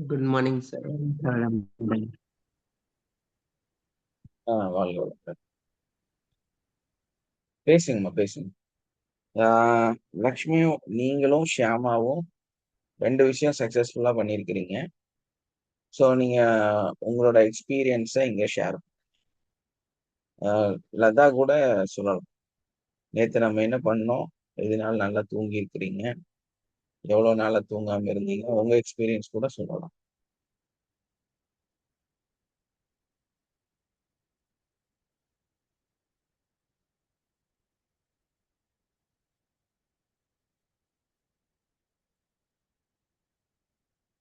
Good morning sir. வாழ்க வளமுடன். பேசுங்கம்மா பேசுங்க. லக்ஷ்மியும் நீங்களும் ஷியாமாவும் 2 விஷயம் சக்சஸ்ஃபுல்லா பண்ணியிருக்கிறீங்க. ஸோ நீங்க உங்களோட எக்ஸ்பீரியன்ஸை இங்க ஷேர் லதா கூட சொல்லலாம். நேத்து நம்ம என்ன பண்ணோம், இதனால நல்லா தூங்கி இருக்கிறீங்க, எவ்வளவு நாளா தூங்காம இருந்தீங்க, உங்க எக்ஸ்பீரியன்ஸ் கூட சொல்லலாம்.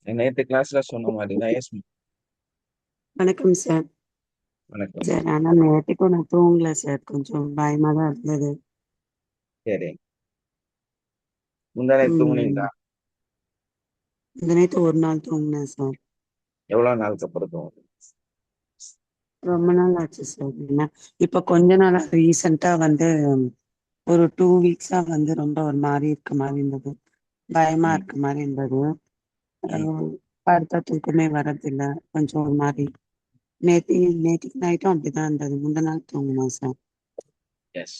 நேத்து கிளாஸ்ல சொன்ன மாதிரி தான். எஸ் வணக்கம் சார். வணக்கம். சார் ஆனா நேற்றுக்கும் நான் தூங்கல சார், கொஞ்சம் பயமா தான் இருந்தது. சரி, முந்தா நேத்து தூங்குனீங்களா? இந்த நேற்று ஒரு நாள் தூங்கினேன் சார். எவ்வளவு நாளுக்கு அப்புறம் தூங்குனீங்க? ரொம்ப நாள் ஆச்சு சார். ஏன்னா இப்ப கொஞ்ச நாளா ரீசெண்டா வந்து ஒரு 2 வீக்ஸா வந்து ரொம்ப ஒரு மாதிரி இருக்க மாதிரி இருந்தது, பயமா ம், இருக்க மாதிரி இருந்தது. ம். படுத்தா தூக்கமே வர்றதில்ல, கொஞ்சம் ஒரு மாதிரி. நேற்றுக்கு நைட்டும் அப்படிதான் இருந்தது. முந்தின நாள் தூங்கினேன் சார். எஸ்.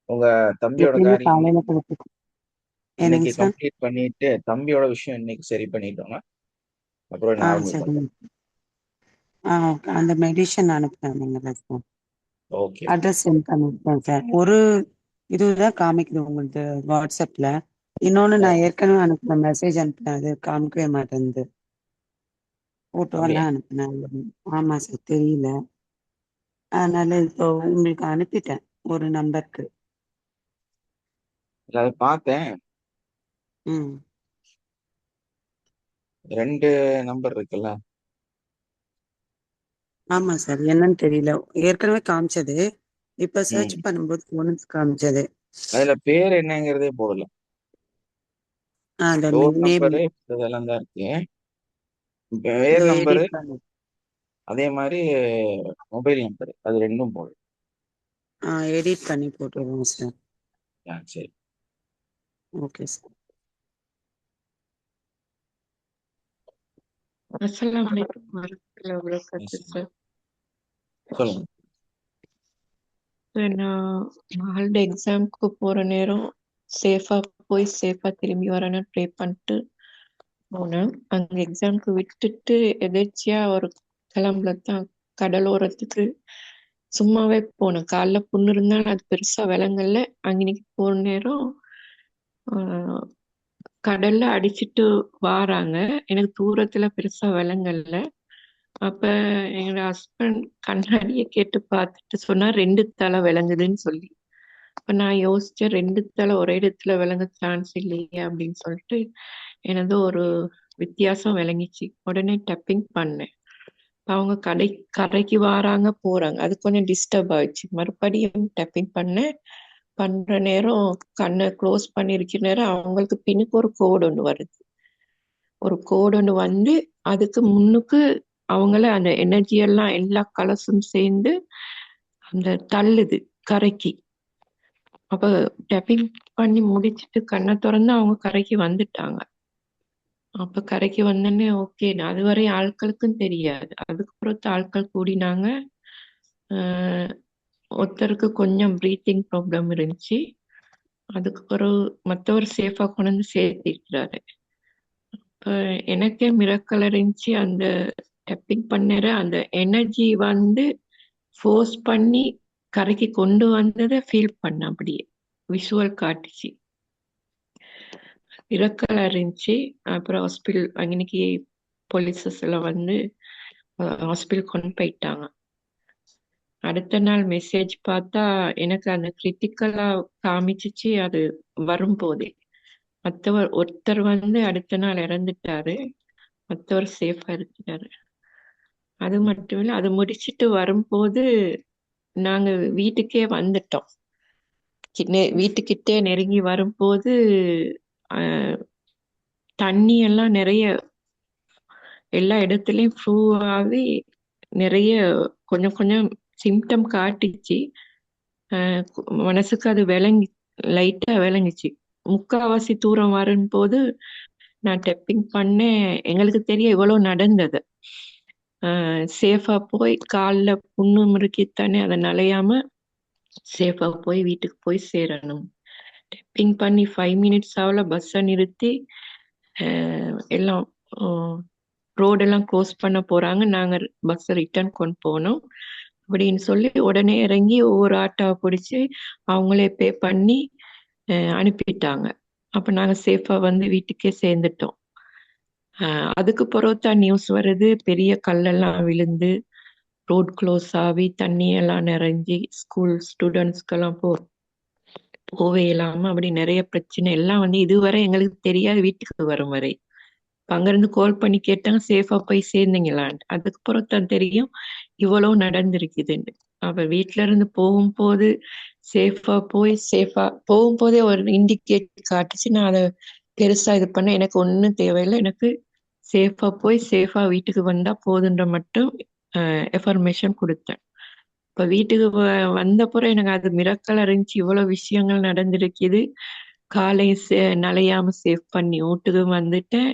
உங்க தம்பியோட எப்பயுமே காரியம் காலையில படுத்து. என்னங்க இன்னைக்கு சார்? கம்ப்ளீட் பண்ணிட்டு தம்பியோட விஷயம் இன்னைக்கு சரி பண்ணிட்டோம்னா அப்புறம் நார்மல் சரி. பண்ணுவோம். ஓகே. அந்த மெடிஷன் அனுப்புனீங்களா சார்? ஓகே. அட்ரஸ் சென்ட் பண்ணிருக்கேன் சார். ஒரு இதுதான் காமிக்குது உங்களுக்கு வாட்ஸ்அப்ல. இன்னொன்னு நான் ஏற்கனவே அனுப்பின மெசேஜ் அனுப்பினேன், அது காமிக்கவே மாட்டேங்குது. போட்டோ அப்படியா? எல்லாம் அனுப்பினேன். ஆமா சார், தெரியல. அதனால இப்போ உங்களுக்கு அனுப்பிட்டேன் ஒரு நம்பருக்கு. இல்ல, அதை பார்த்தேன். ம் 2 நம்பர் இருக்குல்ல. ஆமா சார், என்னன்னு தெரியல. ஏற்கனவே காமிச்சது, இப்ப சர்ச் ம். பண்ணும்போது ஒன்று காமிச்சது. அதுல பேர் என்னங்கிறதே போடல. அந்த டோர் நேம் நம்பரு இதெல்லாம் தான் இருக்கு. பேர் இதோ நம்பரு எடிட் பண்ணி. அதே மாதிரி மொபைல் நம்பரு அது 2ம் போடல. எடிட் பண்ணி போட்டுருவோம் சார். சரி. Okay sir. அஸ்ஸலாமு அலைக்கும் வரஹ்மத்துல்லாஹி வபரகாத்துஹு சார். சொல்லுங்க. நான் ஹாலிடே எக்ஸாம்க்கு போற நேரம் சேஃபா போய் சேஃபா திரும்பி வரேன்னு ப்ரே பண்ணிட்டு போனேன். அங்க எக்ஸாம்க்கு விட்டுட்டு எதேர்ச்சியா ஒரு கிளம்புல தான் கடலோரத்துக்கு சும்மாவே போனேன். கால்ல புண்ணு இருந்தாலும் அது பெருசா விளங்கல. அங்கனைக்கு போற நேரம் கடல்ல அடிச்சிட்டு வாராங்க. எனக்கு தூரத்துல பெருசா விளங்கல. அப்ப எங்க ஹஸ்பண்ட் கண்ணாடிய கேட்டு பார்த்துட்டு சொன்னா 2 தலை விளங்குதுன்னு சொல்லி. அப்ப நான் யோசிச்சேன், 2 தலை ஒரே இடத்துல விளங்க சான்ஸ் இல்லையே அப்படின்னு சொல்லிட்டு எனது ஒரு வித்தியாசம் விளங்கிச்சு. உடனே டப்பிங் பண்ணேன். அவங்க கரைக்கு வாராங்க போறாங்க. அது கொஞ்சம் டிஸ்டர்ப் ஆயிடுச்சு. மறுபடியும் டப்பிங் பண்ணேன். பண்ற நேரம் கண்ணை க்ளோஸ் பண்ணிருக்கிற நேரம் அவங்களுக்கு பின்னுக்கு ஒரு கோடு ஒன்று வருது. ஒரு கோடு ஒன்று வந்து அதுக்கு முன்னுக்கு அவங்கள அந்த எனர்ஜி எல்லாம் எல்லா கலர்ஸும் சேர்ந்து அந்த தள்ளுது கரைக்கு. அப்ப டப்பிங் பண்ணி முடிச்சிட்டு கண்ணை திறந்து அவங்க கரைக்கு வந்துட்டாங்க. அப்ப கரைக்கு வந்தோடனே ஓகே, அதுவரை ஆட்களுக்கும் தெரியாது. அதுக்கப்புறம் ஆட்கள் கூடினாங்க. ஒருத்தருக்கு கொஞ்சம் ப்ரீத்திங் ப்ராப்ளம் இருந்துச்சு. அதுக்கு பிறகு மற்றவர் சேஃபா கொண்டு வந்து சேர்த்திருக்கிறாரு. இப்ப எனக்கே மிரக்கல் இருந்துச்சு. அந்த டப்பிங் பண்ணற அந்த எனர்ஜி வந்து ஃபோர்ஸ் பண்ணி கரைக்கு கொண்டு வந்ததை ஃபீல் பண்ண, அப்படியே விஷுவல் காட்டுச்சு. மிரக்கலா இருந்துச்சு. அப்புறம் ஹாஸ்பிட்டல் அன்னைக்கு போலீஸஸ் எல்லாம் வந்து ஹாஸ்பிட்டல் கொண்டு போயிட்டாங்க. அடுத்த நாள் மெசேஜ் பார்த்தா எனக்கு அந்த கிரிட்டிக்கலா காமிச்சிச்சு. அது வரும்போதே ஒருத்தர் வந்து அடுத்த நாள் இறந்துட்டாரு, மற்றவர் சேஃபா இருக்கிறாரு. அது மட்டும் இல்ல, அது முடிச்சிட்டு வரும்போது நாங்க வீட்டுக்கே வந்துட்டோம். வீட்டுக்கிட்டே நெருங்கி வரும்போது தண்ணி எல்லாம் நிறைய எல்லா இடத்துலயும் ஃப்ளூ ஆகி நிறைய கொஞ்சம் கொஞ்சம் சிம்டம் காட்டிச்சு. மனசுக்கு அது லைட்டா விளங்குச்சு. முக்காவாசி தூரம் வரும்போது நான் டெப்பிங் பண்ணேன். எங்களுக்கு தெரியும் இவ்வளவு நடந்தது. சேஃபா போய் கால்ல புண்ணு முறுக்கித்தானே அதை நலையாம சேஃபா போய் வீட்டுக்கு போய் சேரணும். டெப்பிங் பண்ணி 5 மினிட்ஸ் ஆகல பஸ்ஸை நிறுத்தி எல்லாம் ரோடெல்லாம் க்ளோஸ் பண்ண போறாங்க. நாங்க பஸ்ஸை ரிட்டர்ன் கொண்டு போனோம் அப்படின்னு சொல்லி உடனே இறங்கி ஒவ்வொரு ஆட்டோவை பிடிச்சி அவங்களே பே பண்ணி அனுப்பிட்டாங்க. அப்ப நாங்க சேஃபா வந்து வீட்டுக்கே சேர்ந்துட்டோம். அதுக்கு பிறகுதான் நியூஸ் வருது, பெரிய கல்லெல்லாம் விழுந்து ரோட் க்ளோஸ் ஆகி தண்ணி எல்லாம் நிறைஞ்சி ஸ்கூல் ஸ்டூடெண்ட்ஸ்க்கெல்லாம் போவே இல்லாம அப்படி நிறைய பிரச்சனை எல்லாம் வந்து இதுவரை எங்களுக்கு தெரியாது வீட்டுக்கு வரும் வரை. அங்கிருந்து கால் பண்ணி கேட்டாங்க சேஃபா போய் சேர்ந்தீங்களான்னு. அதுக்கு பிறகுதான் தெரியும் இவ்வளவு நடந்திருக்குதுன்னு. அப்ப வீட்டுல இருந்து போகும்போது சேஃபா போகும்போதே ஒரு இண்டிகேட் காட்டுச்சு. நான் அதை பெருசா இது பண்ண எனக்கு ஒன்றும் தேவையில்லை, எனக்கு சேஃபா போய் சேஃபா வீட்டுக்கு வந்தா போதுன்ற மட்டும் எஃபர்மேஷன் கொடுத்தேன். இப்ப வீட்டுக்கு வந்த பிறகு எனக்கு அது மிரக்கலா இருந்துச்சு. இவ்வளவு விஷயங்கள் நடந்திருக்குது. காலை நலையாம சேஃப் பண்ணி வீட்டுக்கு வந்துட்டேன்.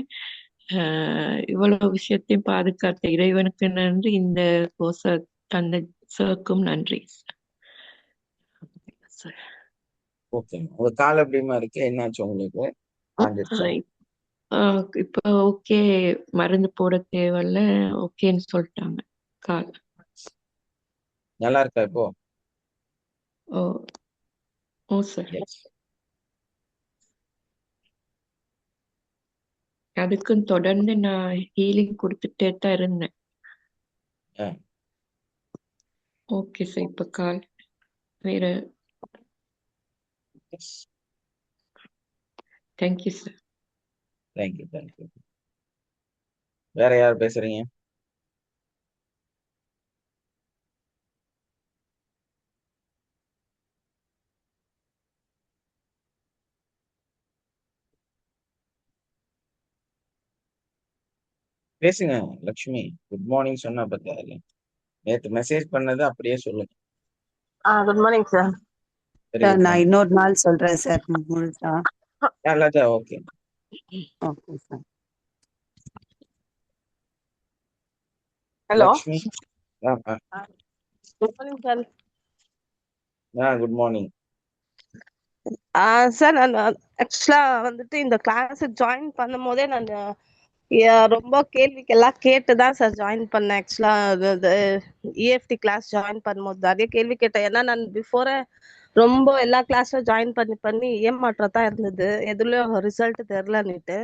இவ்வளவு விஷயத்தையும் பாதுகாத்த இறைவனுக்கு நன்றி. இந்த கோச தந்த சர்க்கும் நன்றி. ஓகே, உங்க கால் எப்படிமா இருக்கு? என்னாச்சு உங்களுக்கு? காஞ்சிருச்சா? இப்ப ஓகே, மருந்து போட தேவையில்ல, ஓகேன்னு சொல்லிட்டாங்க. கால் நல்லா இருக்கா இப்போ? ஓ ஓ சார். அதுக்கும் தொடர்ந்து நான் ஹீலிங் கொடுத்துட்டே தான் இருந்தேன். Okay sir. இப்ப கால் வேற. Thank you sir. தேங்க்யூ. வேற யார் பேசுறீங்க? பேசுங்க லக்ஷ்மி. குட் மார்னிங் சொன்னா பத்தியா? நேத்து மெசேஜ் பண்ணது அப்படியே சொல்லுங்க. Good morning sir. நான் இன்னொரு நாள் சொல்றேன் சார் முழுசா. Okay okay sir. Hello, Lakshmi. Good morning sir. Good morning sir, நான் ஆக்சுவலா வந்துட்டு இந்த கிளாஸ் ஜாயின் பண்ணும் போதே நான் ரொம்ப கேள்விக்கெல்லாம் கேட்டுதான் சார் ஜாயின் பண்ணேன். ஆக்சுவலா இஎஃப்டி கிளாஸ் ஜாயின் பண்ணும்போது நிறைய கேள்வி கேட்டேன். ஏன்னா நான் பிஃபோர ரொம்ப எல்லா கிளாஸும் ஜாயின் பண்ணி ஏமாற்றத்தான் இருந்தது, எதுலயும் ரிசல்ட் தெரிலன்னுட்டு.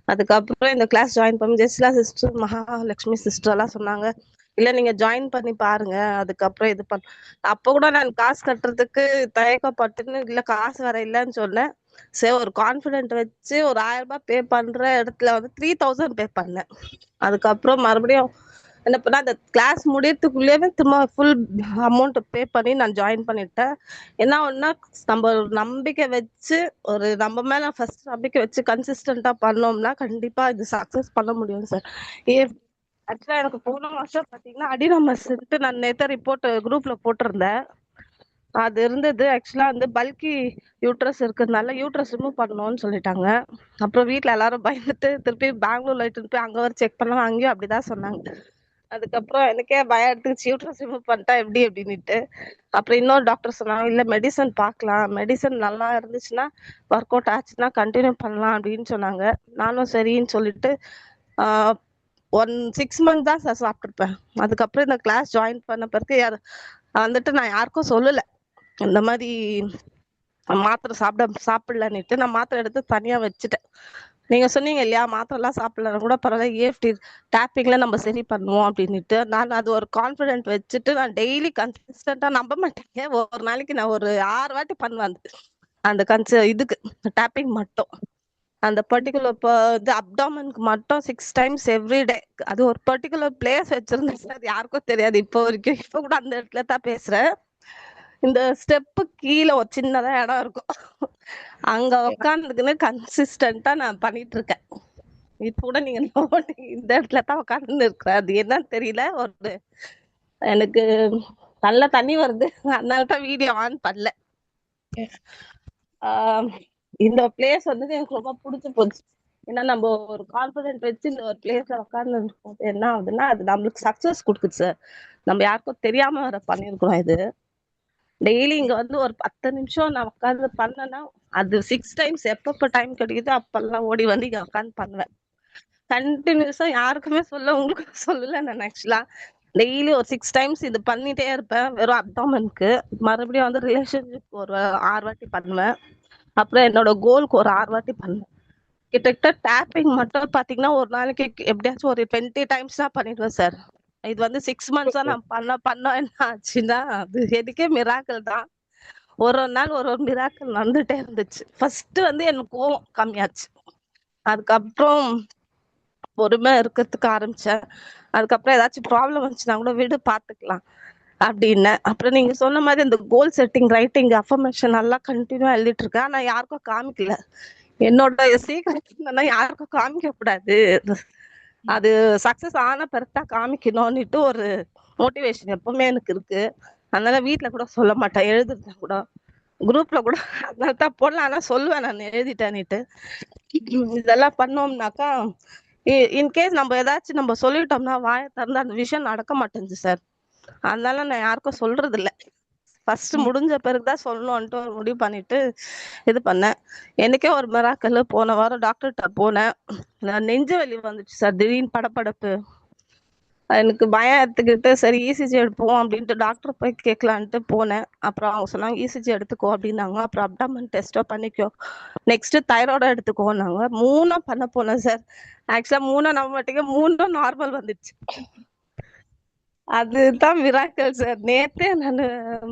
அதுக்கப்புறம் இந்த கிளாஸ் ஜாயின் பண்ணி ஜெஸ்லா சிஸ்டர், மகாலட்சுமி சிஸ்டர் எல்லாம் சொன்னாங்க, இல்ல நீங்க ஜாயின் பண்ணி பாருங்க, அதுக்கப்புறம் இது பண்ண. அப்ப கூட நான் காசு கட்டுறதுக்கு தயக்கப்பட்டுன்னு, இல்ல காசு வர இல்லைன்னு சொன்னேன். சரி, ஒரு கான்பிடென்ட் வச்சு ஒரு 1000 ரூபாய் பே பண்ற இடத்துல வந்து 3000 பே பண்ணேன். அதுக்கப்புறம் மறுபடியும் என்ன பண்ண, அந்த கிளாஸ் முடியறதுக்குள்ளேயே திரும்ப ஃபுல் அமௌண்ட் பே பண்ணி நான் ஜாயின் பண்ணிட்டேன். என்ன ஒன்னா, நம்ம ஒரு நம்பிக்கை வச்சு, நம்ம மேல ஃபர்ஸ்ட் நம்பிக்கை வச்சு கன்சிஸ்டன்டா பண்ணோம்னா கண்டிப்பா இது சக்சஸ் பண்ண முடியும் சார். ஆக்சுவலா எனக்கு போன வருஷம் பாத்தீங்கன்னா அடினமஸ்ன்ட்டு நான் நேத்த ரிப்போர்ட் குரூப்ல போட்டிருந்தேன். அது இருந்தது. ஆக்சுவலா வந்து பல்கி யூட்ரஸ் இருக்கிறதுனால யூட்ரஸ் ரிமூவ் பண்ணணும்னு சொல்லிட்டாங்க. அப்புறம் வீட்டுல எல்லாரும் பயந்துட்டு திருப்பி பெங்களூர்ல இட்டுன்னு போய் அங்க வர செக் பண்ணலாம், அங்கேயும் அப்படிதான் சொன்னாங்க. அதுக்கப்புறம் எனக்கே பயம் எடுத்துச்சு, யூட்ரஸ் ரிமூவ் பண்ணிட்டா எப்படி அப்படின்னுட்டு. அப்புறம் இன்னொரு டாக்டர் சொன்னாங்க, இல்ல மெடிசன் பார்க்கலாம், மெடிசன் நல்லா இருந்துச்சுன்னா ஒர்க் அவுட் ஆச்சுன்னா கண்டினியூ பண்ணலாம் அப்படின்னு சொன்னாங்க. நானும் சரின்னு சொல்லிட்டு 6 மந்த் தான் சார் சாப்பிட்டுருப்பேன். அதுக்கப்புறம் இந்த கிளாஸ் ஜாயின் பண்ண பிறகு வந்துட்டு நான் யாருக்கும் சொல்லல இந்த மாதிரி மாத்திரை சாப்பிடலன்னுட்டு. நான் மாத்திரை எடுத்து தனியா வச்சுட்டேன். நீங்க சொன்னீங்க இல்லையா, மாத்திரை எல்லாம் சாப்பிடலன்னா கூட பரவாயில்ல, இஎஃப்டி டேப்பிங்ல நம்ம சரி பண்ணுவோம் அப்படின்னுட்டு. நான் அது ஒரு கான்பிடென்ட் வச்சுட்டு நான் டெய்லி கன்சிஸ்டன்டா, நம்ப மாட்டேங்க, ஒரு நாளைக்கு நான் ஒரு 6 வாட்டி பண்ணுவேன் அந்த இதுக்கு டேப்பிங் மட்டும். அந்த பர்டிகுலர் இது அப்டாமனுக்கு மட்டும் 6 டைம்ஸ் எவ்ரி டே. அது ஒரு பர்டிகுலர் பிளேஸ் வச்சிருந்தேன், அது யாருக்கும் தெரியாது இப்போ வரைக்கும். இப்போ கூட அந்த இடத்துல தான் பேசுறேன். இந்த ஸ்டெப்பு கீழே ஒரு சின்னதா இடம் இருக்கும், அங்க உட்காந்துக்குன்னு கன்சிஸ்டன்டா நான் பண்ணிட்டு இருக்கேன். இப்ப கூட நீங்க இந்த இடத்துல தான் உட்காந்து இருக்கிறேன். அது என்னன்னு தெரியல, எனக்கு நல்ல தண்ணி வருது, அதனாலதான் வீடியோ ஆன் பண்ணல. இந்த பிளேஸ் வந்து எனக்கு ரொம்ப பிடிச்சு போச்சு. ஏன்னா நம்ம ஒரு கான்பிடென்ட் வச்சு இந்த ஒரு பிளேஸ்ல உட்கார்ந்து என்ன ஆகுதுன்னா அது நம்மளுக்கு சக்சஸ் கொடுக்குது சார். நம்ம யாருக்கும் தெரியாம வர பண்ணிருக்கிறோம் இது. டெய்லி இங்க வந்து ஒரு 10 நிமிஷம் நான் உட்காந்து பண்ணேன்னா அது 6 டைம்ஸ் எப்பப்ப டைம் கிடைக்குதோ அப்பெல்லாம் ஓடி வந்து இங்க உட்காந்து பண்ணுவேன். கண்டினியூஸா யாருக்குமே சொல்ல உங்களுக்கு சொல்லல நான் ஆக்சுவலா. டெய்லி ஒரு 6 டைம்ஸ் இது பண்ணிட்டே இருப்பேன். வெறும் அப்டாமனுக்கு. மறுபடியும் வந்து ரிலேஷன்ஷிப் ஒரு 6 வாட்டி பண்ணுவேன். அப்புறம் என்னோட கோலுக்கு ஒரு 6 வாட்டி பண்ணுவேன். கிட்டத்தட்ட டேப்பிங் மட்டும் பாத்தீங்கன்னா ஒரு நாளைக்கு எப்படியாச்சும் ஒரு 20 டைம்ஸ் தான் பண்ணிடுவேன் சார். இது வந்து 6 மந்த்ஸா நான் பண்ண என்ன ஆச்சுன்னா அது எனக்கே மிராக்கிள் தான். ஒரு நாள் ஒரு மிராக்கிள் நடந்துட்டே இருந்துச்சு. ஃபர்ஸ்ட் வந்து எனக்கு கோவம் கம்மியாச்சு. அதுக்கப்புறம் பொறுமை இருக்கிறதுக்கு ஆரம்பிச்சேன். அதுக்கப்புறம் ஏதாச்சும் ப்ராப்ளம் வந்துச்சுன்னா கூட விடு பாத்துக்கலாம் அப்படின்னு. அப்புறம் நீங்க சொன்ன மாதிரி இந்த கோல் செட்டிங், ரைட்டிங், அஃபர்மேஷன் நல்லா கண்டினியூவா எழுதிட்டு இருக்கேன். ஆனா யாருக்கும் காமிக்கல. என்னோட சீக்ரெட் என்னன்னா யாருக்கும் காமிக்க கூடாது. அது சக்சஸ் ஆன பிறகுதான் காமிக்கணும்னுட்டு ஒரு மோட்டிவேஷன் எப்பவுமே எனக்கு இருக்கு. அதனால வீட்ல கூட சொல்ல மாட்டேன். எழுதுறேன் கூட குரூப்ல கூட அதனால தான் போடலாம். ஆனா சொல்லுவேன் நான் எழுதிட்டேன்னுட்டு. இதெல்லாம் பண்ணோம்னாக்கா இன்கேஸ் நம்ம ஏதாச்சும் நம்ம சொல்லிட்டோம்னா வாயை திறந்து அந்த விஷயம் நடக்க மாட்டேங்குது சார். அதனால நான் யாருக்கும் சொல்றது இல்ல. ஃபர்ஸ்ட் முடிஞ்ச பிறகுதான் சொல்லணும்ட்டு ஒரு முடிவு பண்ணிட்டு இது பண்ணேன். எனக்கே ஒரு மிராக்கல். போன வாரம் டாக்டர்கிட்ட போனேன். நெஞ்சு வலி வந்துச்சு சார். திடீர்னு படபடப்பு. எனக்கு பயம் எடுத்துக்கிட்டு சரி இசிஜி எடுப்போம் அப்படின்ட்டு டாக்டர் போய் கேட்கலான்ட்டு போனேன். அப்புறம் அவங்க சொன்னாங்க இசிஜி எடுத்துக்கோ அப்படின்னாங்க. அப்புறம் அப்டாமன் டெஸ்டோ பண்ணிக்கோ, நெக்ஸ்ட் தைராய்டு எடுத்துக்கோன்னாங்க. 3 பண்ண போனேன் சார். ஆக்சுவலா 3 நம்ப மாட்டீங்க, 3 நார்மல் வந்துச்சு. அதுதான் மிராக்கல் சார். நேத்தே நான்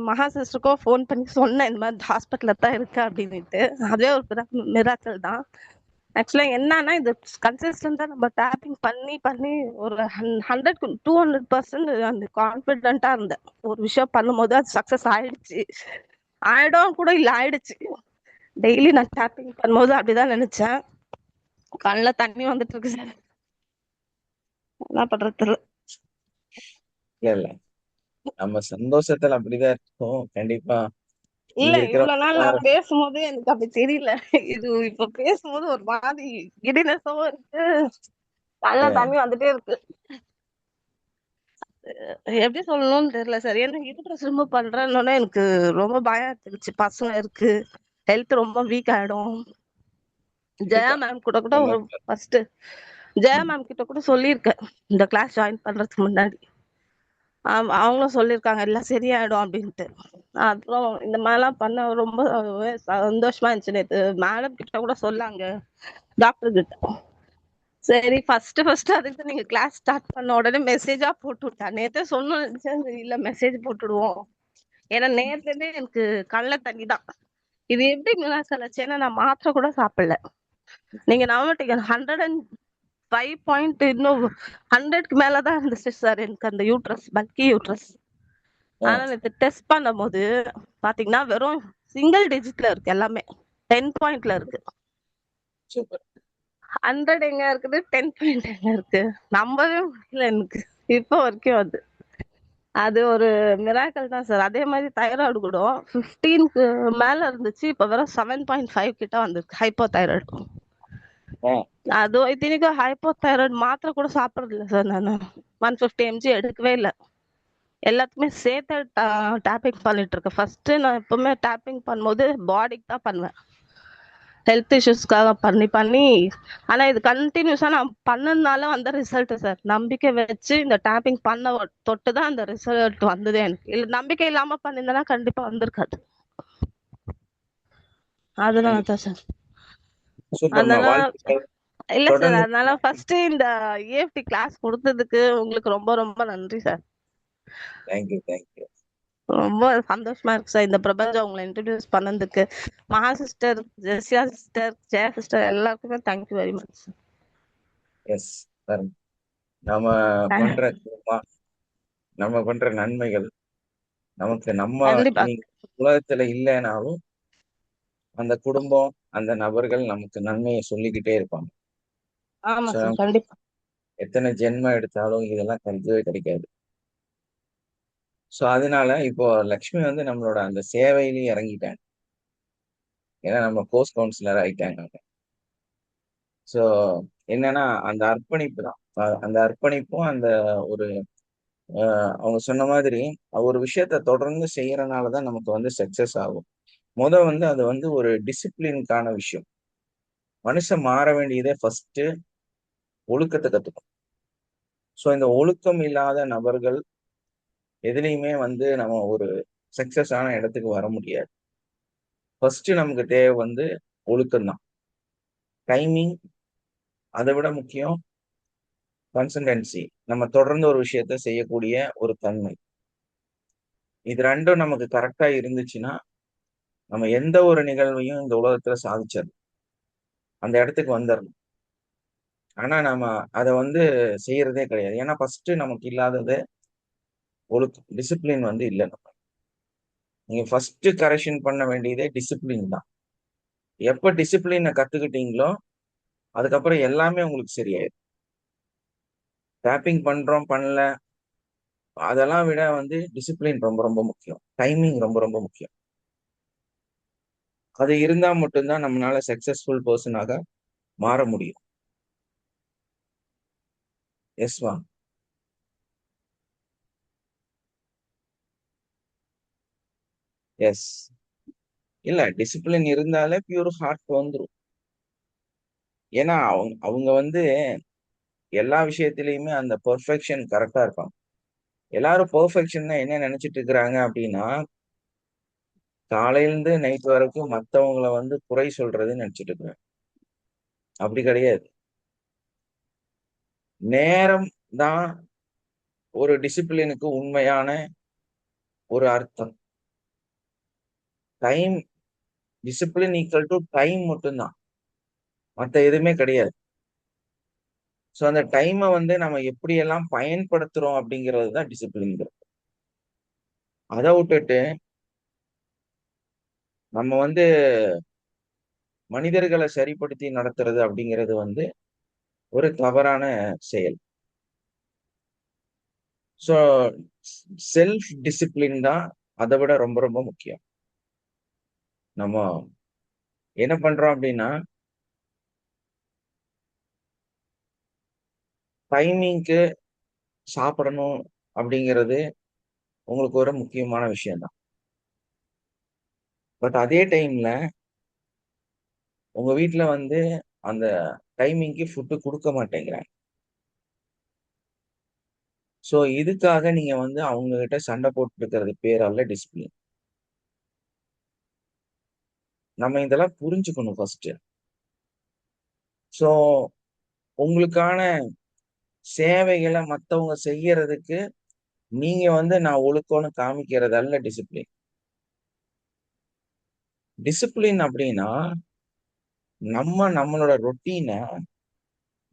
மகா சிஸ்டருக்கும் ஃபோன் பண்ணி சொன்னேன் இந்த மாதிரி ஹாஸ்பிட்டல்ல தான் இருக்கு அப்படின்னுட்டு. அதே ஒரு மிராக்கல் தான். ஆக்சுவலா என்னன்னா இது கன்சிஸ்டன்டா நம்ம டேப்பிங் பண்ணி பண்ணி ஒரு 100க்கு 200% அந்த கான்பிடென்ட்டா இருந்தேன். ஒரு விஷயம் பண்ணும்போது அது சக்சஸ் ஆயிடுச்சு. ஆயிடும் கூட இல்ல, ஆயிடுச்சு. டெய்லி நான் டேப்பிங் பண்ணும்போது அப்படிதான் நினைச்சேன். கண்ணுல தண்ணி வந்துட்டு இருக்கு சார். என்ன பண்றது தெரியல. இல்ல இல்ல நம்ம சந்தோஷத்துல அப்படிதான் இருக்கும் கண்டிப்பா. இல்ல இங்க இருக்கிற இவ்வளவு நாள் நான் பேசும்போது எனக்கு அப்படி தெரியல. இது இப்ப பேசும்போது ஒரு மாதிரி கிடினஸாவும் இருக்கு. கண்ணுல தண்ணி வந்துட்டே இருக்கு. எப்படி சொல்லணும்னு தெரியல சார். ஏன்னா யூட்ரஸ் ரிமூவ் பண்றேன்னு எனக்கு ரொம்ப பயம் எடுத்துக்கிச்சு. பசங்க இருக்கு, ஹெல்த் ரொம்ப வீக் ஆயிடும். ஜெயா மேம் கூட கூட ஒரு ஃபர்ஸ்ட் ஜெயா மேம் கிட்ட கூட சொல்லியிருக்கேன் இந்த கிளாஸ் ஜாயின் பண்றதுக்கு முன்னாடி. அவங்களும் சொல்லியிருக்காங்க எல்லாம் சரியாயிடும் அப்படின்ட்டு. அப்புறம் இந்த மாதிரிலாம் பண்ண ரொம்ப சந்தோஷமா இருந்துச்சு. நேத்து மேடம் கிட்ட கூட சொல்லாங்க டாக்டர் கிட்ட. சரி ஃபர்ஸ்ட் அதுக்கு நீங்க கிளாஸ் ஸ்டார்ட் பண்ண உடனே மெசேஜா போட்டு விட்டா. நேத்தே சொன்னேன் இல்ல மெசேஜ் போட்டுடுவோம். ஏன்னா நேத்துல இருந்தே எனக்கு கண்ணுல தண்ணி தான். இது எப்படி மிராக்கல் ஆச்சு? ஏன்னா நான் மாத்திரை கூட சாப்பிடல. நீங்க நம்ப மாட்டீங்க 105 பாயிண்ட் இன்னும் 100க்கு மேலதான் இருந்துச்சு சார் எனக்கு அந்த யூட்ரஸ், பல்கி யூட்ரஸ். ஆனா நேத்து டெஸ்ட் பண்ணும்போது பாத்தீங்கன்னா வெறும் சிங்கிள் டிஜிட்ல இருக்கு எல்லாமே. 10 பாயிண்ட்ல இருக்கு. 100 எங்க இருக்குது, 10 பாயிண்ட் எங்க இருக்கு? நம்பவே முடியல எனக்கு இப்போ வரைக்கும். அது ஒரு மிராக்கல் தான் சார். அதே மாதிரி தைராய்டு கூட 15க்கு மேல இருந்துச்சு. இப்ப வெறும் 7.5 கிட்ட வந்திருக்கு ஹைப்போ தைராய்டு. அது இத்தனைக்கும் ஹைப்போ தைராய்டு மாத்திரை கூட சாப்பிடறது இல்ல சார். நானு 150 mg எடுக்கவே இல்லை. எல்லாத்துக்குமே சேர்த்து டேப்பிங் பண்ணிட்டு இருக்கேன். ஃபர்ஸ்ட் நான் எப்பவுமே டேப்பிங் பண்ணும்போது பாடிக்கு தான் பண்ணுவேன், ஹெல்த் இஷ்யூஸ்க்காக பண்ணி பண்ணி. ஆனா இது கண்டினியூஸா நான் பண்ணதுனால வந்த ரிசல்ட் சார். நம்பிக்கை வச்சு இந்த டேப்பிங் பண்ண தொட்டுதான் அந்த ரிசல்ட் வந்தது எனக்கு. இல்ல நம்பிக்கை இல்லாம பண்ணிருந்தா கண்டிப்பா வந்திருக்காது. அதனால தான் சார். அதனால இல்ல சார், அதனால ஃபர்ஸ்ட் இந்த EFT கிளாஸ் கொடுத்ததுக்கு உங்களுக்கு ரொம்ப ரொம்ப நன்றி சார். Thank you thank you. ரொம்ப சந்தோஷமா இருக்கு சார் இந்த பிரபஞ்சம் உங்களை இன்ட்ரடியூஸ் பண்ணதுக்கு. Maha sister, Jesiya sister, Jaya sister எல்லாருக்குமே thank you very much. Yes sir. நம்ம பண்ற நம்ம பண்ற நன்மைகள் நமக்கு நம்ம உலகத்துல இல்லைனாலும் அந்த குடும்பம், அந்த நபர்கள் நமக்கு நன்மையை சொல்லிக்கிட்டே இருப்பாங்க. ஆமா சார், கண்டிப்பா. எத்தனை ஜென்மம் எடுத்தாலும் இதெல்லாம் கிடைக்கவே கிடைக்காது. சோ அதனால இப்போ லக்ஷ்மி வந்து நம்மளோட அந்த சேவையிலேயே இறங்கிட்டாங்க. ஏன்னா நம்ம கோர்ஸ் கவுன்சிலர் ஆயிட்டாங்க. ஸோ என்னன்னா அந்த அர்ப்பணிப்பு தான். அந்த அர்ப்பணிப்பும் அந்த ஒரு அவங்க சொன்ன மாதிரி ஒரு விஷயத்த தொடர்ந்து செய்யறதுனால தான் நமக்கு வந்து சக்சஸ் ஆகும். வந்து அது வந்து ஒரு டிசிப்ளினுக்கான விஷயம். மனுஷன் மாற வேண்டியதே ஃபர்ஸ்ட் ஒழுக்கத்தை கத்துக்கணும். ஸோ இந்த ஒழுக்கம் இல்லாத நபர்கள் எதுலையுமே வந்து நம்ம ஒரு சக்சஸ் ஆன இடத்துக்கு வர முடியாது. ஃபர்ஸ்ட் நமக்கு தேவை வந்து ஒழுக்கம் தான். டைமிங் அதை விட முக்கியம். கன்சிஸ்டன்சி, நம்ம தொடர்ந்து ஒரு விஷயத்த செய்யக்கூடிய ஒரு தன்மை. இது ரெண்டும் நமக்கு கரெக்டா இருந்துச்சுன்னா நம்ம எந்த ஒரு நிகழ்வையும் இந்த உலகத்துல சாதிச்சிடணும், அந்த இடத்துக்கு வந்துடணும். ஆனா நம்ம அதை வந்து செய்யறதே கிடையாது. ஏன்னா ஃபர்ஸ்ட் நமக்கு இல்லாதது ஒழுக்கம், டிசிப்ளின் வந்து இல்லை. நீங்க ஃபர்ஸ்ட் கரெக்ஷன் பண்ண வேண்டியதே டிசிப்ளின் தான். எப்ப டிசிப்ளினை கத்துக்கிட்டீங்களோ அதுக்கப்புறம் எல்லாமே உங்களுக்கு சரியாயிடும். டேப்பிங் பண்றோம் பண்ணல அதெல்லாம் விட வந்து டிசிப்ளின் ரொம்ப ரொம்ப முக்கியம். டைமிங் ரொம்ப ரொம்ப முக்கியம். அது இருந்தா மட்டும்தான் நம்மளால சக்சஸ்ஃபுல் பர்சனாக மாற முடியும். எஸ் வா. எஸ். இல்ல, டிசிப்ளின் இருந்தாலே பியூர் ஹார்ட் வந்துடும். ஏன்னா அவங்க அவங்க வந்து எல்லா விஷயத்திலயுமே அந்த பெர்ஃபெக்ஷன் கரெக்டா இருப்பாங்க. எல்லாரும் பெர்ஃபெக்ஷன் என்ன நினைச்சிட்டு இருக்கிறாங்க அப்படின்னா, காலையிலிருந்து நைட் வரைக்கும் மத்தவங்களை வந்து குறை சொல்றதுன்னு நினைச்சிட்டு இருக்கிறாங்க. அப்படி கிடையாது. நேரம் தான் ஒரு டிசிப்ளினுக்கு உண்மையான ஒரு அர்த்தம். Time, discipline equal to time மட்டும்தான், மற்ற எதுவுமே கிடையாது. ஸோ அந்த டைமை வந்து நம்ம எப்படியெல்லாம் பயன்படுத்துறோம் அப்படிங்கிறது தான் டிசிப்ளின்ங்கிறது. அதை விட்டுட்டு நம்ம வந்து மனிதர்களை சரிப்படுத்தி நடத்துறது அப்படிங்கிறது வந்து ஒரு தவறான செயல். ஸோ செல்ஃப் டிசிப்ளின் தான் அதை விட ரொம்ப ரொம்ப முக்கியம். நம்ம என்ன பண்றோம் அப்படின்னா, டைமிங்க்கு சாப்பிடணும் அப்படிங்கிறது உங்களுக்கு ஒரு முக்கியமான விஷயம் தான். பட் அதே டைம்ல உங்க வீட்டுல வந்து அந்த டைமிங்க்கு ஃபுட்டு கொடுக்க மாட்டேங்கிறாங்க. ஸோ இதுக்காக நீங்க வந்து அவங்க கிட்ட சண்டை போட்டு இருக்கிறது பேர் அல்ல டிசிப்ளின். நம்ம இதெல்லாம் புரிஞ்சுக்கணும் ஃபர்ஸ்ட். ஸோ உங்களுக்கான சேவைகளை மற்றவங்க செய்யறதுக்கு நீங்க வந்து நான் ஒழுக்கம்னு காமிக்கிறது அல்ல டிசிப்ளின். டிசிப்ளின் அப்படின்னா நம்மளோட ரொட்டீனை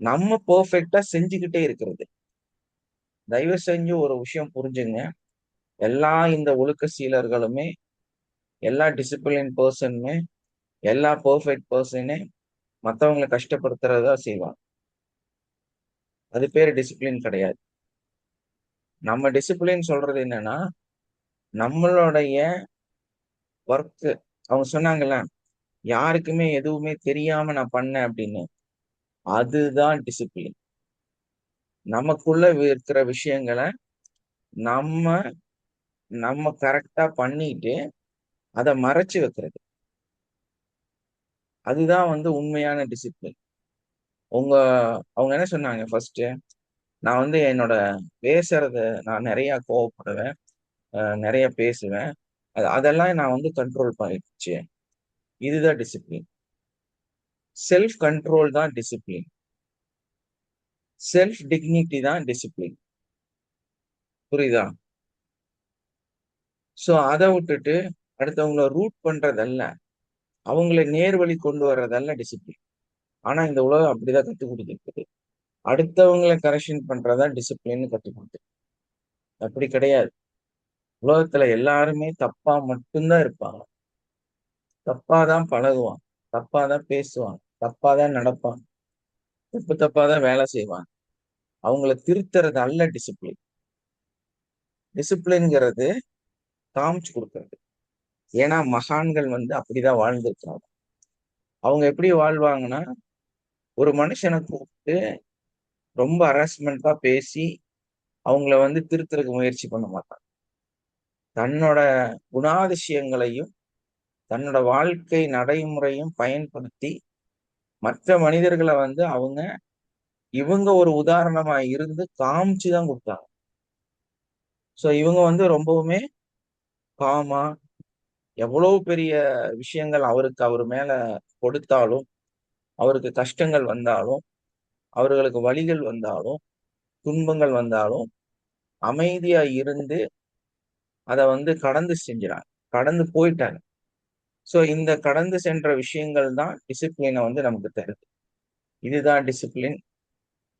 நம்ம பெர்ஃபெக்டா செஞ்சுக்கிட்டே இருக்கிறது. தயவு செஞ்சு ஒரு விஷயம் புரிஞ்சுங்க. இந்த ஒழுக்க சீலர்களுமே, எல்லா டிசிப்ளின் பர்சனுமே, எல்லா பெர்ஃபெக்ட் பர்சனே மற்றவங்களை கஷ்டப்படுத்துறதா செய்வாங்க. அது பேரு டிசிப்ளின் கிடையாது. நம்ம டிசிப்ளின் சொல்றது என்னன்னா, நம்மளுடைய ஒர்க், அவங்க சொன்னாங்கல்ல, யாருக்குமே எதுவுமே தெரியாம நான் பண்ணேன் அப்படின்னு, அதுதான் டிசிப்ளின். நமக்குள்ள இருக்கிற விஷயங்களை நம்ம நம்ம கரெக்டா பண்ணிட்டு அதை மறைச்சு வைக்கிறது, அதுதான் வந்து உண்மையான டிசிப்ளின். அவங்க என்ன சொன்னாங்க ஃபர்ஸ்ட், நான் வந்து என்னோட பேசுறத நான் நிறைய கோவப்படுவேன், நிறைய பேசுவேன், அதெல்லாம் நான் வந்து கண்ட்ரோல் பண்ணிடுச்சு. இதுதான் டிசிப்ளின். செல்ஃப் கண்ட்ரோல் தான் டிசிப்ளின். செல்ஃப் டிக்னிட்டி தான் டிசிப்ளின். புரியுதா? ஸோ அதை விட்டுட்டு அடுத்தவங்களை ரூட் பண்றதல்ல, அவங்களை நேர்வழி கொண்டு வர்றதல்ல டிசிப்ளின். ஆனா இந்த உலகம் அப்படிதான் கற்றுக் கொடுத்துருக்குது. அடுத்தவங்களை கரெக்ஷன் பண்றதா டிசிப்ளின் கற்றுக் கொடுத்து. அப்படி கிடையாது. உலகத்துல எல்லாருமே தப்பா மட்டும்தான் இருப்பாங்க. தப்பாதான் பழகுவான், தப்பாதான் பேசுவான், தப்பாதான் நடப்பான், தப்பாதான் வேலை செய்வான். அவங்கள திருத்துறது அல்ல டிசிப்ளின். டிசிப்ளின்ங்கிறது காமிச்சு கொடுக்கறது. ஏன்னா மகான்கள் வந்து அப்படிதான் வாழ்ந்துருக்காங்க. அவங்க எப்படி வாழ்வாங்கன்னா, ஒரு மனுஷனை கூப்பிட்டு ரொம்ப ஹராஸ்மெண்டா பேசி அவங்கள வந்து திருத்தறதுக்கு முயற்சி பண்ண மாட்டாங்க. தன்னோட குணாதிசயங்களையும் தன்னோட வாழ்க்கை நடைமுறையும் பயன்படுத்தி மற்ற மனிதர்களை வந்து இவங்க ஒரு உதாரணமா இருந்து காமிச்சுதான் கொடுத்தாங்க. சோ இவங்க வந்து ரொம்பவுமே காமா, எவ்வளவு பெரிய விஷயங்கள் அவர் மேல கொடுத்தாலும், அவருக்கு கஷ்டங்கள் வந்தாலும், அவர்களுக்கு வலிகள் வந்தாலும், துன்பங்கள் வந்தாலும் அமைதியா இருந்து அதை வந்து கடந்து செஞ்சுறாங்க, கடந்து போயிட்டாங்க. சோ இந்த கடந்து சென்ற விஷயங்கள் தான் டிசிப்ளினை வந்து நமக்கு தருது. இதுதான் டிசிப்ளின்,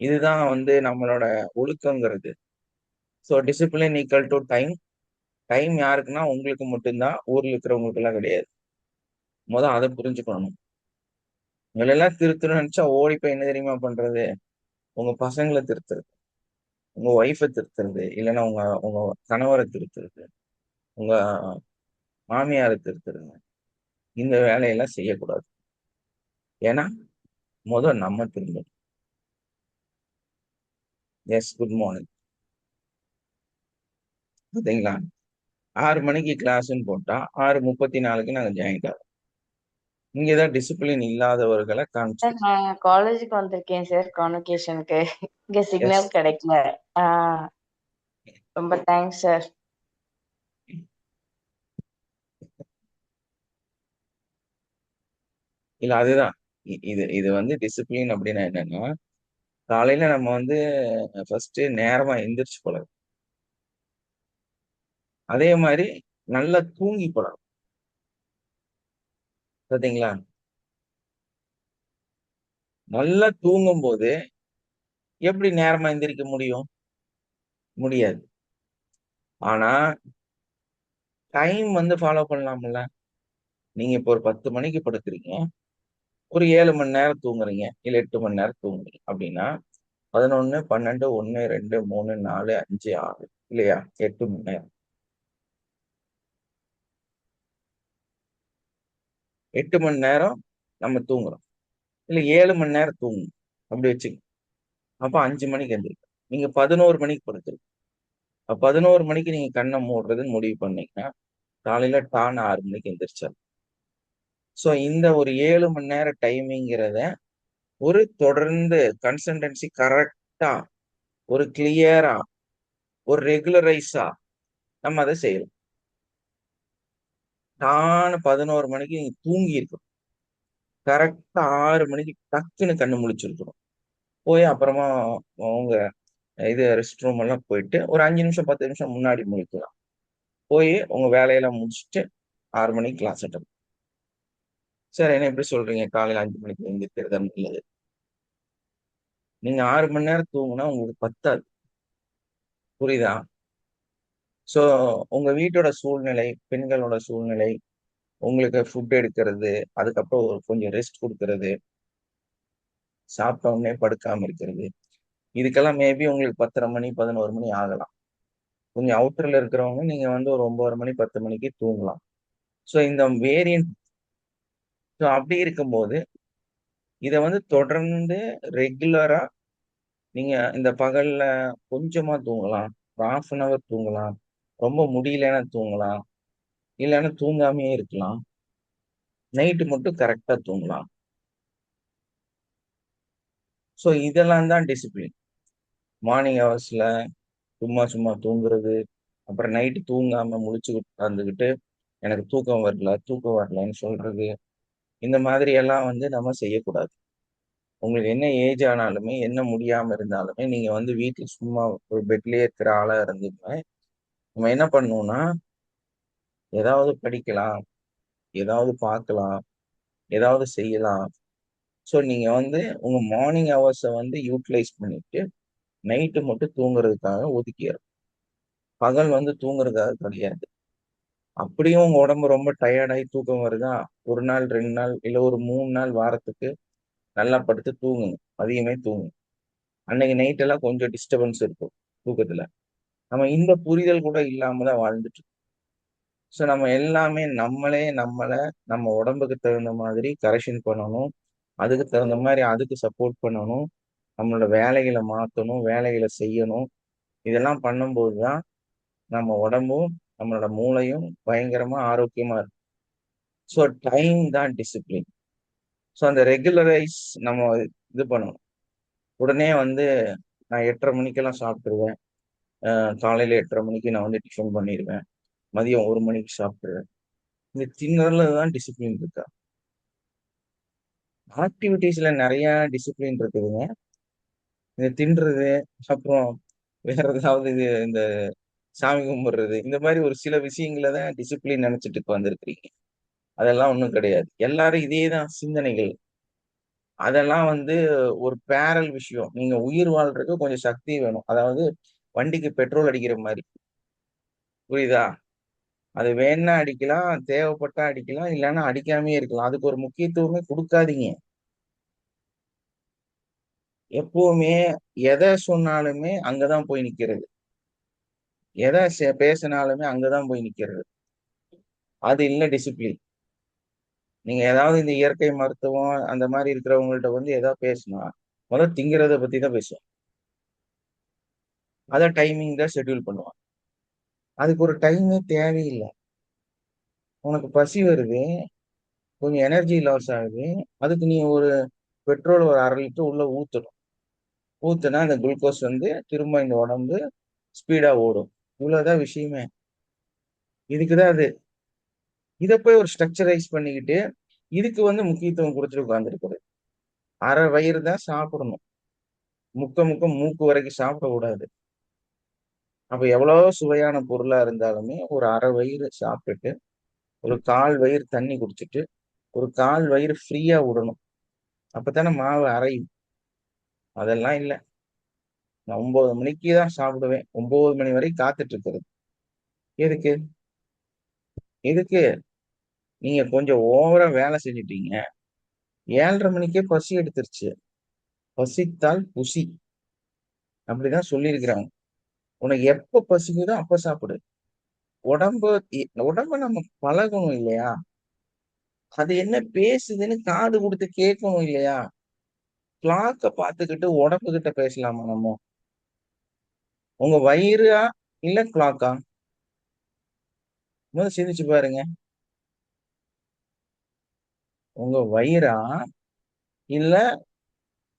இதுதான் வந்து நம்மளோட ஒழுக்கங்கிறது. So discipline equal to time. Time யாருக்குன்னா உங்களுக்கு மட்டும்தான், ஊர்ல இருக்கிறவங்களுக்கு எல்லாம் கிடையாது. அதை புரிஞ்சுக்கணும். இவங்களெல்லாம் திருத்தணும்னு நினைச்சா ஓடி போய் என்ன தெரியுமா பண்றது? உங்க பசங்களை திருத்துறது, உங்க ஒய்ஃபை திருத்துறது, இல்லைன்னா உங்க உங்க கணவரை திருத்துறது, உங்க மாமியாரை திருத்துறது. இந்த வேலையெல்லாம் செய்யக்கூடாது. ஏன்னா நம்ம திரும்பணும். Yes, good morning. பார்த்தீங்களா? 6 மணிக்கு கிளாஸ்ன்னு போட்டா 6:34க்கு நாங்க ஜாயின் ஆகிறோம். இங்கதான் டிசிப்ளின் இல்லாதவர்களை சார் காமிச்சிருக்கு. நான் காலேஜுக்கு வந்திருக்கேன் சார் கான்வொகேஷனுக்கு. இங்க எஸ், சிக்னல் கிடைக்கல. ரொம்ப தேங்க்ஸ் சார். இல்ல அதுதான் இது இது வந்து டிசிப்ளின் அப்படின்னா என்னன்னா, காலையில நம்ம வந்து ஃபர்ஸ்ட் நேரமா எந்திரிச்சு போலாம். அதே மாதிரி நல்லா தூங்கி போலாம். பாத்தீங்களா? நல்லா தூங்கும் போது எப்படி நேரமா எந்திரிக்க முடியும்? முடியாது. ஆனா டைம் வந்து ஃபாலோ பண்ணலாம்ல. நீங்க இப்போ ஒரு 10 மணிக்கு படுக்கிறீங்க, ஒரு 7 மணி நேரம் தூங்குறீங்க, இல்ல 8 மணி நேரம் தூங்குறீங்க அப்படின்னா 11, 12, 1, 2, 3, 4, 5, 6 இல்லையா? 8 மணி நேரம். 8 மணி நேரம் நம்ம தூங்குறோம், இல்ல 7 மணி நேரம் தூங்கணும் அப்படி வச்சுங்க. அப்ப 5 மணிக்கு எந்திரிக்கும். நீங்க 11 மணிக்கு படுத்துருக்கு. 11 மணிக்கு நீங்க கண்ணை மூடுறதுன்னு முடிவு பண்ணீங்கன்னா காலையில டான் 6 மணிக்கு எந்திரிச்சாரு. ஸோ இந்த ஒரு 7 மணி நேரம் டைமிங்கிறத ஒரு தொடர்ந்து கன்சிஸ்டன்சி கரெக்டா, ஒரு கிளியரா, ஒரு ரெகுலரைஸா நம்ம அதை செய்யலாம். டான் 11 மணிக்கு நீங்க தூங்கி இருக்கணும். கரெக்டா 6 மணிக்கு டக்குன்னு கண்ணு முழிச்சிருக்கணும். போய் அப்புறமா உங்க ரெஸ்ட் ரூம் எல்லாம் போயிட்டு ஒரு 5 நிமிஷம் 10 நிமிஷம் முன்னாடி முழிக்கலாம். போய் உங்க வேலையெல்லாம் முடிச்சுட்டு 6 மணிக்கு கிளாஸ் அட்டன். சார் என்ன எப்படி சொல்றீங்க காலையில 5 மணிக்கு எந்திரிக்கிறது நல்லது? நீங்க 6 மணி நேரம் தூங்குனா உங்களுக்கு பத்தாது. புரியுதா? சோ உங்க வீட்டோட சூழ்நிலை, பெண்களோட சூழ்நிலை, உங்களுக்கு ஃபுட் எடுக்கிறது, அதுக்கப்புறம் கொஞ்சம் ரெஸ்ட் கொடுக்கறது, சாப்பிட்ட உடனே படுக்காம இருக்கிறது, இதுக்கெல்லாம் மேபி உங்களுக்கு 10:30 மணி 11 மணி ஆகலாம். கொஞ்சம் அவுட்டர்ல இருக்கிறவங்க நீங்க வந்து ஒரு 9 மணி 10 மணிக்கு தூங்கலாம். ஸோ இந்த வேரியன்ட். ஸோ அப்படி இருக்கும்போது இதை வந்து தொடர்ந்து ரெகுலரா நீங்க இந்த பகல்ல கொஞ்சமா தூங்கலாம், ஒரு 1/2 தூங்கலாம், ரொம்ப முடியலன்னா தூங்கலாம், இல்லைன்னா தூங்காமையே இருக்கலாம், நைட்டு மட்டும் கரெக்டா தூங்கலாம். ஸோ இதெல்லாம் தான் டிசிப்ளின். மார்னிங் ஹவர்ஸ்ல சும்மா சும்மா தூங்குறது, அப்புறம் நைட்டு தூங்காம முழிச்சு உட்கார்ந்துக்கிட்டு எனக்கு தூக்கம் வரல தூக்கம் வரலன்னு சொல்றது, இந்த மாதிரி எல்லாம் வந்து நம்ம செய்யக்கூடாது. உங்களுக்கு என்ன ஏஜ் ஆனாலுமே, என்ன முடியாம இருந்தாலுமே, நீங்க வந்து வீட்டுல சும்மா ஒரு பெட்லயே இருக்கிற ஆளா இருந்துமே நம்ம என்ன பண்ணணும்னா ஏதாவது படிக்கலாம், ஏதாவது பார்க்கலாம், ஏதாவது செய்யலாம். ஸோ நீங்க வந்து உங்க மார்னிங் ஹவர்ஸை வந்து யூட்டிலைஸ் பண்ணிட்டு நைட்டு மட்டும் தூங்குறதுக்காக ஒதுக்கிடும். பகல் வந்து தூங்குறதுக்காக கிடையாது. அப்படியும் உங்க உடம்பு ரொம்ப டயர்டாகி தூக்கம் வருதா, ஒரு நாள் 2 நாள் இல்ல ஒரு 3 நாள் வாரத்துக்கு நல்லா படுத்து தூங்குங்க, அதிகமே தூங்குங்க. அன்னைக்கு நைட் எல்லாம் கொஞ்சம் டிஸ்டர்பன்ஸ் இருக்கும் தூக்கத்துல. நம்ம இந்த புரிதல் கூட இல்லாம தான் வாழ்ந்துட்டு இருக்கோம். ஸோ நம்ம எல்லாமே நம்மளை நம்ம உடம்புக்கு தகுந்த மாதிரி கரெக்ஷன் பண்ணணும். அதுக்கு தகுந்த மாதிரி அதுக்கு சப்போர்ட் பண்ணணும். நம்மளோட வேலைகளை மாற்றணும், வேலைகளை செய்யணும். இதெல்லாம் பண்ணும்போது தான் நம்ம உடம்பும் நம்மளோட மூளையும் பயங்கரமா ஆரோக்கியமா இருக்கும். ஸோ டைம் தான் டிசிப்ளின். ஸோ அந்த ரெகுலரைஸ் நம்ம இது பண்ணணும். உடனே வந்து நான் 8:30 மணிக்கெல்லாம் சாப்பிட்டுருவேன். காலையில 8:30 மணிக்கு நான் வந்து டிஃபன் பண்ணிடுவேன். மதியம் 1 மணிக்கு சாப்பிட்டுருவேன். இந்த தின்னறதுல தான் டிசிப்ளின் இருக்கா? ஆக்டிவிட்டீஸ்ல நிறைய டிசிப்ளின் இருக்குதுங்க. இந்த தின்றது, அப்புறம் வேற ஏதாவது இந்த சாமி கும்பிடுறது, இந்த மாதிரி ஒரு சில விஷயங்களை தான் டிசிப்ளின் நினைச்சிட்டு இப்ப வந்திருக்கிறீங்க. அதெல்லாம் ஒண்ணும் கிடையாது. எல்லாரும் இதே தான் சிந்தனைகள். அதெல்லாம் வந்து ஒரு பேரல் விஷயம். நீங்க உயிர் வாழ்றதுக்கு கொஞ்சம் சக்தி வேணும். அதாவது வண்டிக்கு பெட்ரோல் அடிக்கிற மாதிரி. புரியுதா? அது வேணா அடிக்கலாம், தேவைப்பட்டா அடிக்கலாம், இல்லைன்னா அடிக்காமயே இருக்கலாம். அதுக்கு ஒரு முக்கியத்துவமே கொடுக்காதீங்க. எப்பவுமே எதை சொன்னாலுமே அங்கதான் போய் நிக்கிறது. எதை பேசினாலுமே அங்கதான் போய் நிக்கிறது. அது இல்லை டிசிப்ளின். நீங்க ஏதாவது இந்த இயற்கை மருத்துவம் அந்த மாதிரி இருக்கிறவங்கள்ட்ட வந்து ஏதாவது பேசினா முதல்ல திங்கிறத பத்தி தான் பேசுவோம். அதை டைமிங் தான் ஷெட்யூல் பண்ணுவான். அதுக்கு ஒரு டைமே தேவையில்லை. உனக்கு பசி வருது, கொஞ்சம் எனர்ஜி லாஸ் ஆகுது, அதுக்கு நீ ஒரு பெட்ரோல் ஒரு 1/2 லிட்டர் உள்ள ஊத்தணும். ஊத்துனா அந்த குளுக்கோஸ் வந்து திரும்ப இந்த உடம்பு ஸ்பீடா ஓடும். இவ்வளவுதான் விஷயமே. இதுக்குதான் அது. இதை போய் ஒரு ஸ்ட்ரக்சரைஸ் பண்ணிக்கிட்டு இதுக்கு வந்து முக்கியத்துவம் கொடுத்துட்டு உட்கார்ந்துருக்குது. அரை வயிறு தான் சாப்பிடணும், முக்க மூக்கு வரைக்கும் சாப்பிடக்கூடாது. அப்ப எவ்வளவோ சுவையான பொருளா இருந்தாலுமே ஒரு அரை வயிறு சாப்பிட்டுட்டு ஒரு 1/4 வயிறு தண்ணி குடிச்சிட்டு ஒரு 1/4 வயிறு ஃப்ரீயா விடணும். அப்பதானே மாவு அரையும். அதெல்லாம் இல்லை. நான் 9 மணிக்கு தான் சாப்பிடுவேன். 9 மணி வரை காத்துட்டு இருக்கிறது எதுக்கு? எதுக்கு? நீங்க கொஞ்சம் ஓவரா வேலை செஞ்சுட்டீங்க. 7:30 மணிக்கே பசி எடுத்துருச்சு. பசித்தால் புசி, அப்படிதான் சொல்லியிருக்கிறாங்க. உனக்கு எப்ப பசிக்குதோ அப்ப சாப்பிடு. உடம்பு உடம்ப நம்ம பழகணும் இல்லையா? அது என்ன பேசுதுன்னு காது கொடுத்து கேட்கணும் இல்லையா? கிளாக்க பார்த்துக்கிட்டு உடம்பு கிட்ட பேசலாமா நம்ம? உங்க வயிறா இல்ல கிளாக்கா? முதல்ல சிந்திச்சு பாருங்க. உங்க வயிறா இல்ல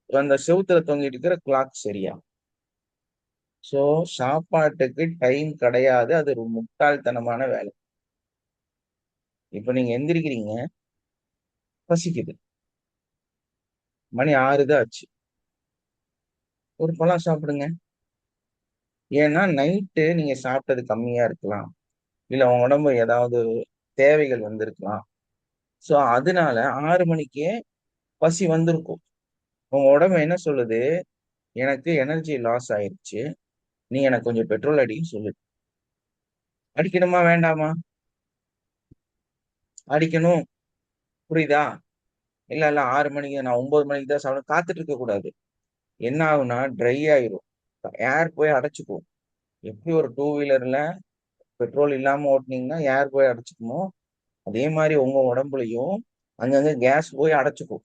அந்த செவுத்துல தொங்கிட்டு இருக்கிற கிளாக் சரியா? சோ சாப்பாட்டுக்கு டைம் கிடையாது. அது ஒரு முட்டாள்தனமான வேலை. இப்ப நீங்க எந்திரிக்கிறீங்க, பசிக்குது, மணி 6 தான் ஆச்சு, ஒரு பழம் சாப்பிடுங்க. ஏன்னா நைட்டு நீங்க சாப்பிட்டது கம்மியா இருக்கலாம், இல்ல உங்க உடம்பு ஏதாவது தேவைகள் வந்திருக்கலாம். சோ அதனால 6 மணிக்கே பசி வந்திருக்கும். உங்க உடம்பு என்ன சொல்லுது? எனக்கு எனர்ஜி லாஸ் ஆயிருச்சு, நீ எனக்கு கொஞ்சம் பெட்ரோல் அடின்னு சொல்லுது. அடிக்கணுமா வேண்டாமா? அடிக்கணும். புரியுதா? இல்ல 6 மணிக்கு நான் 9 மணிக்கு தான் சாப்பிட காத்துட்டு இருக்க கூடாது. என்ன ஆகும்னா ட்ரை ஆயிரும், ஏர் போய் அடைச்சுக்கும். எப்படி ஒரு 2 வீலர்ல பெட்ரோல் இல்லாம ஓட்டுனீங்கன்னா ஏர் போய் அடைச்சுக்குமோ, அதே மாதிரி உங்க உடம்புலயும் அங்கங்க கேஸ் போய் அடைச்சுக்கும்,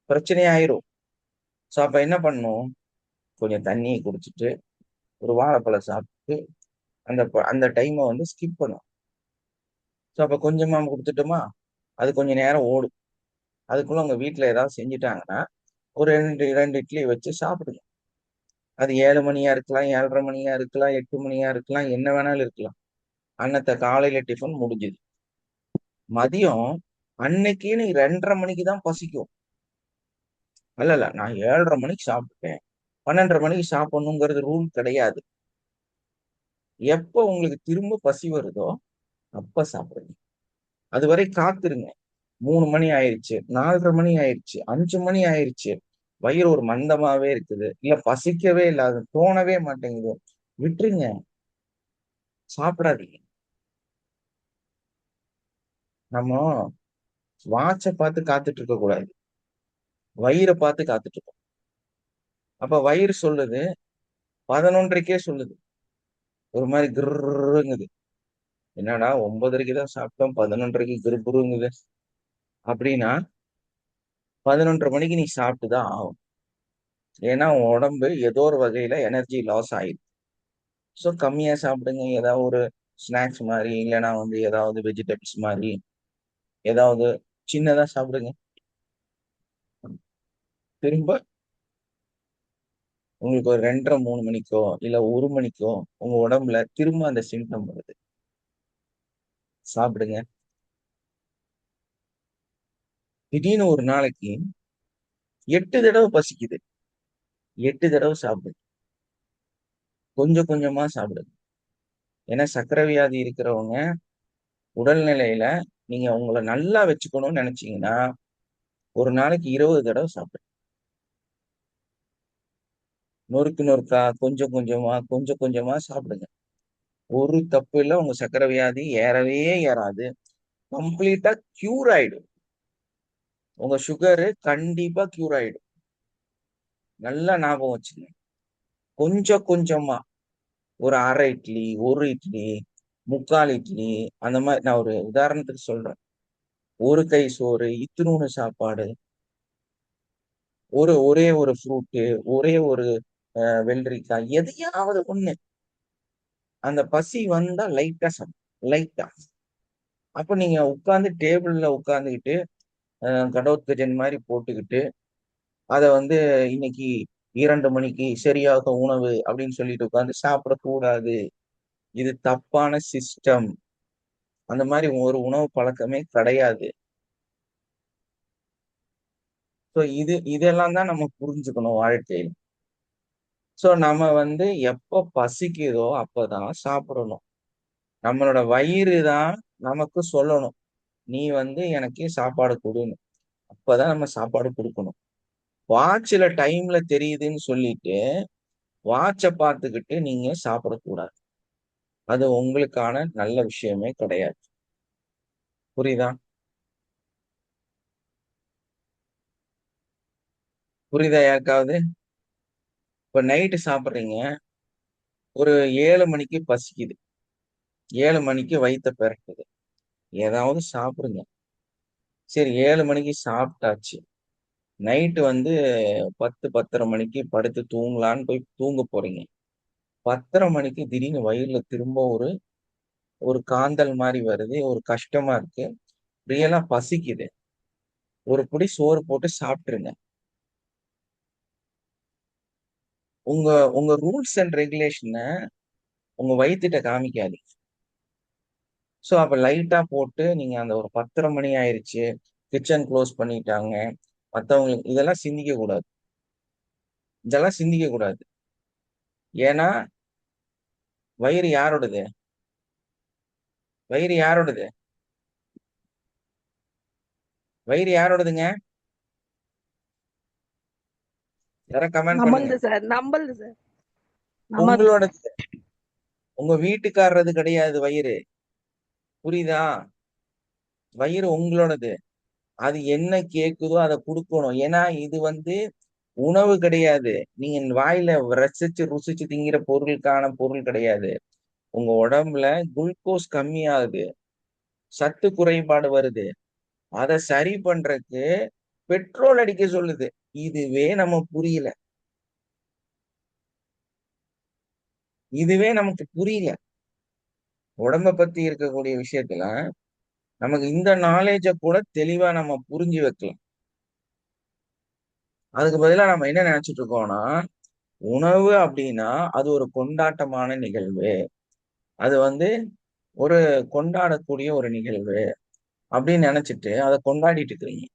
பிரச்சனையாயிரும். ஸோ அப்ப என்ன பண்ணும்? கொஞ்சம் தண்ணியை குடிச்சிட்டு ஒரு வாழைப்பழம் சாப்பிட்டு அந்த டைமை வந்து ஸ்கிப் பண்ணும். ஸோ அப்ப கொஞ்சமா கொடுத்துட்டோமா, அது கொஞ்ச நேரம் ஓடும். அதுக்குள்ள உங்க வீட்டுல ஏதாவது செஞ்சுட்டாங்கன்னா ஒரு 2 இட்லி வச்சு சாப்பிடுங்க. அது 7 மணியா இருக்கலாம், 7:30 மணியா இருக்கலாம், 8 மணியா இருக்கலாம், என்ன வேணாலும் இருக்கலாம். அன்னத்தை காலையில டிஃபன் முடிஞ்சுது. மதியம் அன்னைக்கு நீ 2:30 மணிக்கு தான் பசிக்கும். இல்ல நான் 7:30 மணிக்கு சாப்பிட்டேன், 12:30 மணிக்கு சாப்பிடணுங்கிறது ரூல் கிடையாது. எப்போ உங்களுக்கு திரும்ப பசி வருதோ அப்ப சாப்பிடுங்க. அது வரை காத்துருங்க. 3 மணி ஆயிடுச்சு, 4:30 மணி ஆயிடுச்சு, 5 மணி ஆயிடுச்சு, வயிறு ஒரு மந்தமாவே இருக்குது, இல்ல பசிக்கவே இல்லை, அது தோணவே மாட்டேங்குது, விட்டுருங்க, சாப்பிடாதீங்க. நம்ம வாட்சை பார்த்து காத்துட்டு இருக்க கூடாது, வயிறை பார்த்து காத்துட்டு இருக்கோம். அப்ப வயிறு சொல்லுது 11:30க்கே சொல்லுது, ஒரு மாதிரி கிருங்குது. என்னடா 9:30க்கு தான் சாப்பிட்டோம், 11:30க்கு கிருப்புருங்குது அப்படின்னா 11:30 மணிக்கு நீ சாப்பிட்டுதான் ஆகும். ஏன்னா உன் உடம்பு ஏதோ ஒரு வகையில எனர்ஜி லாஸ் ஆயிடும். ஸோ கம்மியா சாப்பிடுங்க. ஏதாவது ஒரு ஸ்நாக்ஸ் மாதிரி, இல்லைன்னா வந்து ஏதாவது வெஜிடபிள்ஸ் மாதிரி ஏதாவது சின்னதா சாப்பிடுங்க. திரும்ப உங்களுக்கு ஒரு 2:30 3 மணிக்கோ இல்ல 1 மணிக்கோ உங்க உடம்புல திரும்ப அந்த சிம்டம் வருது, சாப்பிடுங்க. திடீர்னு ஒரு நாளைக்கு 8 தடவை பசிக்குது, 8 தடவை சாப்பிடுங்க. கொஞ்சம் கொஞ்சமா சாப்பிடுங்க. ஏன்னா சர்க்கரை வியாதி இருக்கிறவங்க உடல்நிலையில நீங்க உங்களை நல்லா வச்சுக்கணும்னு நினைச்சீங்கன்னா ஒரு நாளைக்கு 20 தடவை சாப்பிடுங்க. நொறுக்கு நொறுக்கா கொஞ்சம் கொஞ்சமா கொஞ்சம் கொஞ்சமா சாப்பிடுங்க. ஒரு தப்பு இல்லை, உங்க சர்க்கரை வியாதி ஏறவே ஏறாது, கம்ப்ளீட்டா கியூர் ஆயிடும். உங்க சுகரு கண்டிப்பா கியூர் ஆயிடும். நல்லா ஞாபகம் வச்சுங்க. கொஞ்சம் கொஞ்சமா ஒரு அரை இட்லி, ஒரு இட்லி, முக்கால் இட்லி, அந்த மாதிரி நான் ஒரு உதாரணத்துக்கு சொல்றேன். ஒரு கை சோறு, இத்தினூண்டு சாப்பாடு, ஒரே ஒரு ஃப்ரூட்டு, ஒரே ஒரு வெள்ளரிக்காய், எதையாவது ஒண்ணு. அந்த பசி வந்தா லைட்டா சாப்பிடும், லைட்டா. அப்ப நீங்க உட்கார்ந்து டேபிள்ல உட்கார்ந்துக்கிட்டு கடோத்கஜன் மாதிரி போட்டுக்கிட்டு அதை வந்து இன்னைக்கு 2 மணிக்கு சரியாக உணவு அப்படின்னு சொல்லிட்டு உட்கார்ந்து சாப்பிடக்கூடாது. இது தப்பான சிஸ்டம். அந்த மாதிரி ஒரு உணவு பழக்கமே கிடையாது. ஸோ இதெல்லாம் தான் நம்ம புரிஞ்சுக்கணும் வாழ்க்கையில். ஸோ நம்ம வந்து எப்போ பசிக்குதோ அப்பதான் சாப்பிடணும். நம்மளோட வயிறு தான் நமக்கு சொல்லணும், நீ வந்து எனக்கு சாப்பாடு கொடுன்னு. அப்பதான் நம்ம சாப்பாடு கொடுக்கணும். வாட்ச்ல டைம்ல தெரியுதுன்னு சொல்லிட்டு வாட்சை பார்த்துக்கிட்டு நீங்க சாப்பிடக்கூடாது. அது உங்களுக்கான நல்ல விஷயமே கிடையாது. புரியுதா? புரியுதா யாருக்காவது? இப்ப நைட்டு சாப்பிட்றீங்க, ஒரு 7 மணிக்கு பசிக்குது, 7 மணிக்கு வயித்தை பெரட்டுது, ஏதாவது சாப்பிடுங்க. சரி 7 மணிக்கு சாப்பிட்டாச்சு, நைட்டு வந்து 10 10:30 மணிக்கு படுத்து தூங்கலான்னு போய் தூங்க போறீங்க. 10:30 மணிக்கு திடீர்னு வயிறுல திரும்ப ஒரு ஒரு காந்தல் மாதிரி வருது, ஒரு கஷ்டமா இருக்கு, ரியலா பசிக்குது. ஒரு புடி சோறு போட்டு சாப்பிட்டுருங்க. உங்க உங்க ரூல்ஸ் அண்ட் ரெகுலேஷனை உங்க வயிற்றுட்ட காமிக்காதீங்க. ஸோ அப்ப லைட்டா போட்டு நீங்க அந்த ஒரு 10:30 மணி ஆயிருச்சு, கிச்சன் க்ளோஸ் பண்ணிட்டாங்க, மற்றவங்களுக்கு இதெல்லாம் சிந்திக்க கூடாது. இதெல்லாம் சிந்திக்க கூடாது. ஏன்னா வயிறு யாரோடது? வயிறு யாரோடது? வயிறு யாரோடதுங்க? யார கமெண்ட் பண்ணுங்க. நம்மளது சார், நம்மளது சார், நம்மளது. உங்களோடது. உங்க வீட்டுக்காரறது கிடையாது வயிறு. புரியுதா? வயிறு உங்களோடது. அது என்ன கேக்குதோ அதை கொடுக்கணும். ஏன்னா இது வந்து உணவு கிடையாது. நீங்க வாயில ரசிச்சு ருசிச்சு திங்கிற பொருளுக்கான பொருள் கிடையாது. உங்க உடம்புல குளுக்கோஸ் கம்மியாகுது, சத்து குறைபாடு வருது, அதை சரி பண்றதுக்கு பெட்ரோல் அடிக்க சொல்லுது. இதுவே நம்ம புரியல, இதுவே நமக்கு புரியல. உடம்ப பத்தி இருக்கக்கூடிய விஷயத்துல நமக்கு இந்த நாலேஜ கூட தெளிவா நம்ம புரிஞ்சு வைக்கலாம். அதுக்கு பதிலா நம்ம என்ன நினைச்சிட்டு இருக்கோம்னா, உணவு அப்படின்னா அது ஒரு கொண்டாட்டமான நிகழ்வு, அது வந்து ஒரு கொண்டாடக்கூடிய ஒரு நிகழ்வு அப்படின்னு நினைச்சிட்டு அதை கொண்டாடிட்டு இருக்கிறீங்க.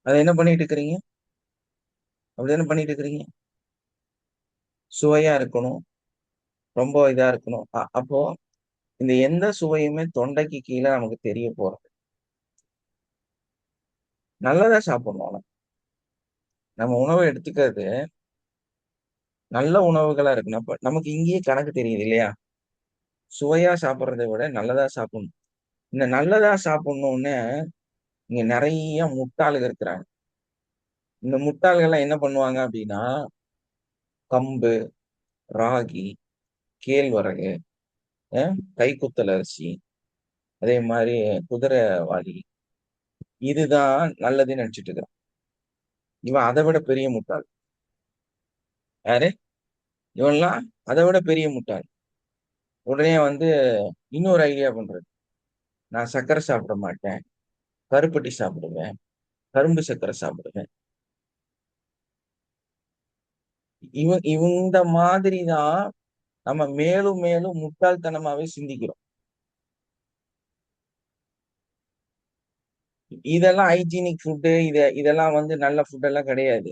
அதை என்ன பண்ணிட்டு இருக்கிறீங்க? அப்படி என்ன பண்ணிட்டு இருக்கிறீங்க? சுவையா இருக்கணும், ரொம்ப இதா இருக்கணும். அப்போ இந்த எந்த சுவையுமே தொண்டைக்கு கீழே நமக்கு தெரிய போறது. நல்லதா சாப்பிடணும். நம்ம உணவை எடுத்துக்கிறது நல்ல உணவுகளா இருக்கணும். அப்ப நமக்கு இங்கேயே கணக்கு தெரியுது இல்லையா? சுவையா சாப்பிட்றதை விட நல்லதா சாப்பிடணும். இந்த நல்லதா சாப்பிடணும்னு இங்க நிறைய முட்டாள்கள் இருக்கிறாங்க. இந்த முட்டாள்கள் எல்லாம் என்ன பண்ணுவாங்க அப்படின்னா, கம்பு, ராகி, கேழ்வரகு, கைக்குத்தல் அரிசி, அதே மாதிரி குதிரைவாளி, இதுதான் நல்லதுன்னு நினைச்சிட்டு இருக்கிறான். இவன் அதை விட பெரிய முட்டாள். யாரு? இவன்லாம் அதை விட பெரிய முட்டாள். உடனே வந்து இன்னொரு ஐடியா பண்றது, நான் சர்க்கரை சாப்பிட மாட்டேன், கருப்பட்டி சாப்பிடுவேன், கரும்பு சர்க்கரை சாப்பிடுவேன். இந்த மாதிரி தான் நம்ம மேலும் மேலும் முட்டாள்தனமாவே சிந்திக்கிறோம். இதெல்லாம் ஹைஜீனிக் ஃபுட்டு, இதெல்லாம் வந்து நல்ல ஃபுட் எல்லாம் கிடையாது.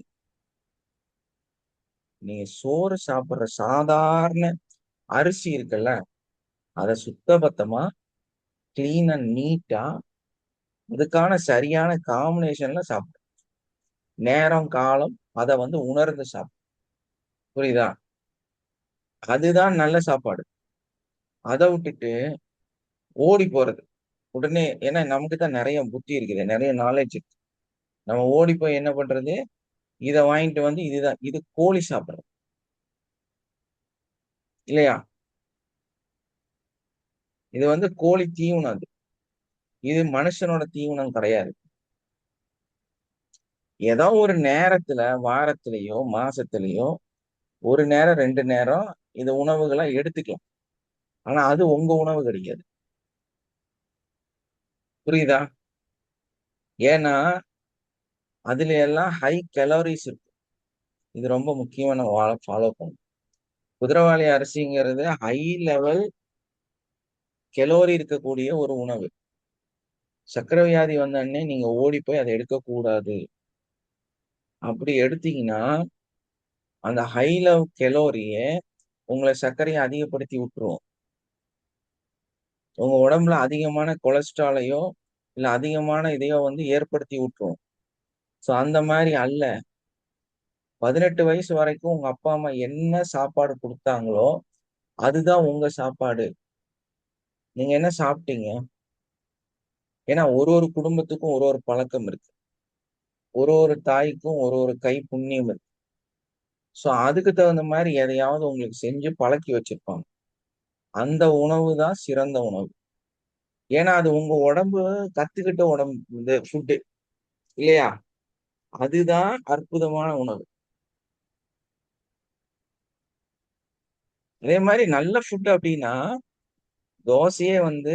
நீங்க சோறு சாப்பிடுற சாதாரண அரிசி இருக்குல்ல, அதை சுத்தபத்தமா கிளீன் அண்ட் நீட்டா அதுக்கான சரியான காம்பினேஷன்ல சாப்பிடும். நேரம் காலம் அதை வந்து உணர்ந்து சாப்பிடும். புரியுதா? அதுதான் நல்ல சாப்பாடு. அதை விட்டுட்டு ஓடி போறது உடனே, ஏன்னா நமக்கு தான் நிறைய புத்தி இருக்குது, நிறைய நாலேஜ் இருக்கு. நம்ம ஓடி போய் என்ன பண்றது, இதை வாங்கிட்டு வந்து இது கோழி சாப்பிடுறது இல்லையா? இது வந்து கோழி தீவனம். இது மனுஷனோட தீவனம் கிடையாது. ஏதோ ஒரு நேரத்துல, வாரத்திலேயோ மாசத்திலேயோ ஒரு நேரம் 2 நேரம் இந்த உணவுகளை எடுத்துக்கலாம். ஆனா அது உங்க உணவு கிடையாது. புரியுதா? ஏன்னா அதுல எல்லாம் ஹை கலோரிஸ் இருக்கு. இது ரொம்ப முக்கியமான ஃபாலோ பண்ணும். குதிரைவாளி அரிசிங்கிறது ஹை லெவல் கெலோரி இருக்கக்கூடிய ஒரு உணவு. சர்க்கரை வியாதி வந்தோடனே நீங்க ஓடி போய் அதை எடுக்கக்கூடாது. அப்படி எடுத்தீங்கன்னா அந்த ஹை லெவல் கெலோரியை உங்களை சர்க்கரையை அதிகப்படுத்தி விட்டுரும். உங்க உடம்புல அதிகமான கொலஸ்ட்ராலையோ இல்ல அதிகமான இதையோ வந்து ஏற்படுத்தி விட்டுரும். ஸோ அந்த மாதிரி அல்ல. 18 வயசு வரைக்கும் உங்க அப்பா அம்மா என்ன சாப்பாடு கொடுத்தாங்களோ அதுதான் உங்க சாப்பாடு. நீங்க என்ன சாப்பிட்டீங்க? ஏன்னா ஒரு ஒரு குடும்பத்துக்கும் ஒரு ஒரு பழக்கம் இருக்கு, ஒரு ஒரு தாய்க்கும் ஒரு ஒரு கை புண்ணியம் இருக்கு. ஸோ அதுக்கு தகுந்த மாதிரி எதையாவது உங்களுக்கு செஞ்சு பழக்கி வச்சிருப்பாங்க. அந்த உணவு தான் சிறந்த உணவு. ஏன்னா அது உங்க உடம்பு கத்துக்கிட்ட உடம்பு, இந்த ஃபுட்டு இல்லையா? அதுதான் அற்புதமான உணவு. அதே மாதிரி நல்ல ஃபுட் அப்படின்னா தோசையே வந்து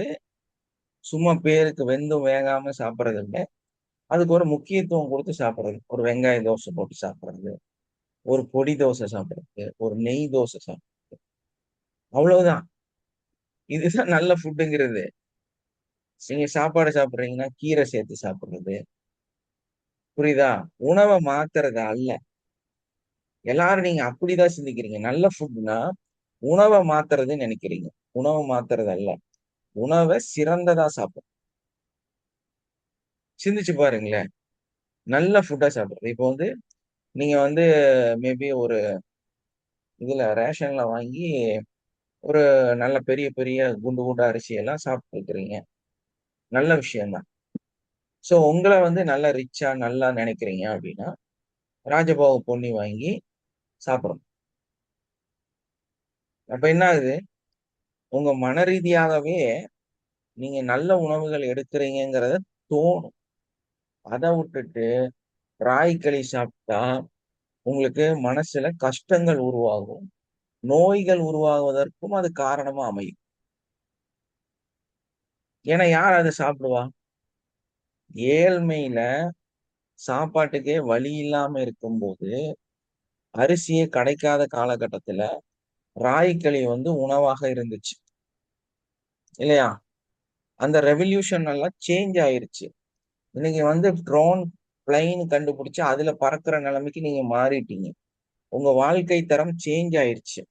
சும்மா பேருக்கு வெந்தும் வேகாம சாப்பிட்றது இல்லை, அதுக்கு ஒரு முக்கியத்துவம் கொடுத்து சாப்பிட்றது. ஒரு வெங்காய தோசை போட்டு சாப்பிட்றது, ஒரு பொடி தோசை சாப்பிட்றது, ஒரு நெய் தோசை சாப்பிட்றது, அவ்வளவுதான். இதுதான் நல்ல ஃபுட்டுங்கிறது. நீங்க சாப்பாடு சாப்பிட்றீங்கன்னா கீரை சேர்த்து சாப்பிட்றது. புரியுதா? உணவை மாத்துறது அல்ல. எல்லாரும் நீங்க அப்படிதான் சிந்திக்கிறீங்க. நல்ல ஃபுட்னா உணவை மாத்துறதுன்னு நினைக்கிறீங்க. உணவை மாத்துறது அல்ல, உணவை சிறந்ததா சாப்பிடும். சிந்திச்சு பாருங்களேன். நல்ல ஃபுட்டா சாப்பிடுறது. இப்போ வந்து நீங்க வந்து மேபி ஒரு இதுல ரேஷன்ல வாங்கி ஒரு நல்ல பெரிய பெரிய குண்டு குண்டு அரிசி எல்லாம் சாப்பிட்டு இருக்கிறீங்க, நல்ல விஷயம்தான். ஸோ உங்களை வந்து நல்லா ரிச்சா நல்லா நினைக்கிறீங்க அப்படின்னா ராஜபாவ பொன்னி வாங்கி சாப்பிடணும். அப்ப என்ன ஆகுது, உங்க மன ரீதியாகவே நீங்க நல்ல உணவுகள் எடுக்கிறீங்கிறத தோணும். அதை விட்டுட்டு ராய்களி சாப்பிட்டா உங்களுக்கு மனசுல கஷ்டங்கள் உருவாகும், நோய்கள் உருவாகுவதற்கும் அது காரணமா அமையும். ஏன்னா யார் அதை சாப்பிடுவா? ஏழ்மையில சாப்பாட்டுக்கே வழி இல்லாம இருக்கும்போது, அரிசியே கிடைக்காத காலகட்டத்துல ராய்களி வந்து உணவாக இருந்துச்சு இல்லையா? அந்த ரெவல்யூஷன் எல்லாம் சேஞ்ச் ஆயிருச்சு. இன்னைக்கு வந்து ட்ரோன் பிளைன் கண்டுபிடிச்சு அதுல பறக்கிற நிலைமைக்கு நீங்க மாறிட்டீங்க. உங்க வாழ்க்கை தரம் சேஞ்ச் ஆயிருச்சு.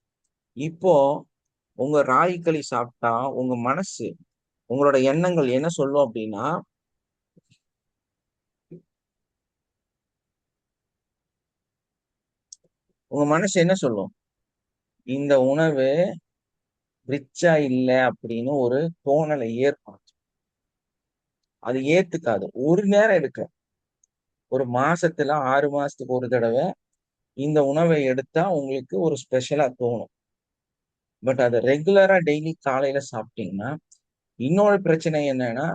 இப்போ உங்க ராய்களி சாப்பிட்டா உங்க மனசு, உங்களோட எண்ணங்கள் என்ன சொல்லும் அப்படின்னா, உங்க மனசு என்ன சொல்லும், இந்த உணவு ரிச்சா இல்ல அப்படின்னு ஒரு தோணலை ஏற்படுத்தும். அது ஏத்துக்காது. ஒரு நேரம் எடுக்க, ஒரு மாசத்துல 6 மாசத்துக்கு ஒரு தடவை இந்த உணவை எடுத்தா உங்களுக்கு ஒரு ஸ்பெஷலா தோணும். பட் அதை ரெகுலரா டெய்லி காலையில சாப்பிட்டீங்கன்னா இன்னொரு பிரச்சனை என்னன்னா,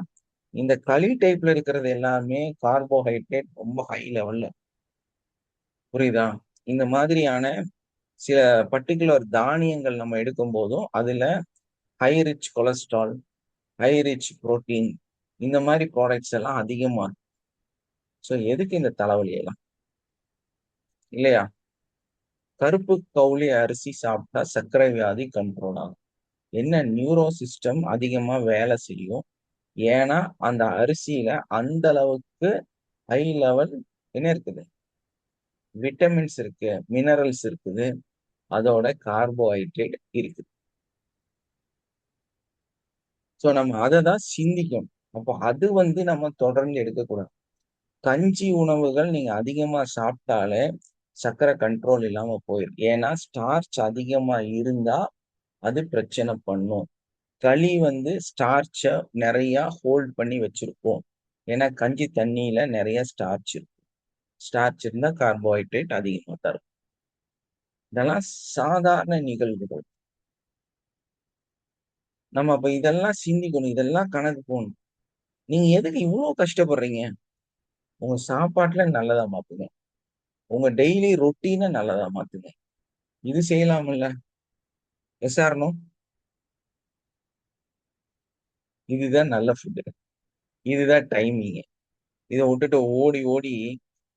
இந்த களி டைப்ல இருக்கிறது எல்லாமே கார்போஹைட்ரேட் ரொம்ப ஹை லெவல்ல. புரியுதா? இந்த மாதிரியான சில பர்ட்டிகுலர் தானியங்கள் நம்ம எடுக்கும் போதும் அதுல high rich cholesterol, high rich protein, இந்த மாதிரி ப்ராடக்ட்ஸ் எல்லாம் அதிகமா இருக்கும். ஸோ எதுக்கு இந்த தலைவலி எல்லாம் இல்லையா? கருப்பு கவுளி அரிசி சாப்பிட்டா சர்க்கரை வியாதி கண்ட்ரோல் ஆகும். என்ன, நியூரோ சிஸ்டம் அதிகமா வேலை செய்யும். ஏன்னா அந்த அரிசியில அந்த அளவுக்கு ஹை லெவல் என்ன இருக்குது, விட்டமின்ஸ் இருக்கு, மினரல்ஸ் இருக்குது, அதோட கார்போஹைட்ரேட் இருக்குது. ஸோ நம்ம அதை தான் சிந்திக்கணும். அப்போ அது நம்ம தொடர்ந்து எடுக்கக்கூடாது. கஞ்சி உணவுகள் நீங்க அதிகமா சாப்பிட்டாலே சர்க்கரை கண்ட்ரோல் இல்லாம போயிடும். ஏன்னா ஸ்டார்ச் அதிகமா இருந்தா அது பிரச்சனை பண்ணும். களி ஸ்டார்ச்சை நிறைய ஹோல்ட் பண்ணி வச்சிருப்போம். ஏன்னா கஞ்சி தண்ணியில நிறைய ஸ்டார்ச் இருக்கும். ஸ்டார்ச் இருந்தா கார்போஹைட்ரேட் அதிகமா தரும். இதெல்லாம் சாதாரண நிகழ்வுகள். நம்ம அப்ப இதெல்லாம் சிந்திக்கணும், இதெல்லாம் கணக்கு போகணும். நீங்க எதுக்கு இவ்வளவு கஷ்டப்படுறீங்க? உங்க சாப்பாட்டுல நல்லதா மாத்துங்க, உங்க டெய்லி ரொட்டீனை நல்லதா மாத்துங்க. இது செய்யலாம்ல? எஸ்ஆர்னோ? இதுதான் நல்ல ஃபுட்டு, இதுதான் டைமிங். இதை விட்டுட்டு ஓடி ஓடி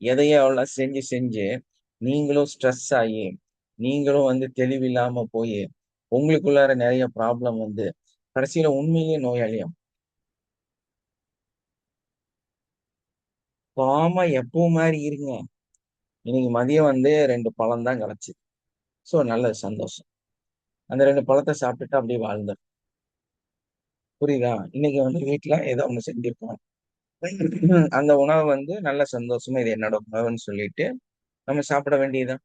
எதையோ அவ்வளோ செஞ்சு செஞ்சு நீங்களும் ஸ்ட்ரெஸ் ஆகி நீங்களும் தெளிவில்லாம போய் உங்களுக்குள்ளார நிறைய ப்ராப்ளம் கடைசியில உண்மையிலேயே நோயாளியும். பாமா எப்பவும் மாதிரி இருங்க. இன்னைக்கு மதியம் 2 பழம் தான் கிடைச்சிது. ஸோ நல்ல சந்தோஷம். அந்த 2 பழத்தை சாப்பிட்டுட்டு அப்படியே வாழ்ந்தார். புரியுதா? இன்னைக்கு வீட்டுல ஏதோ ஒண்ணு செஞ்சிருக்கோம். அந்த உணவு நல்ல சந்தோஷமா இது என்னோட உணவுன்னு சொல்லிட்டு நம்ம சாப்பிட வேண்டியதுதான்.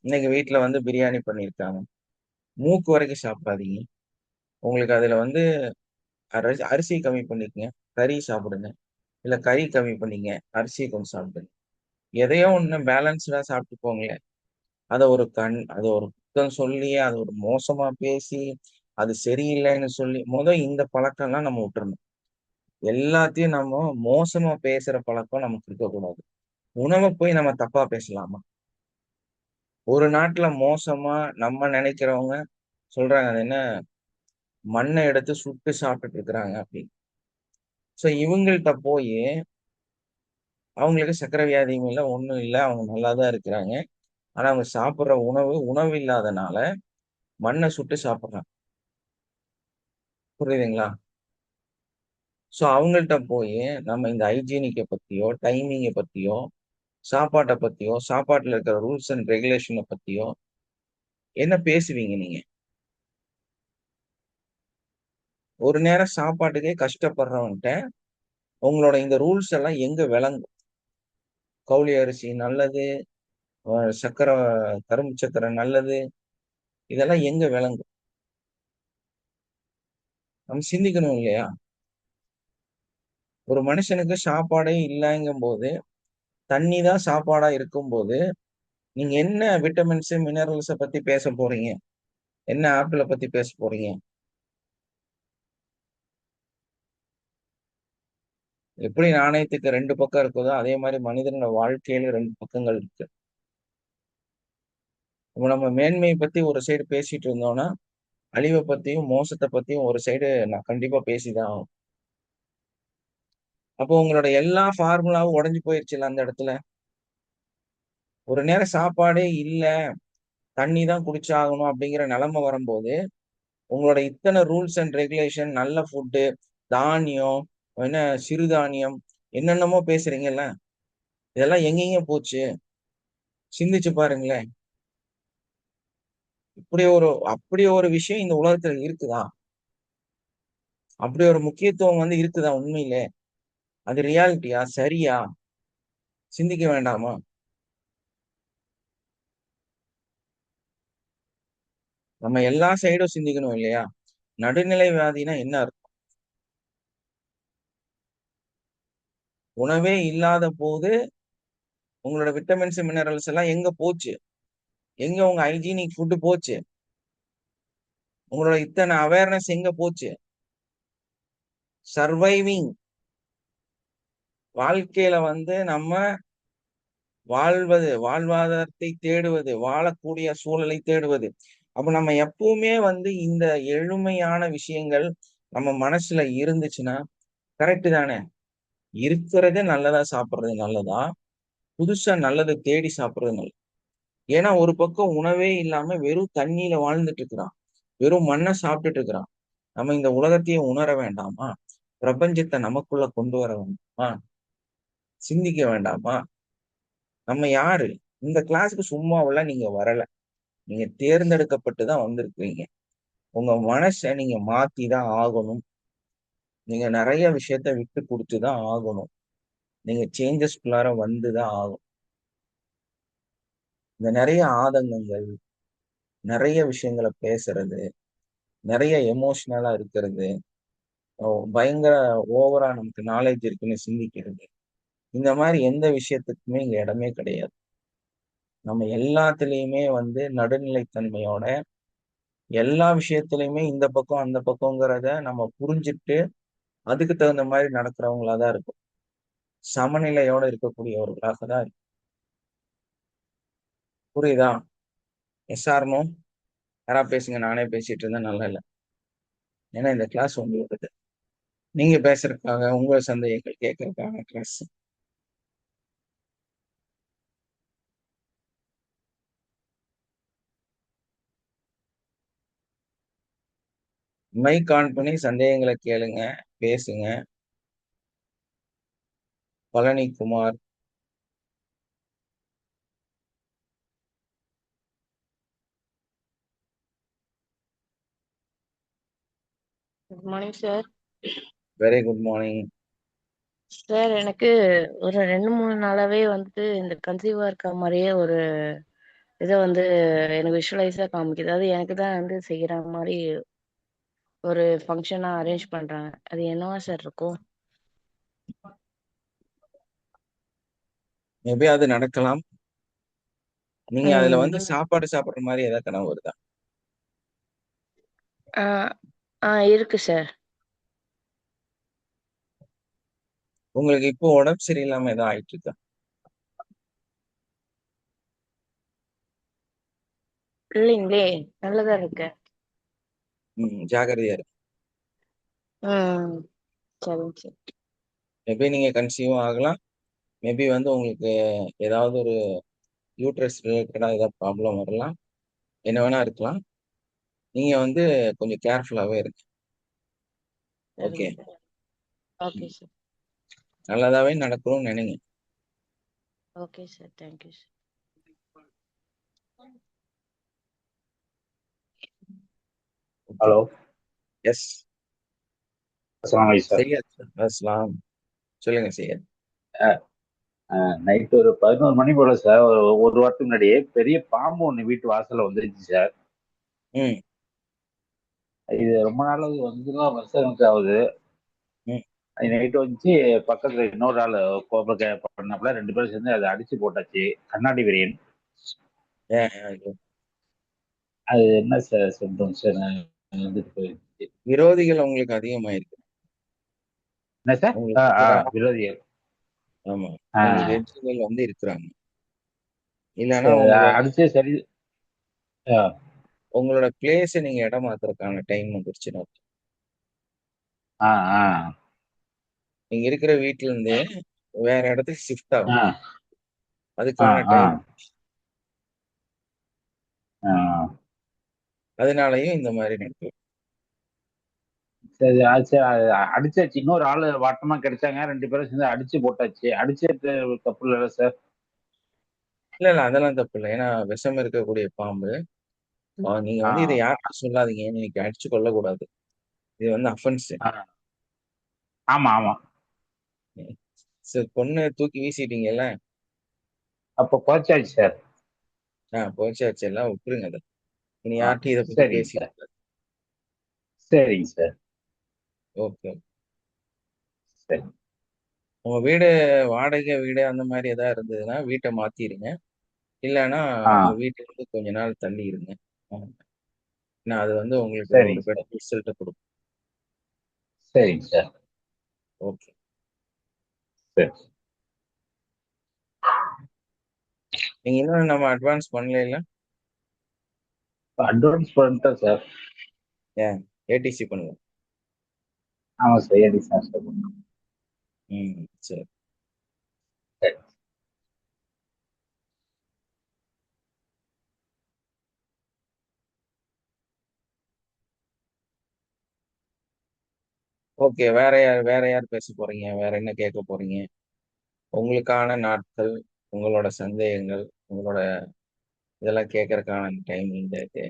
இன்னைக்கு வீட்டுல பிரியாணி பண்ணியிருக்காங்க. மூக்கு வரைக்கும் சாப்பிடாதீங்க. உங்களுக்கு அதுல அரிசி கம்மி பண்ணிக்கங்க, கறி சாப்பிடுங்க. இல்ல கறி கம்மி பண்ணிங்க, அரிசி கொஞ்சம் சாப்பிடுங்க. எதையோ ஒண்ணு பேலன்ஸ்டா சாப்பிட்டு போங்களேன். அதை ஒரு குத்தம் சொல்லி, அதை ஒரு மோசமா பேசி, அது சரியில்லைன்னு சொல்லி இந்த பழக்கம்லாம் நம்ம விட்டுறணும். எல்லாத்தையும் நம்ம மோசமா பேசுற பழக்கம் நமக்கு இருக்கக்கூடாது. உணவை போய் நம்ம தப்பா பேசலாமா? ஒரு நாட்டுல மோசமா நம்ம நினைக்கிறவங்க சொல்றாங்க, அது என்ன, மண்ணை எடுத்து சுட்டு சாப்பிட்டுட்டு இருக்கிறாங்க அப்படின்னு. சோ இவங்கள்ட்ட போய் அவங்களுக்கு சர்க்கரை வியாதியும் இல்லை, ஒண்ணும் இல்லை, அவங்க நல்லாதான் இருக்கிறாங்க. ஆனா அவங்க சாப்பிடுற உணவு இல்லாதனால மண்ணை சுட்டு சாப்பிடுறாங்க. புரியுதுங்களா? சோ அவங்கள்ட்ட போய் நம்ம இந்த ஹைஜீனிக்கை பத்தியோ, டைமிங்கை பத்தியோ, சாப்பாட்டை பத்தியோ, சாப்பாட்டுல இருக்கிற ரூல்ஸ் அண்ட் ரெகுலேஷனை பத்தியோ என்ன பேசுவீங்க நீங்க? ஒரு நேரம் சாப்பாட்டுக்கே கஷ்டப்படுறவன்ட்ட உங்களோட இந்த ரூல்ஸ் எல்லாம் எங்க விளங்கும்? கவுளி அரிசி நல்லது, சர்க்கரை, கரும்பு சர்க்கரை நல்லது, இதெல்லாம் எங்க விளங்கும்? நம்ம சிந்திக்கணும் இல்லையா? ஒரு மனுஷனுக்கு சாப்பாடே இல்லைங்கும் போது, தண்ணி தான் சாப்பாடா இருக்கும் போது, நீங்க என்ன விட்டமின்ஸ் மினரல்ஸ பத்தி பேச போறீங்க? என்ன ஆப்பிள பத்தி பேச போறீங்க? எப்படி நாணயத்துக்கு 2 பக்கம் இருக்குதோ அதே மாதிரி மனிதனோட வாழ்க்கையில 2 பக்கங்கள் இருக்கு. நம்ம மேன்மையை பத்தி ஒரு சைடு பேசிட்டு இருந்தோம்னா, அழிவை பத்தியும் மோசத்தை பத்தியும் ஒரு சைடு நான் கண்டிப்பா பேசிதான் ஆகும். அப்போ உங்களோட எல்லா ஃபார்முலாவும் உடைஞ்சு போயிருச்சுல்ல அந்த இடத்துல. ஒரு நேரம் சாப்பாடே இல்ல, தண்ணி தான் குடிச்சாகணும் அப்படிங்கிற நிலைமை வரும்போது, உங்களோட இத்தனை ரூல்ஸ் அண்ட் ரெகுலேஷன், நல்ல ஃபுட்டு, தானியம், என்ன சிறுதானியம், என்னென்னமோ பேசுறீங்கல்ல, இதெல்லாம் எங்கெங்க போச்சு? சிந்திச்சு பாருங்களேன். அப்படி ஒரு விஷயம் இந்த உலகத்துல இருக்குதா? அப்படி ஒரு முக்கியத்துவம் இருக்குதா உண்மையிலே? அது ரியாலிட்டியா? சரியா? சிந்திக்க வேண்டாமா? நம்ம எல்லா சைடும் சிந்திக்கணும் இல்லையா? நடுநிலை வியாதினா என்ன அர்த்தம்? உணவே இல்லாத போது உங்களோட விட்டமின்ஸ் மினரல்ஸ் எல்லாம் எங்க போச்சு? எங்க உங்க ஹைஜீனிக் ஃபுட்டு போச்சு? உங்களோட இத்தனை அவேர்னஸ் எங்க போச்சு? சர்வைவிங், வாழ்க்கையில நம்ம வாழ்வாதாரத்தை தேடுவது, வாழக்கூடிய சூழலை தேடுவது. அப்ப நம்ம எப்பவுமே இந்த எளிமையான விஷயங்கள் நம்ம மனசுல இருந்துச்சுன்னா கரெக்ட் தானே? இருக்கிறதே நல்லதா சாப்பிடுறது நல்லதா, புதுசா நல்லதை தேடி சாப்பிடுறது நல்லது. ஏன்னா ஒரு பக்கம் உணவே இல்லாம வெறும் தண்ணியில வாழ்ந்துட்டு இருக்கிறான், வெறும் மண்ணை சாப்பிட்டுட்டு இருக்கிறான். நம்ம இந்த உலகத்தையே உணர வேண்டாமா? பிரபஞ்சத்தை நமக்குள்ள கொண்டு வர வேண்டாமா? சிந்திக்க வேண்டாமா? நம்ம யாரு? இந்த கிளாஸுக்கு சும்மாவெல்லாம் நீங்க வரல, நீங்க தேர்ந்தெடுக்கப்பட்டு தான் வந்திருக்கிறீங்க. உங்க மனசை நீங்க மாத்தி தான் ஆகணும். நீங்க நிறைய விஷயத்த விட்டு கொடுத்து தான் ஆகணும். நீங்க சேஞ்சஸ்குள்ளார வந்துதான் ஆகும். இந்த நிறைய ஆதங்கங்கள், நிறைய விஷயங்களை பேசுறது, நிறைய எமோஷனலா இருக்கிறது, பயங்கர ஓவரா நமக்கு நாலேஜ் இருக்குன்னு சிந்திக்கிறது, இந்த மாதிரி எந்த விஷயத்துக்குமே இங்க இடமே கிடையாது. நம்ம எல்லாத்துலயுமே நடுநிலைத்தன்மையோட எல்லா விஷயத்திலயுமே இந்த பக்கம் அந்த பக்கங்கிறத நம்ம புரிஞ்சுட்டு அதுக்கு தகுந்த மாதிரி நடக்கிறவங்களா தான் இருக்கும். சமநிலையோட இருக்கக்கூடியவர்களாக தான் இருக்கும். புரியுதா? எஸ்ஆர்னோ யாரா பேசுங்க, நானே பேசிட்டு இருந்தா நல்லா இல்லை. ஏன்னா இந்த கிளாஸ் உங்களுக்கு நீங்க பேசுறதுக்காக, உங்க சந்தேகங்கள் கேட்கறதுக்காக கிளாஸ். மைக் ஆன் பண்ணி சந்தேகங்களை கேளுங்க, பேசுங்க. Palanikumar, good morning sir. Very good morning. Sir எனக்கு ஒரு 2-3 நாளாவே இந்த கன்சீவா இருக்க மாதிரியே ஒரு இதை எனக்கு விஷுவலைஸா காமிக்குது. அது எனக்கு தான் செய்யற மாதிரி ஒரு ஃபங்க்ஷனா அரேஞ்ச் பண்றாங்க. அது என்னவா சார் இருக்கும்? மேபி அது நடக்கலாம். நீங்க அதுல ம். சாப்பாடு சாப்பிடுற மாதிரி ஏதாவது கனவு வருதா? ஆ ஆ இருக்கு சார். உங்களுக்கு இப்போ உடம்பு சரியில்லாம ஏதோ ஆயிட்டு இருக்கா? இல்லைங்களே, நல்லதா இருக்கு. ஜாகிரதையா இருக்கு. ம். சரிங்க சார். மேபி நீங்க கன்சீவும் ஆகலாம். மேபி உங்களுக்கு ஏதாவது ஒரு யூட்ரஸ் ரிலேட்டடா ஏதாவது ப்ராப்ளம் வரலாம், என்ன வேணா இருக்கலாம். நீங்க கொஞ்சம் கேர்ஃபுல்லாவே இருக்கு. ஓகே, சரிங்க சார். Okay sir. நல்லதாவே நடக்கணும்னு நினைங்க. Okay sir. Thank you sir. Hello, yes, அஸ்ஸலாமு அலைக்கும் சார். சையத் அஸ்லாம். சொல்லுங்க சையத். நைட்டு ஒரு 11 மணி போல சார், ஒரு வாரத்துக்கு முன்னாடியே பெரிய பாம்பு ஒன்று வீட்டு வாசல்ல வந்துருச்சு சார். ம் இது ரொம்ப நாள் வந்துதான் வருஷம் ஆகுது. ம் நைட்டு வந்துச்சு. பக்கத்துல இன்னொரு ஆள் கோபம் பண்ணாப்புல, 2 பேரும் சேர்ந்து அதை அடிச்சு போட்டாச்சு. கண்ணாடி விரியன். ஏன் ஐயோ. அது என்ன சார் சொல்றோம் சார், வந்துட்டு போயிடுச்சு. விரோதிகள் உங்களுக்கு அதிகமாயிருக்கு. என்ன சார்? உங்களுக்கு விரோதிகள். ஆமா, ஆ, உங்களுக்கு எதிரிகள் இருக்கிறாங்க. இல்லைன்னா சரி, அடிச்சு சரி. ஆ, உங்களோட பிளேஸை நீங்க இடம் மாத்துறதுக்கான டைம் வந்துருச்சுன்னா, ஆ, ஆ, நீங்க இருக்கிற வீட்டுல இருந்து வேற இடத்துக்கு ஷிஃப்ட் ஆ, ஆகும். ஆ, அதுக்கான ஆ, டைம். ஆ. அதனாலயும் இந்த மாதிரி நடக்கும். சரி, சரி, அடிச்சாச்சு. இன்னொரு ஆளு வாட்டமா கிடைச்சாங்க, 2 பேரும் சேர்ந்து அடிச்சு போட்டாச்சு. அடிச்சது தப்பு இல்ல சார்? இல்ல இல்ல, அதெல்லாம் தப்பு இல்லை. ஏன்னா விஷம் இருக்கக்கூடிய பாம்பு. நீங்க ஆ, இதை யார்கிட்ட சொல்லாதீங்க, நீங்க அடிச்சு கொள்ளக்கூடாது. இது அஃபென்ஸ். ஆ. ஆமா, ஆமா. சரி, பொண்ணு தூக்கி வீசிட்டீங்கல்ல. அப்ப குறைச்சாச்சு சார். போச்சாச்சு, எல்லாம் விட்டுருங்க. அதை இனி ஆ, யார்கிட்டயும் இதை பத்தி சரிங்க சார். பேசிட்டு. சரிங்க சார். ஓகே. சரி. உங்க வீடு வாடகை வீடு அந்த மாதிரி ஏதாவது இருந்ததுன்னா வீட்டை மாத்திருங்க. இல்லைன்னா ஆ உங்க வீட்டுல இருந்து கொஞ்ச நாள் தள்ளி இருங்க. ஏன்னா அது வந்து உங்களுக்கு ஒரு சரிங்க சார். பெட்டர் ரிசல்ட்டை கொடுக்கும். சரிங்க சார். ஓகே. சரி. நீங்க இன்னும் நம்ம அட்வான்ஸ் பண்ணல இல்ல? அட்வான்ஸ் பண்ணிட்டேன் சார். ஏன் ஏடிசி பண்ணுங்க. ஆமா சார், ஏடி சார் சார். சரி. சரி. ஓகே. வேற யார் பேச போறீங்க? வேற என்ன கேட்க போறீங்க? உங்களுக்கான நாட்கள், உங்களோட சந்தேகங்கள், உங்களோட இதெல்லாம் கேட்கறதுக்கான டைம் இந்த இது.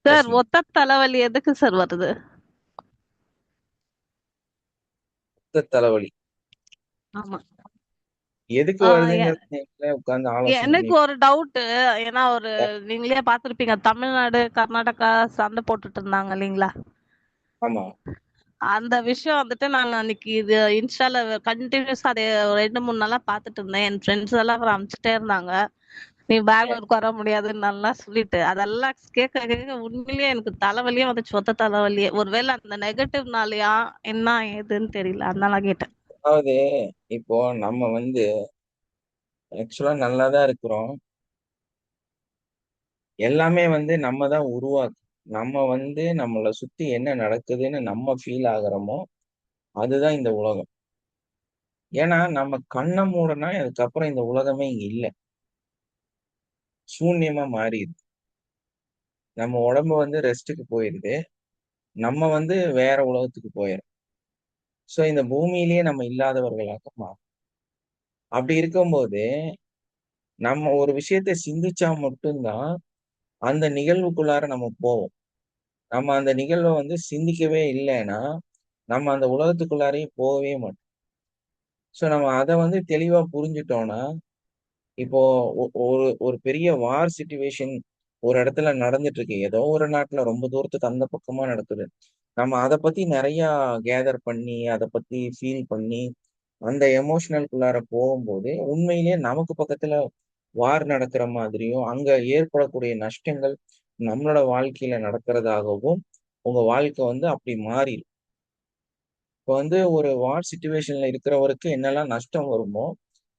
சார் பேசுங்க. ஒத்த தலைவலி எதுக்கு சார் வருது? ரத்த தலைவலி ஆமா. எதுக்கு ஆ, வருதுங்கிறது நீங்களே உட்கார்ந்து ஆலோசனை எனக்கு பண்ணி ஒரு டவுட். ஏன்னா நீங்களே பார்த்திருப்பீங்க, தமிழ்நாடு கர்நாடகா சண்டை போட்டுட்டு இருந்தாங்க இல்லைங்களா? ஆமா. அந்த விஷயம் வந்துட்டு நான் அன்னைக்கு இது இன்ஸ்டால கண்டினியூஸா அதை 2 3 நாளா பார்த்துட்டு இருந்தேன். என் ஃப்ரெண்ட்ஸ் எல்லாம் அப்புறம் அனுப்பிச்சிட்டே இருந்தாங்க, நீ பெங்களூருக்கு வர முடியாதுன்னு நல்லா சொல்லிட்டு. அதெல்லாம் கேட்க கேட்க உண்மையிலேயே எனக்கு தலைவலியே வந்துச்சு, ஒத்த தலைவலியே. ஒருவேளை அந்த நெகட்டிவ்னாலயா என்ன ஏதுன்னு தெரியல, அதனால கேட்டேன். அதாவது இப்போ நம்ம வந்து ஆக்சுவலா நல்லா தான் இருக்கிறோம். எல்லாமே வந்து நம்ம தான் உருவாக்கு. நம்ம வந்து நம்மளை சுத்தி என்ன நடக்குதுன்னு நம்ம ஃபீல் ஆகுறோமோ அதுதான் இந்த உலகம். ஏன்னா நம்ம கண்ணை மூடனா அதுக்கப்புறம் இந்த உலகமே இங்க இல்ல, சூன்யமா மாறிடுது. நம்ம உடம்பு வந்து ரெஸ்ட்டுக்கு போயிடுது, நம்ம வந்து வேற உலகத்துக்கு போயிடும். ஸோ இந்த பூமியிலேயே நம்ம இல்லாதவர்களாக மாறும். அப்படி இருக்கும்போது நம்ம ஒரு விஷயத்த சிந்திச்சா மட்டும்தான் அந்த நிகழ்வுக்குள்ளார நம்ம போவோம். நம்ம அந்த நிகழ்வை வந்து சிந்திக்கவே இல்லைன்னா நம்ம அந்த உலகத்துக்குள்ளாரையும் போகவே மாட்டோம். ஸோ நம்ம அதை வந்து தெளிவா புரிஞ்சுட்டோம்னா, இப்போ ஒரு ஒரு பெரிய வார் சிச்சுவேஷன் ஒரு இடத்துல நடந்துட்டு இருக்கு, ஏதோ ஒரு நாட்டுல ரொம்ப தூரத்துக்கு அந்த பக்கமா நடக்குது. நம்ம அதை பத்தி நிறைய கேதர் பண்ணி அதை பத்தி ஃபீல் பண்ணி அந்த எமோஷனலுக்குள்ளார போகும்போது உண்மையிலேயே நமக்கு பக்கத்துல வார் நடக்கிற மாதிரியும் அங்க ஏற்படக்கூடிய நஷ்டங்கள் நம்மளோட வாழ்க்கையில நடக்கிறதாகவும் உங்க வாழ்க்கை வந்து அப்படி மாறிடும். இப்போ வந்து ஒரு வார் சிச்சுவேஷன்ல இருக்கிறவருக்கு என்னெல்லாம் நஷ்டம் வருமோ,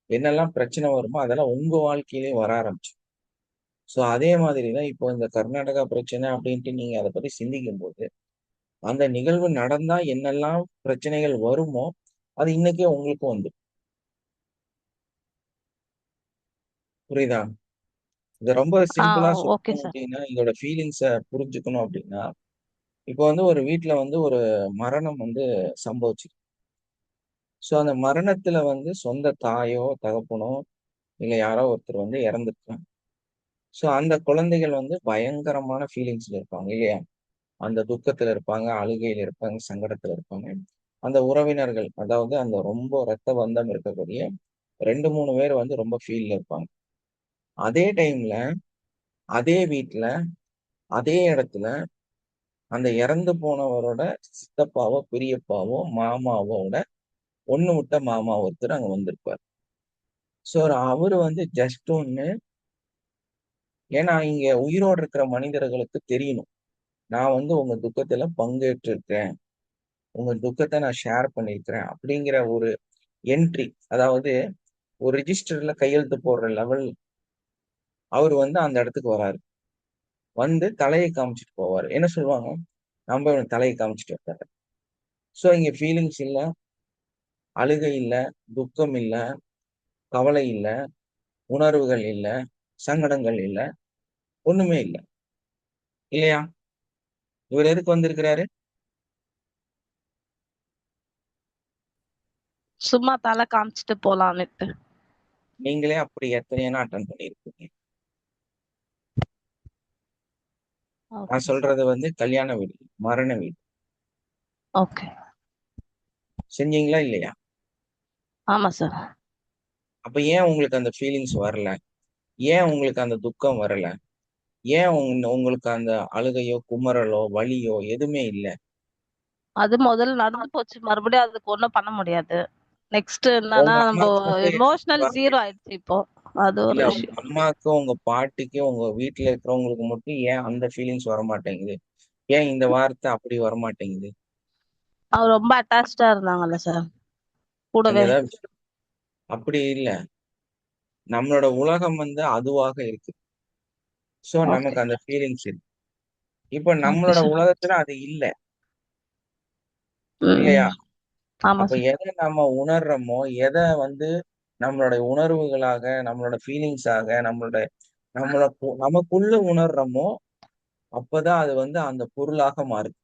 என்னெல்லாம் பிரச்சனை வருமோ அதெல்லாம் உங்க வாழ்க்கையிலயும் வர ஆரம்பிச்சு. ஸோ அதே மாதிரி தான் இப்போ இந்த கர்நாடகா பிரச்சனை அப்படின்ட்டு நீங்க அதை பத்தி சிந்திக்கும் போது அந்த நிகழ்வு நடந்தா என்னெல்லாம் பிரச்சனைகள் வருமோ அது இன்னைக்கே உங்களுக்கும் வந்து புரியுதா? இதை ரொம்ப சிம்பிளா ஓகே சொல்லணும் சார். அப்படின்னா, இதோட ஃபீலிங்ஸை புரிஞ்சுக்கணும் அப்படின்னா, இப்போ வந்து ஒரு வீட்ல வந்து ஒரு மரணம் வந்து சம்பவிச்சு. ஸோ அந்த மரணத்துல வந்து சொந்த தாயோ தகப்பனோ இல்ல யாரோ ஒருத்தர் வந்து இறந்துருக்காங்க. ஸோ அந்த குழந்தைகள் வந்து பயங்கரமான ஃபீலிங்ஸ்ல இருப்பாங்க இல்லையா? அந்த துக்கத்துல இருப்பாங்க, அழுகையில இருப்பாங்க, சங்கடத்துல இருப்பாங்க. அந்த உறவினர்கள், அதாவது அந்த ரொம்ப ரத்த பந்தம் இருக்கக்கூடிய 2 3 பேர் வந்து ரொம்ப ஃபீல்ல இருப்பாங்க. அதே டைம்ல அதே வீட்ல அதே இடத்துல அந்த இறந்து போனவரோட சித்தப்பாவோ பெரியப்பாவோ மாமாவோட ஒண்ணு விட்ட மாமா ஒருத்தர் அங்க வந்திருப்பார். ஸோ அவரு வந்து ஜஸ்ட் ஒண்ணு, ஏன்னா இங்க உயிரோடு இருக்கிற மனிதர்களுக்கு தெரியணும், நான் வந்து உங்க துக்கத்துல பங்கேற்று இருக்கேன், உங்க துக்கத்தை நான் ஷேர் பண்ணியிருக்கிறேன் அப்படிங்கிற ஒரு என்ட்ரி, அதாவது ஒரு ரிஜிஸ்டர்ல கையெழுத்து போடுற லெவல் அவர் வந்து அந்த இடத்துக்கு வராரு. வந்து தலையை காமிச்சிட்டு போவார். என்ன சொல்லுவாங்க, நம்ம இவனுக்கு தலையை காமிச்சிட்டு இருக்காரு. ஸோ இங்க ஃபீலிங்ஸ் இல்ல, அழுகை இல்ல, துக்கம் இல்ல, கவலை இல்ல, உணர்வுகள் இல்ல, சங்கடங்கள் இல்ல, ஒண்ணுமே இல்ல இல்லையா? இவர் எதுக்கு வந்திருக்கிறாரு? சும்மா தலை காமிச்சிட்டு போலான்னுட்டு. நீங்களே அப்படி எத்தனையோ அட்டன் பண்ணியிருக்கீங்க. ஓகே நான் சொல்றது வந்து கல்யாண வீடு, மரண வீடு. ஓகே. செஞ்சீங்களா இல்லையா? ஆமா சார். அப்ப ஏன் உங்களுக்கு அந்த ஃபீலிங்ஸ் வரல? ஏன் உங்களுக்கு அந்த துக்கம் வரல? ஏன் உங்களுக்கு அந்த அழுகையோ குமறலோ வலியோ எதுவுமே இல்ல? அது முதல்ல நடந்து போச்சு, மறுபடியும் அதுக்கு ஒண்ணும் பண்ண முடியாது. நெக்ஸ்ட் என்னன்னா உங்க நம்ம அம்மாவுக்கு மட்டும் எமோஷனல் வர- ஜீரோ ஆயிடுச்சு இப்போ. அது ஒரு இல்ல உங்க விஷயம். அம்மாக்கு உங்க பாட்டிக்கு உங்க வீட்டுல இருக்கிறவங்களுக்கு மட்டும் ஏன் அந்த ஃபீலிங்ஸ் வர மாட்டேங்குது? ஏன் இந்த வார்த்தை அப்படி வர மாட்டேங்குது? அவங்க ரொம்ப அட்டாச்சா இருந்தாங்கல்ல சார் அங்க கூடவே. ஏதாவது அப்படி இல்ல, நம்மளோட உலகம் வந்து அதுவாக இருக்கு. So okay. நமக்கு அந்த ஃபீலிங்ஸ் இருக்கு. இப்ப ஓகே நம்மளோட சார். உலகத்துல அது இல்ல, ம். இல்லையா? ஆமா அப்ப சார். எதை நம்ம உணர்றோமோ, எதை வந்து நம்மளுடைய உணர்வுகளாக, நம்மளோட ஃபீலிங்ஸாக, நமக்குள்ள உணர்றோமோ, அப்பதான் அது வந்து அந்த பொருளாக மாறுது.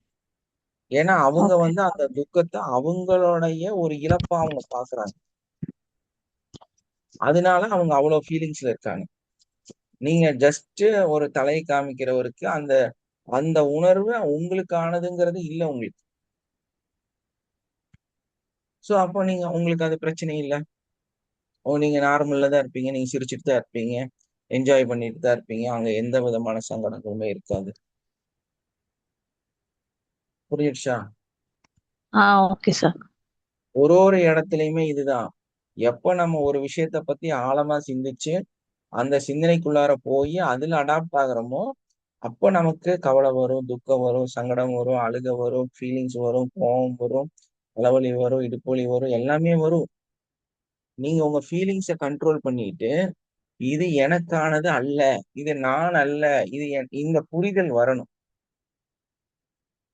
ஏன்னா அவங்க ஓகே. வந்து அந்த துக்கத்தை அவங்களுடைய ஒரு இழப்பா அவங்க பாக்குறாங்க. அதனால அவங்க அவ்வளவு ஃபீலிங்ஸ்ல இருக்காங்க. நீங்க ஜஸ்ட் ஒரு தலை காமிக்கிறவருக்கு அந்த அந்த உணர்வு உங்களுக்கானதுங்கிறது இல்ல உங்களுக்கு. சோ அப்போ உங்களுக்கு அது பிரச்சனை இல்ல. நீங்க நார்மல்ல தான் இருப்பீங்க, நீங்க சிரிச்சுட்டு தான் இருப்பீங்க, என்ஜாய் பண்ணிட்டு தான் இருப்பீங்க. அங்க எந்த விதமான சங்கடங்களுமே இருக்காது. புரியுதுச்சா? Okay sir. ஒரு ஒரு இடத்துலயுமே இதுதான். எப்ப நம்ம ஒரு விஷயத்த பத்தி ஆழமா சிந்திச்சு அந்த சிந்தனைக்குள்ளார போய் அதுல அடாப்ட் ஆகுறோமோ, அப்ப நமக்கு கவலை வரும், துக்கம் வரும், சங்கடம் வரும், அழுக வரும், ஃபீலிங்ஸ் வரும், கோவம் வரும், தலைவலி வரும், இடுப்பு வலி வரும், எல்லாமே வரும். நீங்க உங்க ஃபீலிங்ஸ கண்ட்ரோல் பண்ணிட்டு, இது எனக்கானது அல்ல, இது நான் அல்ல, இந்த புரிதல் வரணும்.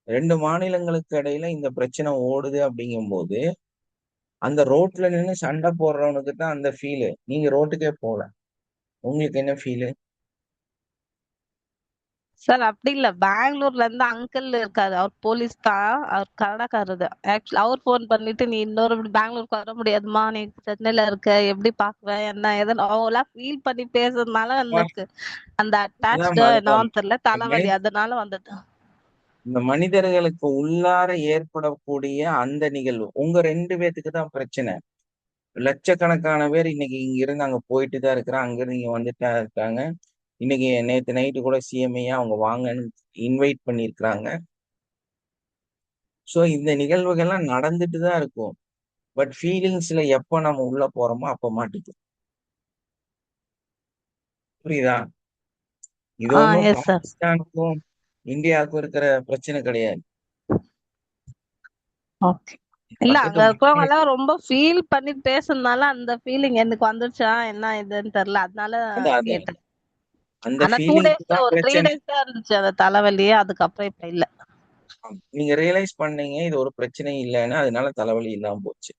2 மாநிலங்களுக்கு இடையில இந்த பிரச்சனை ஓடுது அப்படிங்கும்போது, அந்த ரோட்ல நின்னு சண்டை போடுறவனுக்கு தான் அந்த ஃபீலு. நீங்க ரோட்டுக்கே போல. உங்களுக்கு என்ன ஃபீலு? சார் அப்படி இல்ல, பெங்களூர்ல இருந்து அங்கிள் இருக்காரு, அவர் போலீஸ் தான், அவர் கன்னடக்காரரு. ஆக்சுவலி அவர் ஃபோன் பண்ணிட்டு நீ இன்னொரு பெங்களூருக்கு வர முடியாதுமா, நீ சென்னையில இருக்க, எப்படி பாக்குவ என்ன ஏதுன்னு அவங்களா ஃபீல் பண்ணி பேசுறதுனால எனக்கு அந்த அதாம்மா, அட்டாச்டோ அதுதான். என்னன்னு தெரியல, தலைவலி அதனால வந்தது. இந்த மனிதர்களுக்கு உள்ளார ஏற்படக்கூடிய அந்த நிகழ்வு உங்க 2 பேத்துக்கு தான் பிரச்சனை. லட்சக்கணக்கான பேர் இன்னைக்கு இங்க இருந்து அங்க போயிட்டு தான் இருக்கிறாங்க, அங்க இருந்து இங்க வந்துட்டு தான் இருக்காங்க. இன்னைக்கு நேத்து நைட்டு கூட சிஎம்ஐயா அவங்க வாங்கன்னு இன்வைட் பண்ணியிருக்கிறாங்க. சோ இந்த நிகழ்வுகள்லாம் நடந்துட்டு தான் இருக்கும். பட் ஃபீலிங்ஸ்ல எப்ப நம்ம உள்ள போறோமோ அப்ப மாட்டிக்கும். புரியுதா? இது ஒன்றும் எஸ் சார். பாகிஸ்தானுக்கும் இந்தியாவுக்கும் இருக்கிற பிரச்சனை கிடையாது. ஓகே. இல்ல பக்கத்து அங்க இருக்கிறவங்க மாநிலங்கள் எல்லாம் ரொம்ப ஃபீல் பண்ணி பேசுறதுனால அந்த ஃபீலிங் எனக்கு வந்துருச்சா என்ன இதுன்னு தெரியல, அதனால அதான் கேட்டேன். அந்த ஆனா ஃபீலிங்ஸ் தான் ஒரு த்ரீ பிரச்சனை. டேஸ் தான் இருந்துச்சு அந்த தலைவலியே, அதுக்கப்புறம் இப்ப இல்ல. நீங்க ரியலைஸ் பண்ணீங்க இது ஒரு பிரச்சனை இல்லைன்னு, அதனால தலைவலி இல்லாம போச்சு.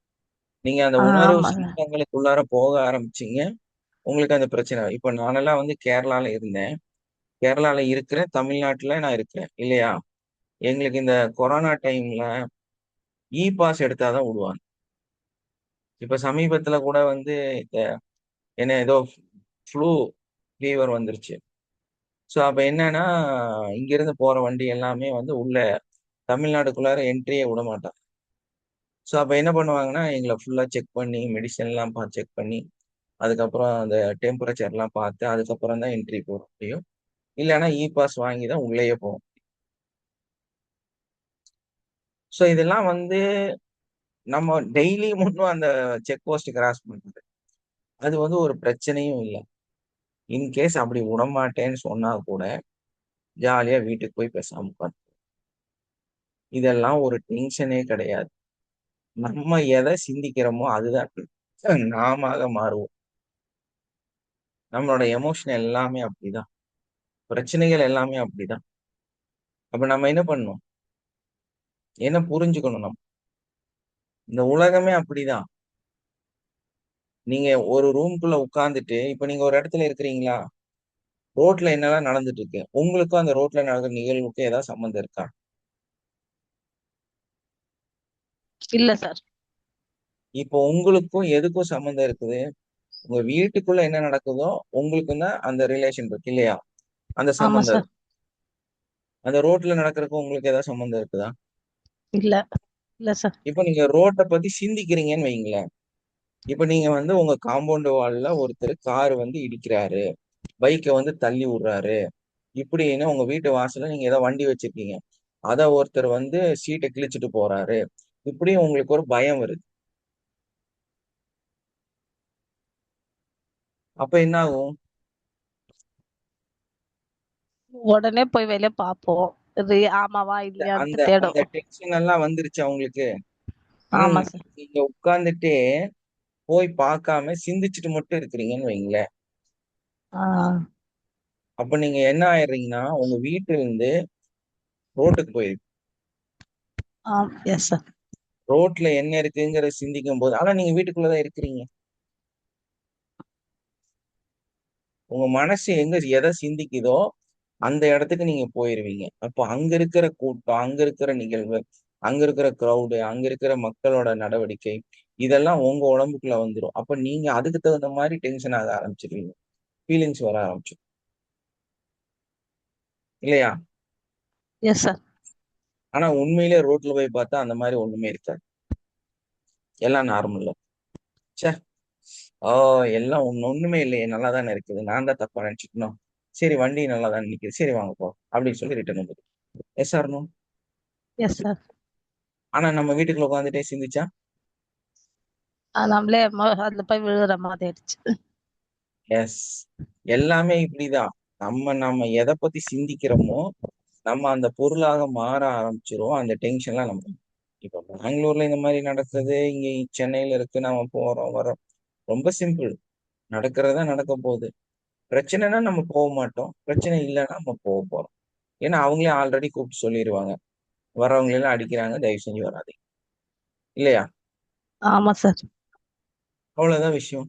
நீங்க அந்த உணர்வு ஆமா சார். சங்கங்களுக்குள்ளார போக ஆரம்பிச்சீங்க, உங்களுக்கு அந்த பிரச்சனை. இப்ப நானெல்லாம் வந்து கேரளால இருந்தேன், கேரளால இருக்கிறேன், தமிழ்நாட்டுல நான் இருக்கிறேன் இல்லையா? எங்களுக்கு இந்த கொரோனா டைம்ல பாஸ் எடுத்தாதான் விடுவாங்க. இப்ப சமீபத்துல கூட வந்து இந்த என்ன ஏதோ ஃப்ளூ ஃபீவர் வந்துருச்சு. ஸோ அப்ப என்னன்னா, இங்கிருந்து போற வண்டி எல்லாமே வந்து உள்ள தமிழ்நாடுக்குள்ளார என்ட்ரியே விட மாட்டாங்க. ஸோ அப்ப என்ன பண்ணுவாங்கன்னா, எங்களை ஃபுல்லா செக் பண்ணி, மெடிசன் எல்லாம் செக் பண்ணி, அதுக்கப்புறம் அந்த டெம்பரேச்சர் எல்லாம் பார்த்து, அதுக்கப்புறம் தான் என்ட்ரி போட முடியும். இல்லைன்னா பாஸ் வாங்கி தான் உள்ளேயே போகும். ஸோ இதெல்லாம் வந்து நம்ம டெய்லி முன்னும் அந்த செக் போஸ்ட் கிராஸ் பண்றது, அது வந்து ஒரு பிரச்சனையும் இல்லை. இன்கேஸ் அப்படி விடமாட்டேன்னு சொன்னா கூட ஜாலியா வீட்டுக்கு போய் பேசாம உட்காந்து, இதெல்லாம் ஒரு டென்ஷனே கிடையாது. நம்ம எதை சிந்திக்கிறோமோ அதுதான் நாம மாறுவோம். நம்மளோட எமோஷன் எல்லாமே அப்படிதான், பிரச்சனைகள் எல்லாமே அப்படிதான். அப்ப நம்ம என்ன பண்ணணும்? என்ன புரிஞ்சுக்கணும்? நம்ம இந்த உலகமே அப்படிதான். நீங்க ஒரு ரூம்குள்ள உட்கார்ந்துட்டு, இப்ப நீங்க ஒரு இடத்துல இருக்கிறீங்களா, ரோட்ல என்னெல்லாம் நடந்துட்டு இருக்கு, உங்களுக்கும் அந்த ரோட்ல நடக்கிற நிகழ்வுக்கு ஏதாவது சம்மந்தம் இருக்கா? இல்ல சார். இப்போ உங்களுக்கும் எதுக்கும் சம்மந்தம் இருக்குது? உங்க வீட்டுக்குள்ள என்ன நடக்குதோ உங்களுக்கும் தான் அந்த ரிலேஷன் இருக்கு இல்லையா? அந்த ஆமா சம்மந்தம் சார். இருக்கு. அந்த ரோட்ல நடக்கிறதுக்கும் உங்களுக்கு ஏதாவது சம்மந்தம் இருக்குதா? இல்ல இல்ல சார். இப்ப நீங்க ரோட்டை பத்தி சிந்திக்கிறீங்கன்னு வைங்களேன். இப்ப நீங்க வந்து உங்க காம்பவுண்ட் வால்ல ஒருத்தர் கார் வந்து இடிக்கிறாரு, பைக்கை வந்து தள்ளி விடுறாரு, இப்படின்னு உங்க வீட்டு வாசல்ல நீங்க ஏதோ வண்டி வச்சிருக்கீங்க, அத ஒருத்தர் வந்து சீட்டை கிழிச்சிட்டு போறாரு, இப்படியும் உங்களுக்கு ஒரு பயம் வருது. அப்ப என்ன ஆகும்? உடனே போய் வெளியே பார்ப்போம். இது ஆமாவா அந்த இல்லையான்ட்டு அந்த தேடும். அந்த டென்ஷன் எல்லாம் வந்துருச்சு அவங்களுக்கு. ஆனா ஆமா சார். நீங்க உட்கார்ந்துட்டே போய் பார்க்காம சிந்திச்சுட்டு மட்டும் இருக்கிறீங்கன்னு வைங்களேன். அப்ப நீங்க என்ன ஆயிடுறீங்கன்னா உங்க வீட்டுல இருந்து ரோட்டுக்கு போயிருக்கீங்க. Yes sir. ரோட்ல என்ன இருக்குங்கிறத சிந்திக்கும் போது, ஆனா நீங்க வீட்டுக்குள்ளதான் இருக்கிறீங்க. உங்க மனசு எதை சிந்திக்குதோ அந்த இடத்துக்கு நீங்க போயிருவீங்க. அப்போ அங்க இருக்கிற கூட்டம், அங்க இருக்கிற நிகழ்வு, அங்க இருக்கிற கிரௌடு, அங்க இருக்கிற மக்களோட நடவடிக்கை, இதெல்லாம் உங்க உடம்புக்குள்ள வந்துடும். அப்ப நீங்க அதுக்கு தகுந்த மாதிரி டென்ஷன் ஆக ஆரம்பிச்சிருவீங்க. ஃபீலிங்ஸ் வர ஆரம்பிச்சிடும் இல்லையா? S sir. ஆனா உண்மையிலே ரோட்ல போய் பார்த்தா அந்த மாதிரி ஒண்ணுமே இருக்காது. எல்லாம் நார்மல்ல. ச்சே, ஓ எல்லாம் ஒண்ணுமே இல்லையே, நல்லா தானே இருக்குது, நான் தான் தப்பா நினைச்சுக்கணும். சரி வண்டி நல்லா தானே நிக்குது, சரி வாங்க போ அப்படின்னு சொல்லி ரிட்டர்ன் வந்துடும். Yes or no? Yes sir. ஆனா நம்ம வீட்டுக்குள்ள உட்காந்துட்டே சிந்திச்சா நம்மளே அதுல போய் விழுகிற மாதிரி ஆயிடுச்சு. எஸ், எல்லாமே இப்படிதான். நம்ம எதை பத்தி சிந்திக்கிறோமோ நம்ம அந்த பொருளாக மாற ஆரம்பிச்சிரும். அந்த டென்ஷன்லாம் நம்ம இப்ப பெங்களூர்ல இந்த மாதிரி நடக்குது, இங்க சென்னையில இருக்கு, நம்ம போறோம் வரோம். ரொம்ப சிம்பிள். நடக்கிறதா நடக்க போகுது. பிரச்சனைனா நம்ம போக மாட்டோம், பிரச்சனை இல்லைன்னா நம்ம போக போறோம். ஏன்னா அவங்களே ஆல்ரெடி கூப்பிட்டு சொல்லிடுவாங்க, வர்றவங்க எல்லாம் அடிக்கிறாங்க, தயவு செஞ்சு வராதீங்க, இல்லையா? ஆமா சார். அவ்வளவுதான் விஷயம்.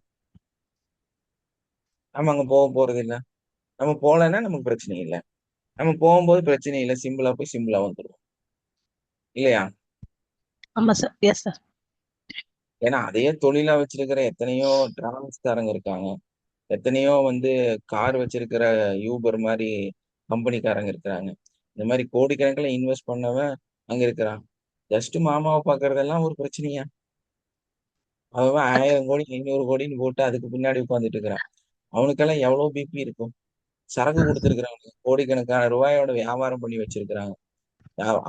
நம்ம அங்க போக போறது இல்லை. நம்ம போகலைன்னா நமக்கு பிரச்சனை இல்லை. நம்ம போகும்போது பிரச்சனை இல்லை, சிம்பிளா போய் சிம்பிளா வந்துடுவோம், இல்லையா? ஆமா சார். Yes sir. ஏன்னா அதையே தொழிலா வச்சிருக்கிற எத்தனையோ டிராவல்ஸ்காரங்க இருக்காங்க, எத்தனையோ கார் வச்சிருக்கிற யூபர் மாதிரி கம்பெனிக்காரங்க இருக்கிறாங்க. இந்த மாதிரி கோடிக்கணக்கில் இன்வெஸ்ட் பண்ணவன் அங்க இருக்கிறான். ஜஸ்ட் மாமாவை பாக்குறதெல்லாம் ஒரு பிரச்சனையா? அவன் 1000 கோடி 500 கோடின்னு போட்டு அதுக்கு பின்னாடி உட்கார்ந்துட்டு இருக்கிறான். அவனுக்கெல்லாம் எவ்வளவு பிபி இருக்கும். சரக்கு கொடுத்துருக்குறாங்க, கோடிக்கணக்கான ரூபாயோட வியாபாரம் பண்ணி வச்சிருக்கிறாங்க.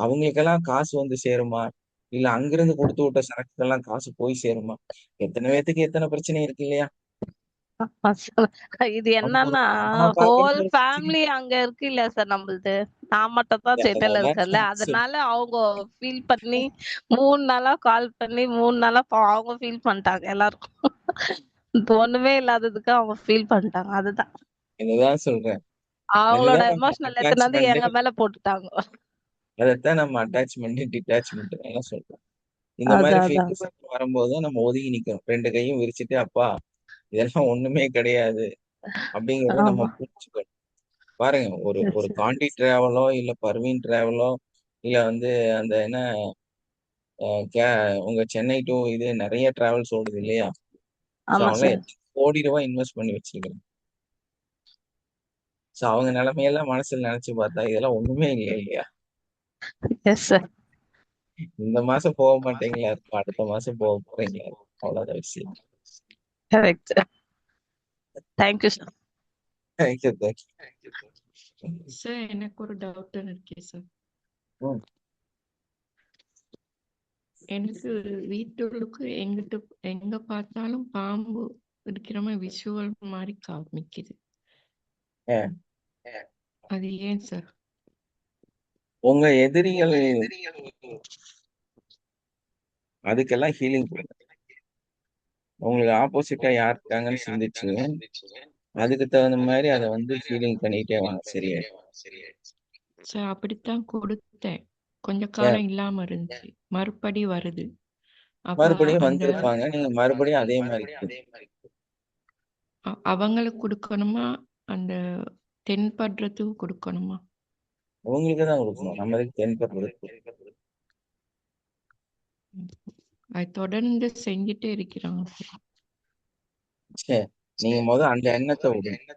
அவங்களுக்கெல்லாம் காசு சேருமா? இல்ல அங்கிருந்து கொடுத்து விட்ட சரக்குக்கெல்லாம் காசு போய் சேருமா? எத்தனை பேத்துக்கு எத்தனை பிரச்சனை இருக்கு இல்லையா? ஆமா சார். இது அவனுக்கு ஒரு என்னன்னா மாமா ஹோல் பாக்குறது ஒரு பிரச்சனை. ஃபேமிலி அங்க இருக்கு இல்ல சார் நம்மளுது. நான் மட்டும் தான் சென்னையில அதான் இருக்கேன்ல, cancel. அதனால அவங்க ஃபீல் பண்ணி 3 நாளா கால் பண்ணி 3 நாளா அவங்க ஃபீல் பண்ணிட்டாங்க எல்லாருக்கும். இப்ப ஒண்ணுமே இல்லாததுக்கு அவங்க ஃபீல் பண்ணிட்டாங்க. அதுதான் இதுதான் சொல்றேன். அவங்களோட அதுதான் நம்ம எமோஷனல் எடுத்துன்னு வந்து அட்டாச்மெண்ட். எங்க மேல போட்டுட்டாங்க. அதைத்தான் நம்ம அட்டாச்மெண்ட் டிட்டாச்மெண்ட் எல்லாம் சொல்றோம். இந்த மாதிரி அதான் அதான். ஃபீலிங்ஸ் வரும்போது நம்ம ஒதுங்கி நிக்கிறோம், 2 கையும் விரிச்சிட்டு, அப்பா இதெல்லாம் ஒண்ணுமே கிடையாது அப்படிங்கறத நம்ம ஆமா. புரிஞ்சுக்கணும். பாருங்க, ஒரு சரி ஒரு சரி. காண்டி டிராவலோ இல்ல பர்வீன் டிராவலோ இல்ல அந்த என்ன உங்க சென்னை டு இது நிறைய டிராவல்ஸ் ஓடுது இல்லையா? சோ ஆமா அவங்களாம் சார். எத்தனை கோடி ரூபாய் இன்வெஸ்ட் பண்ணி வச்சிருக்காங்க. சோ அவங்க நிலைமையெல்லாம் மனசுல நினைச்சு பார்த்தா இதெல்லாம் ஒண்ணுமே இல்லை இல்லையா? Yes sir. இந்த மாசம் போக மாட்டீங்களா இருக்கும், அடுத்த மாசம் போக போறீங்களா இருக்கும். அவ்வளவுதான் விஷயம். Correct. Thank you sir. Thank you, thank you. Sir எனக்கு ஒரு டவுட் இருக்கே சார். ம். எனக்கு வீட்டுக்கு எங்க பார்த்தாலும் பாம்பு இருக்கிற மாதிரி விஷுவல் மாதிரி காமிக்குது. ஏன், அது ஏன் சார்? உங்க எதிரிகள் அதுக்கெல்லாம் ஹீலிங் கொடுங்க. உங்களுக்கு ஆப்போசிட்டா யார் இருக்காங்கன்னு சிந்திச்சு அதுக்கு தகுந்த மாதிரி அதை ஹீலிங் பண்ணிட்டே வாங்க, சரியாயிடும். சார் அப்படித்தான் கொடுத்தேன், கொஞ்ச ஏன், காலம் இல்லாம இருந்துச்சு, மறுபடி வருது. அப்ப மறுபடியும் அந்த வந்திருப்பாங்க, நீங்க மறுபடியும் அதே மாதிரி அவங்களுக்கு கொடுக்கணுமா, அந்த தென்படுறதுக்கு கொடுக்கணுமா? உங்களுக்கு தான் கொடுக்கணும், நம்ம இதுக்கு தென்படுறதுக்கு. அது தொடர்ந்து செஞ்சுட்டே இருக்கிறாங்க சார். சரி, நீங்க அந்த எண்ணத்தை விடுங்க.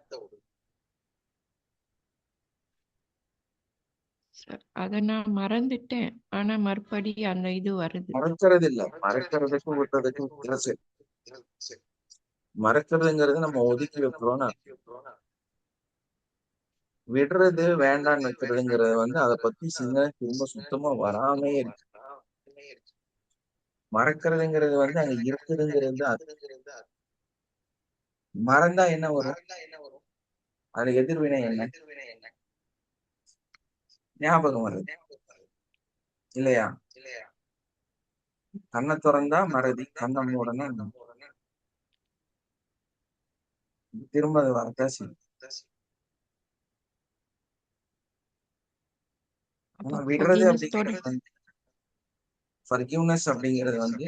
சார் அதை நான் மறந்துட்டேன், ஆனா மறுபடி அந்த இது வருது. மறக்கிறது இல்ல, மறக்கிறதுக்கும் விட்டுறதுக்கும் வித்தியாசம். மறக்கிறதுங்கிறது நம்ம ஒதுக்கி வைக்கிறோம்னா, விடுறது வேண்டான்னு வைக்கிறதுங்கிறது அதை பத்தி சிந்தனை திரும்ப சுத்தமா வராமே இருக்கு. மறக்கிறதுங்கிறது அங்க இருக்குதுங்கிறது மறந்தா என்ன வரும்? அதுல எதிர்வினை என்ன? ஞாபகம் வருது இல்லையா? கண்ணை திறந்தா மறதி, கண்ணை மூடனா திரும்ப அது வரத்தான் செய்யும். ஆனா விடுறது அப்படிங்கிறது ஃபர்கிவ்னஸ் அப்படிங்கிறது வந்து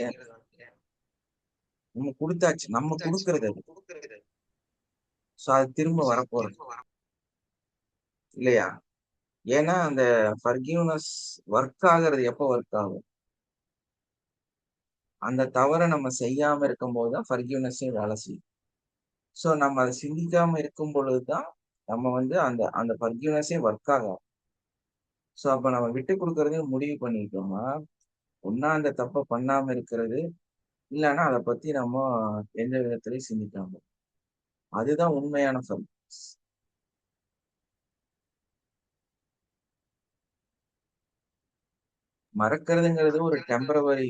நம்ம கொடுத்தாச்சு, நம்ம கொடுக்கறது அது. சோ அது திரும்ப வரப்போறது இல்லையா? ஏன்னா அந்த ஃபர்கிவ்னஸ் ஒர்க் ஆகுறது எப்போ ஒர்க் ஆகும்? அந்த தவறை நம்ம செய்யாம இருக்கும் போதுதான் ஃபர்கிவ்னஸே வேலை செய்யும். சோ நம்ம அதை சிந்திக்காம இருக்கும் பொழுதுதான் நம்ம வந்து அந்த அந்த ஃபர்கிவ்னஸே ஒர்க் ஆகும். சோ அப்ப நம்ம விட்டு கொடுக்கறதே முடிவு பண்ணிட்டோம்னா ஒன்னா அந்த தப்பை பண்ணாம இருக்கிறது, இல்லைன்னா அதை பத்தி நம்ம எந்த விதத்திலையும் சிந்திக்காம, அதுதான் உண்மையான ஃபர்கிவ்னஸ். மறக்கிறதுங்கிறது ஒரு டெம்பரவரி.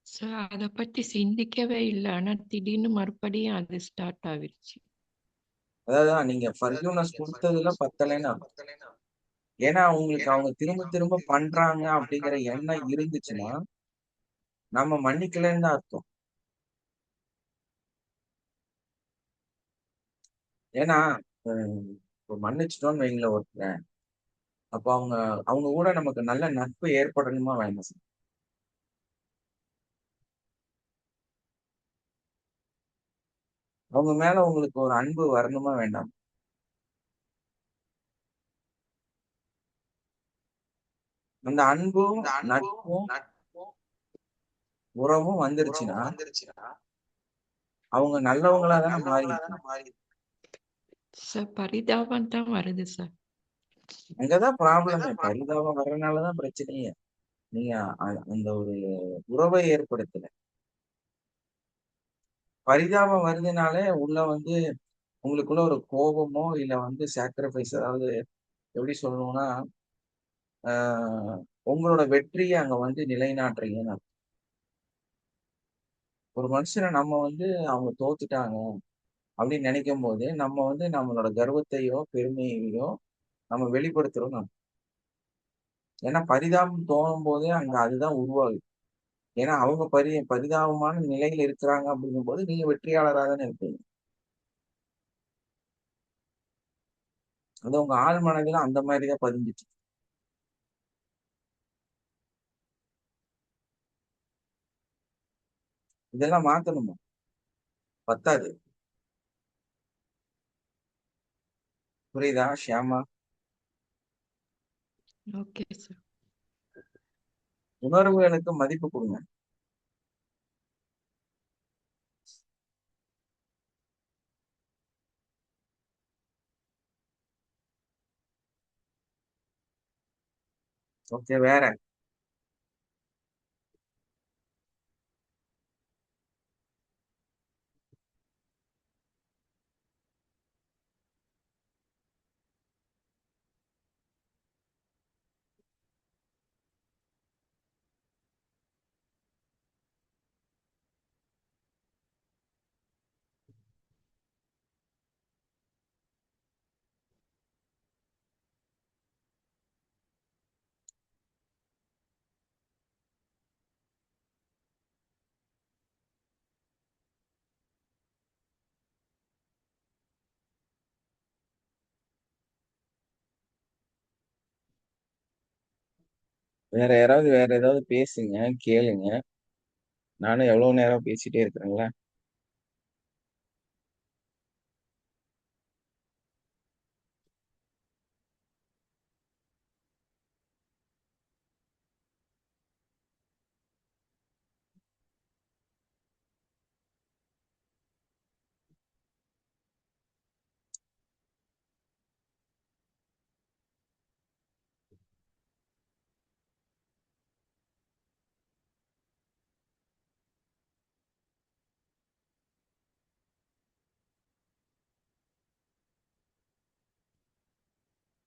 சார் அதை பத்தி சிந்திக்கவே இல்லை, ஆனா திடீர்னு மறுபடியும் அது ஸ்டார்ட் ஆகிருச்சு. அதாவது நீங்க ஃபர்கிவ்னஸ் கொடுத்ததுல பத்தலைன்னா, ஏன்னா உங்களுக்கு அவங்க திரும்ப திரும்ப பண்றாங்க அப்படிங்கிற எண்ணம் இருந்துச்சுன்னா நம்ம மன்னிக்கலன்னு தான் அர்த்தம். ஏன்னா இப்போ மன்னிச்சிட்டோம்னு வைங்கள ஒருத்தர், அப்போ அவங்க அவங்க கூட நமக்கு நல்ல நட்பு ஏற்படணுமா வேண்டாம் சார்? அவங்க மேல உங்களுக்கு ஒரு அன்பு வரணுமா வேண்டாம்? அந்த அன்பும் நட்பும் உறவும் வந்துருச்சுன்னா அவங்க நல்லவங்களா தானே மாறி இருக்காங்க. சார் பரிதாபம் தான் வருது சார். அங்கதான் ப்ராப்ளமே. பரிதாபம் வர்றதுனாலதான் பிரச்சனையே. நீங்க அந்த ஒரு உறவை ஏற்படுத்தல. பரிதாபம் வருதுனாலே உள்ள வந்து உங்களுக்குள்ள ஒரு கோபமோ இல்ல வந்து சாக்ரிஃபைஸ், அதாவது எப்படி சொல்லணும்னா உங்களோட வெற்றியை அங்க வந்து நிலைநாட்டுறீங்கன்னு அர்த்தம். ஒரு மனுஷனை நம்ம வந்து அவங்க தோத்துட்டாங்க அப்படின்னு நினைக்கும் போது நம்ம வந்து நம்மளோட கர்வத்தையோ பெருமையையோ நம்ம வெளிப்படுத்துறோம். ஏன்னா பரிதாபம் தோணும் போதே அங்க அதுதான் உருவாகுது. ஏன்னா அவங்க பரிதாபமான நிலையில இருக்கிறாங்க அப்படிங்கும் போது நீங்க வெற்றியாளராக தானே இருப்பீங்க. அது உங்க ஆள் மனதில அந்த மாதிரிதான் பதிஞ்சிச்சு. இதெல்லாம் மாத்தணுமா? பத்தாது. புரியுதா ஷியாமா? Okay sir. உணர்வுகளுக்கு மதிப்பு கொடுங்க. ஓகே, வேற வேற யாராவது வேற ஏதாவது பேசுங்க, கேளுங்க. நானும் எவ்வளவு நேரம் பேசிட்டே இருக்கிறேங்களா?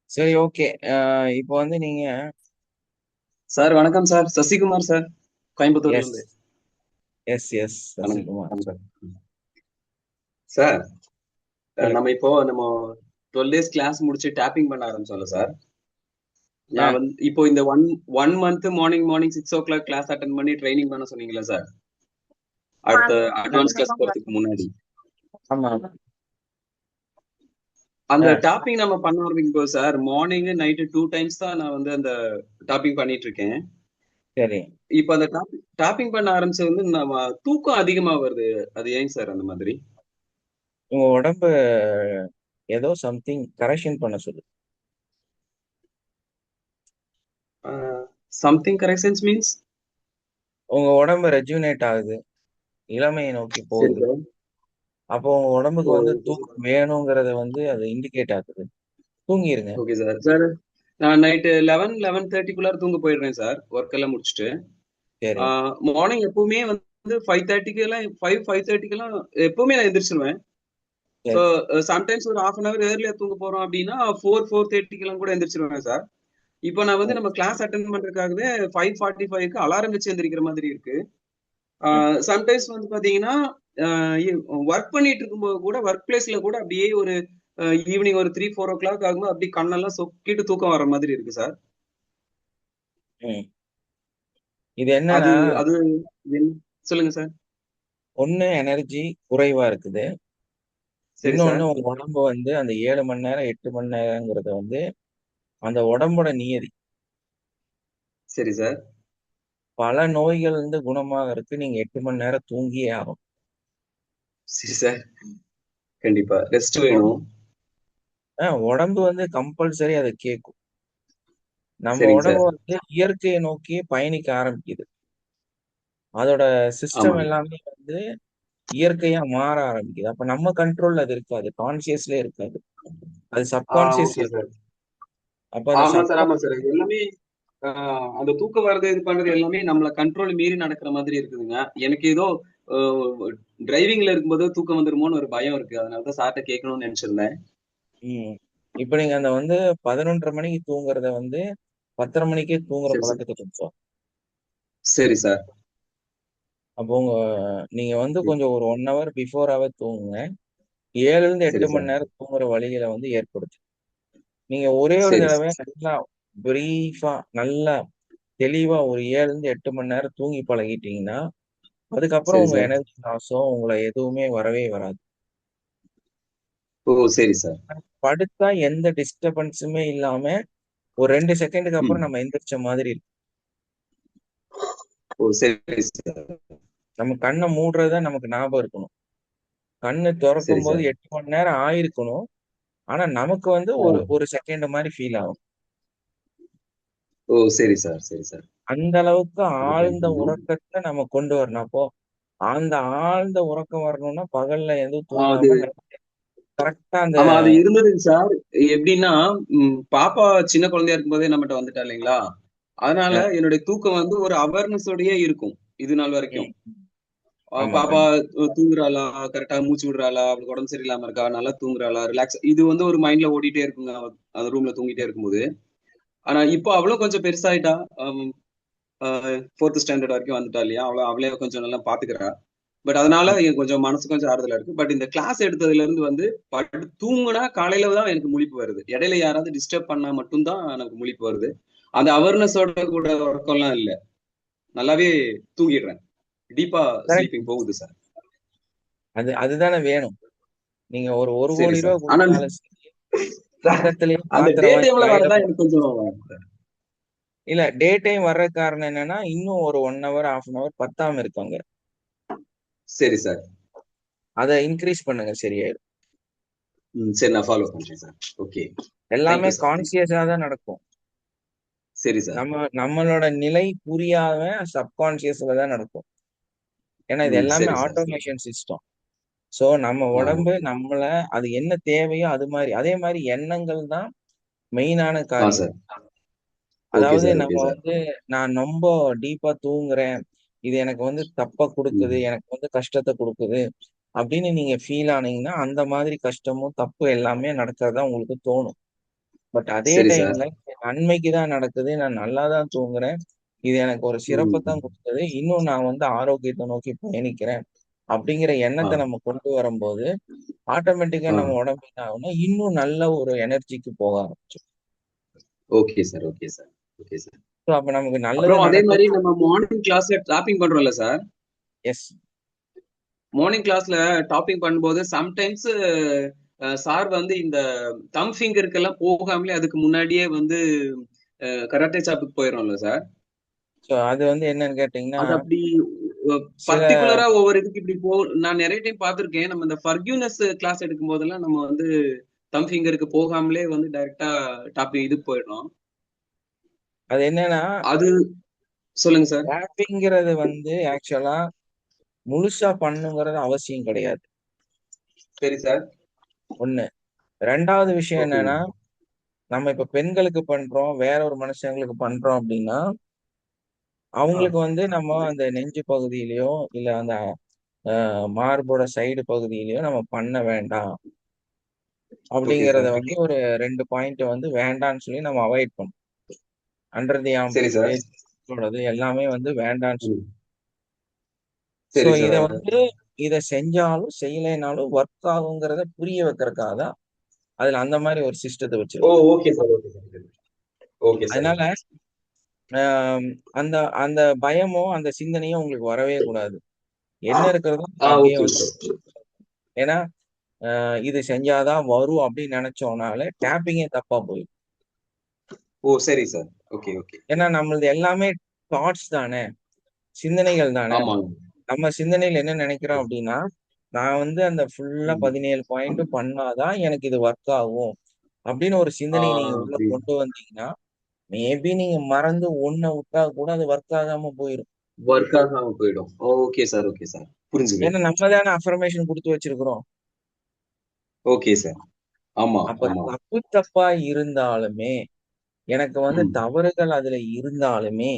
சரி, ஓகே. இப்போ வந்து நீங்க சார் வணக்கம் சார், சசிகுமார் சார், கோயம்புத்தூர்ல எஸ் இருந்து. எஸ் எஸ் வணக்கம் சசிகுமார் வணக்கம் சார். சொல்லுங்க. நம்ம 12 days கிளாஸ் முடிச்சு டேப்பிங் பண்ண ஆரம்பிச்சோம்ல சார். ஆ, நான் வந்து இப்போ இந்த one month morning 6 o'clock class attend பண்ணி ட்ரைனிங் பண்ண சொன்னீங்களா சார்? அடுத்த அட்வான்ஸ் கிளாஸ் போறதுக்கு முன்னாடி ஆமா அந்த ஆ, டாப்பிங் நம்ம பண்ண ஆரம்பிக்கும் போது சார், மார்னிங் நைட்டு 2 times தான் நான் வந்து அந்த டாப்பிங் பண்ணிட்டு இருக்கேன். சரி. இப்போ அந்த டாப்பிங் பண்ண ஆரம்பிச்சது வந்து நம்ம தூக்கம் அதிகமா வருது. அது ஏன் சார் அந்த மாதிரி? உங்க உடம்பு ஏதோ சம்திங் கரெக்ஷன் பண்ண சொல்லு. Something corrections means? உங்க உடம்பு ரெஜுனேட் ஆகுது, இளமையை நோக்கி சரி போகுது. சார். அப்போ உங்க உடம்புக்கு ஓ வந்து தூக்கம் வேணுங்கிறத வந்து அது இண்டிகேட் ஆகுது. தூங்கிருங்க. Okay sir. சார் நான் நைட்டு 11-11:30 தூங்க போயிடுறேன் சார், ஒர்க் எல்லாம் முடிச்சுட்டு. சரி மார்னிங் எப்பவுமே வந்து 5:30க்கெல்லாம் எப்பவுமே நான் எந்திரிச்சிருவேன். ஸோ சரி சம்டைம்ஸ் ஒரு half an hour ஏர்லியா தூங்க போறோம் அப்படின்னா 4:30க்கெல்லாம் கூட எந்திரிச்சிருவேன் சார். இப்போ நான் வந்து நம்ம கிளாஸ் அட்டன் பண்றதுக்காகவே 5:45க்கு அலாரம் வச்சு எந்திரிக்கிற மாதிரி இருக்கு. ம், சம்டைம்ஸ் வந்து பாத்தீங்கன்னா ஒர்க் பண்ணிட்டு இருக்கும்போது கூட ஒர்க் பிளேஸ்ல கூட அப்படியே ஒரு ஈவினிங் ஒரு 3-4 o'clock ஆகும்போது அப்படியே கண்ணெல்லாம் சொக்கிட்டு தூக்கம் வர மாதிரி இருக்கு சார். ம். இது அது என்னன்னா, அது சொல்லுங்க சார். ஒண்ணு எனர்ஜி குறைவா இருக்குது, சரி சார். இன்னொன்னு உங்க உடம்பு வந்து அந்த 7 மணி நேரம் 8 மணி நேரங்கிறது வந்து அந்த உடம்போட நியதி. சரி சார். பல நோய்கள் வந்து குணமாகறதுக்கு நீங்க 8 மணி நேரம் தூங்கியே ஆகும். சரி சார். கண்டிப்பா ரெஸ்ட் வேணும். உடம்பு வந்து கம்பல்சரி அதை கேட்கும். நம்ம சரிங்க உடம்பு சார். வந்து இயற்கையை நோக்கி பயணிக்க ஆரம்பிக்குது. அதோட சிஸ்டம் ஆமாங்க. எல்லாமே வந்து இயற்கையா மாற ஆரம்பிக்குது. அப்ப நம்ம கண்ட்ரோல்ல அது இருக்காது, கான்சியஸ்ல இருக்காது, அது சப்கான்சியஸ்ல ஓகே சார். இருக்கும். அப்ப அந்த ஆமா சார். சப்கான்சியஸ் எல்லாமே அந்த தூக்கம் வர்றது இது பண்றது எல்லாமே நம்மள கண்ட்ரோல் மீறி நடக்கிற மாதிரி இருக்குதுங்க. எனக்கு ஏதோ டிரைவிங்ல இருக்கும்போது தூக்கம் வந்துருமோன்னு ஒரு பயம் இருக்கு. அதனாலதான் சார்ட்ட கேட்கணும்னு நினைச்சிருந்தேன். இப்ப நீங்க அந்த வந்து 11:30 மணிக்கு தூங்குறத வந்து 10:30 மணிக்கே தூங்குற சரி சார். பழக்கத்தை கொஞ்சம். சரி சார். அப்போ நீங்க வந்து கொஞ்சம் ஒரு 1 hour பிஃபோராவே தூங்குங்க. 7 சரி 8 மணி சார். நேரம் தூங்குற வழிகளை வந்து ஏற்படுத்து. நீங்க ஒரே ஒரு சரி தடவை சார். நல்லா பிரீஃபா நல்லா தெளிவா ஒரு 7 8 மணி நேரம் தூங்கி பழகிட்டீங்கன்னா, அதுக்கப்புறம் சரி உங்க சார். எனர்ஜி லாஸோ உங்களை எதுவுமே வரவே வராது. ஓ சரி சார். படுத்தா எந்த டிஸ்டர்பன்ஸுமே இல்லாம ஒரு 2 செகண்டுக்கு ம். அப்புறம் நம்ம எந்திரிச்ச மாதிரி இருக்கும். ஓ சரி சார். நம்ம கண்ணை மூடுறத நமக்கு ஞாபகம் இருக்கணும். கண்ணு சரி திறக்கும் போது சார். 8 மணி நேரம் ஆயிருக்கணும். ஆனா நமக்கு வந்து ஒரு ஒரு செகண்ட் மாதிரி ஃபீல் ஆகும். ஓ சரி சார். சரி சார். அந்த அளவுக்கு அது ட்ரை ஆழ்ந்த பண்ணணும். உறக்கத்தை நம்ம கொண்டு வரணும். அப்போ அந்த ஆழ்ந்த உறக்கம் வரணும்னா பகல்ல எதுவும் அது தூங்காம கரெக்டா அந்த ஆமா அது இருந்ததுங்க சார். எப்படின்னா பாப்பா சின்ன குழந்தையா இருக்கும்போதே நம்மகிட்ட வந்துட்டா இல்லைங்களா? அதனால அஹ், என்னுடைய தூக்கம் வந்து ஒரு அவேர்னஸோடயே இருக்கும் இது நாள் வரைக்கும். ம், ஆமா பாப்பா கண்டிப்பா. தூங்குறாளா, கரெக்டா மூச்சு விடுறாளா, அவளுக்கு உடம்பு சரியில்லாம இருக்கா, நல்லா தூங்குறாளா, ரிலாக்ஸ், இது வந்து ஒரு மைண்ட்ல ஓடிட்டே இருக்குங்க அந்த ரூம்ல தூங்கிட்டே இருக்கும்போது. ஆனா இப்போ அவளும் கொஞ்சம் பெருசாயிட்டா. 4th ஸ்டாண்டர்ட் வரைக்கும் வந்துட்டா இல்லையா? அவளே கொஞ்சம் நல்லா பாத்துக்கிறா. பட் அதனால ம். எனக்கு கொஞ்சம் மனசு கொஞ்சம் ஆறுதலா இருக்கு. பட் இந்த கிளாஸ் எடுத்ததுல இருந்து வந்து தூங்குனா காலையில தான் எனக்கு முழிப்பு வருது. இடையில யாராவது டிஸ்டர்ப் பண்ணா மட்டும்தான் எனக்கு முழிப்பு வருது. அந்த அவேர்னஸோட கூட உறக்கம்லாம் இல்ல. நல்லாவே தூங்கிடுறேன். டீப்பா Correct. ஸ்லீப்பிங் போகுது சார். அதுதானே வேணும். நீங்க ஒரு சரி கோடி சார். ரூபாய் ஆனா கொடுத்தாலும் சரி, பக்கத்திலேயே அந்த மாத்திரை டே வாங்கி டைம்ல கையில வரதான் எனக்கு கொஞ்சம் இல்ல டே டைம் வர்ற காரணம் என்னன்னா இன்னும் ஒரு 1 hour 1/2 hour பத்தாம இருக்காங்க. சரி சார். அதை இன்க்ரீஸ் பண்ணுங்க, சரியாயிடும். சரி நான் ஃபாலோ பண்றேன் சார். ஓகே. எல்லாமே தேங்க்யூ சார். கான்சியஸா தான் நடக்கும். சரி சார். நம்மளோட நிலை புரியாம சப்கான்சியஸ்ல தான் நடக்கும். ஏன்னா இது எல்லாமே சரி சார். சரி. Automation system. சோ நம்ம உடம்பு ஓகே. நம்மள அது என்ன தேவையோ அது மாதிரி அதே மாதிரி எண்ணங்கள் தான் மெயினான காரியம். சார். ஓகே அதாவது சார். நம்ம ஓகே சார். வந்து நான் ரொம்ப டீப்பா தூங்குறேன், இது எனக்கு வந்து தப்ப கொடுக்குது, எனக்கு வந்து கஷ்டத்தை கொடுக்குது அப்படின்னு நீங்க ஃபீல் ஆனீங்கன்னா அந்த மாதிரி கஷ்டமும் தப்பு எல்லாமே நடக்கிறதா உங்களுக்கு தோணும். பட் அதே சரி சார். டைம்ல நன்மைக்கு தான் நடக்குது, நான் நல்லா தான் தூங்குறேன், இது எனக்கு ஒரு ம், சிறப்பை தான் ம். கொடுத்தது. இன்னும் நான் வந்து ஆரோக்கியத்தை நோக்கி பயணிக்கிறேன் அப்படிங்கிற ஆ, எண்ணத்தை நம்ம கொண்டு வரும்போது ஆட்டோமேட்டிக்கா ஆ. நம்ம உடம்பு என்ன ஆகும்னா இன்னும் நல்ல ஒரு எனர்ஜிக்கு போக ஆரம்பிச்சிடும். Okay sir, okay sir, okay sir. So அப்ப நமக்கு நல்லது அப்புறம் அதே மாதிரி நடக்குது. நம்ம மார்னிங் கிளாஸ்ல டாப்பிங் பண்றோம்ல சார், எஸ். மார்னிங் கிளாஸ்ல டாப்பிங் பண்ணும்போது சம்டைம்ஸ் சார் வந்து இந்த தம் ஃபிங்கருக்கெல்லாம் போகாமலே அதுக்கு முன்னாடியே வந்து கராட்டே சாப்புக்கு போயிடும்ல சார். ஸோ அது வந்து என்னன்னு கேட்டீங்கன்னா அது அப்படி சில பர்டிகுலரா ஒவ்வொரு இதுக்கு இப்படி நான் நிறைய டைம் பார்த்திருக்கேன். நம்ம இந்த ஃபர்கியூனஸ் கிளாஸ் எடுக்கும் போதெல்லாம் நம்ம வந்து தம் ஃபிங்கருக்கு போகாமலே வந்து டைரக்டா டாப்பிங் இது போயிடுறோம். அது என்னன்னா அது சொல்லுங்க சார். டேப்பிங்கிறது வந்து ஆக்சுவலா முழுசா பண்ணுங்கிறது அவசியம் கிடையாது. சரி சார். ஒண்ணு. ரெண்டாவது விஷயம் ஓகே. என்னன்னா நம்ம இப்ப பெண்களுக்கு பண்றோம், வேற ஒரு மனுஷங்களுக்கு பண்றோம் அப்படின்னா அவங்களுக்கு வந்து நம்ம அந்த நெஞ்சு பகுதியிலயோ இல்ல அந்த மார்போட சைடு பகுதியிலயோ நம்ம பண்ண வேண்டாம் ஓகே அப்படிங்கறத சார். வந்து ஒரு 2 பாயிண்ட் வந்து வேண்டான்னு சொல்லி நம்ம அவாய்ட் பண்ணோம். அண்டர் தி சரி ஆர்ம்பிட் சார். சொல்றது எல்லாமே வந்து வேண்டான்னு சொல்லி. ம். ஸோ சரி இத சார். வந்து இத செஞ்சாலும் செய்யலைனாலும் ஒர்க் ஆகுங்கிறத புரிய வைக்கிறதுக்காக தான் அதுல அந்த மாதிரி ஒரு சிஸ்டத்தை ஓ, வச்சிருக்கோம். Okay sir, okay sir, okay sir, அதனால ஓகே. ஆம், அந்த அந்த பயமோ அந்த சிந்தனையும் உங்களுக்கு வரவே கூடாது. என்ன இருக்கிறதோ ஆ, அப்படியே ஓகே வந்து சார். ஏன்னா இது செஞ்சாதான் வரும் அப்படின்னு நினைச்சோம்னாலே டேப்பிங்கே தப்பா போயிடும். ஓ, சரி சார். Okay, okay. ஏன்னா நம்மளது எல்லாமே தாட்ஸ் தானே, சிந்தனைகள் தானே. ஆமாங்க. நம்ம சிந்தனையில என்ன நினைக்கிறோம் அப்படின்னா நான் வந்து அந்த ஃபுல்லா 17 பாயிண்ட் பண்ணாதான் எனக்கு இது ஒர்க் ஆகும் அப்படின்னு ஒரு சிந்தனையை நீங்க உள்ள கொண்டு வந்தீங்கன்னா மேபி நீங்க மறந்து ஒன்ன விட்டா கூட அது ஒர்க் ஆகாம போயிடும். ஒர்க் ஆகாம போயிடும். ஓகே சார், ஓகே சார், புரிஞ்சுது. ஏன்னா நம்ம தானே அஃபர்மேஷன் கொடுத்து வச்சிருக்கிறோம். Okay sir. ஆமா, அப்ப ஆமா. தப்பா இருந்தாலுமே எனக்கு வந்து ம், தவறுகள் அதுல இருந்தாலுமே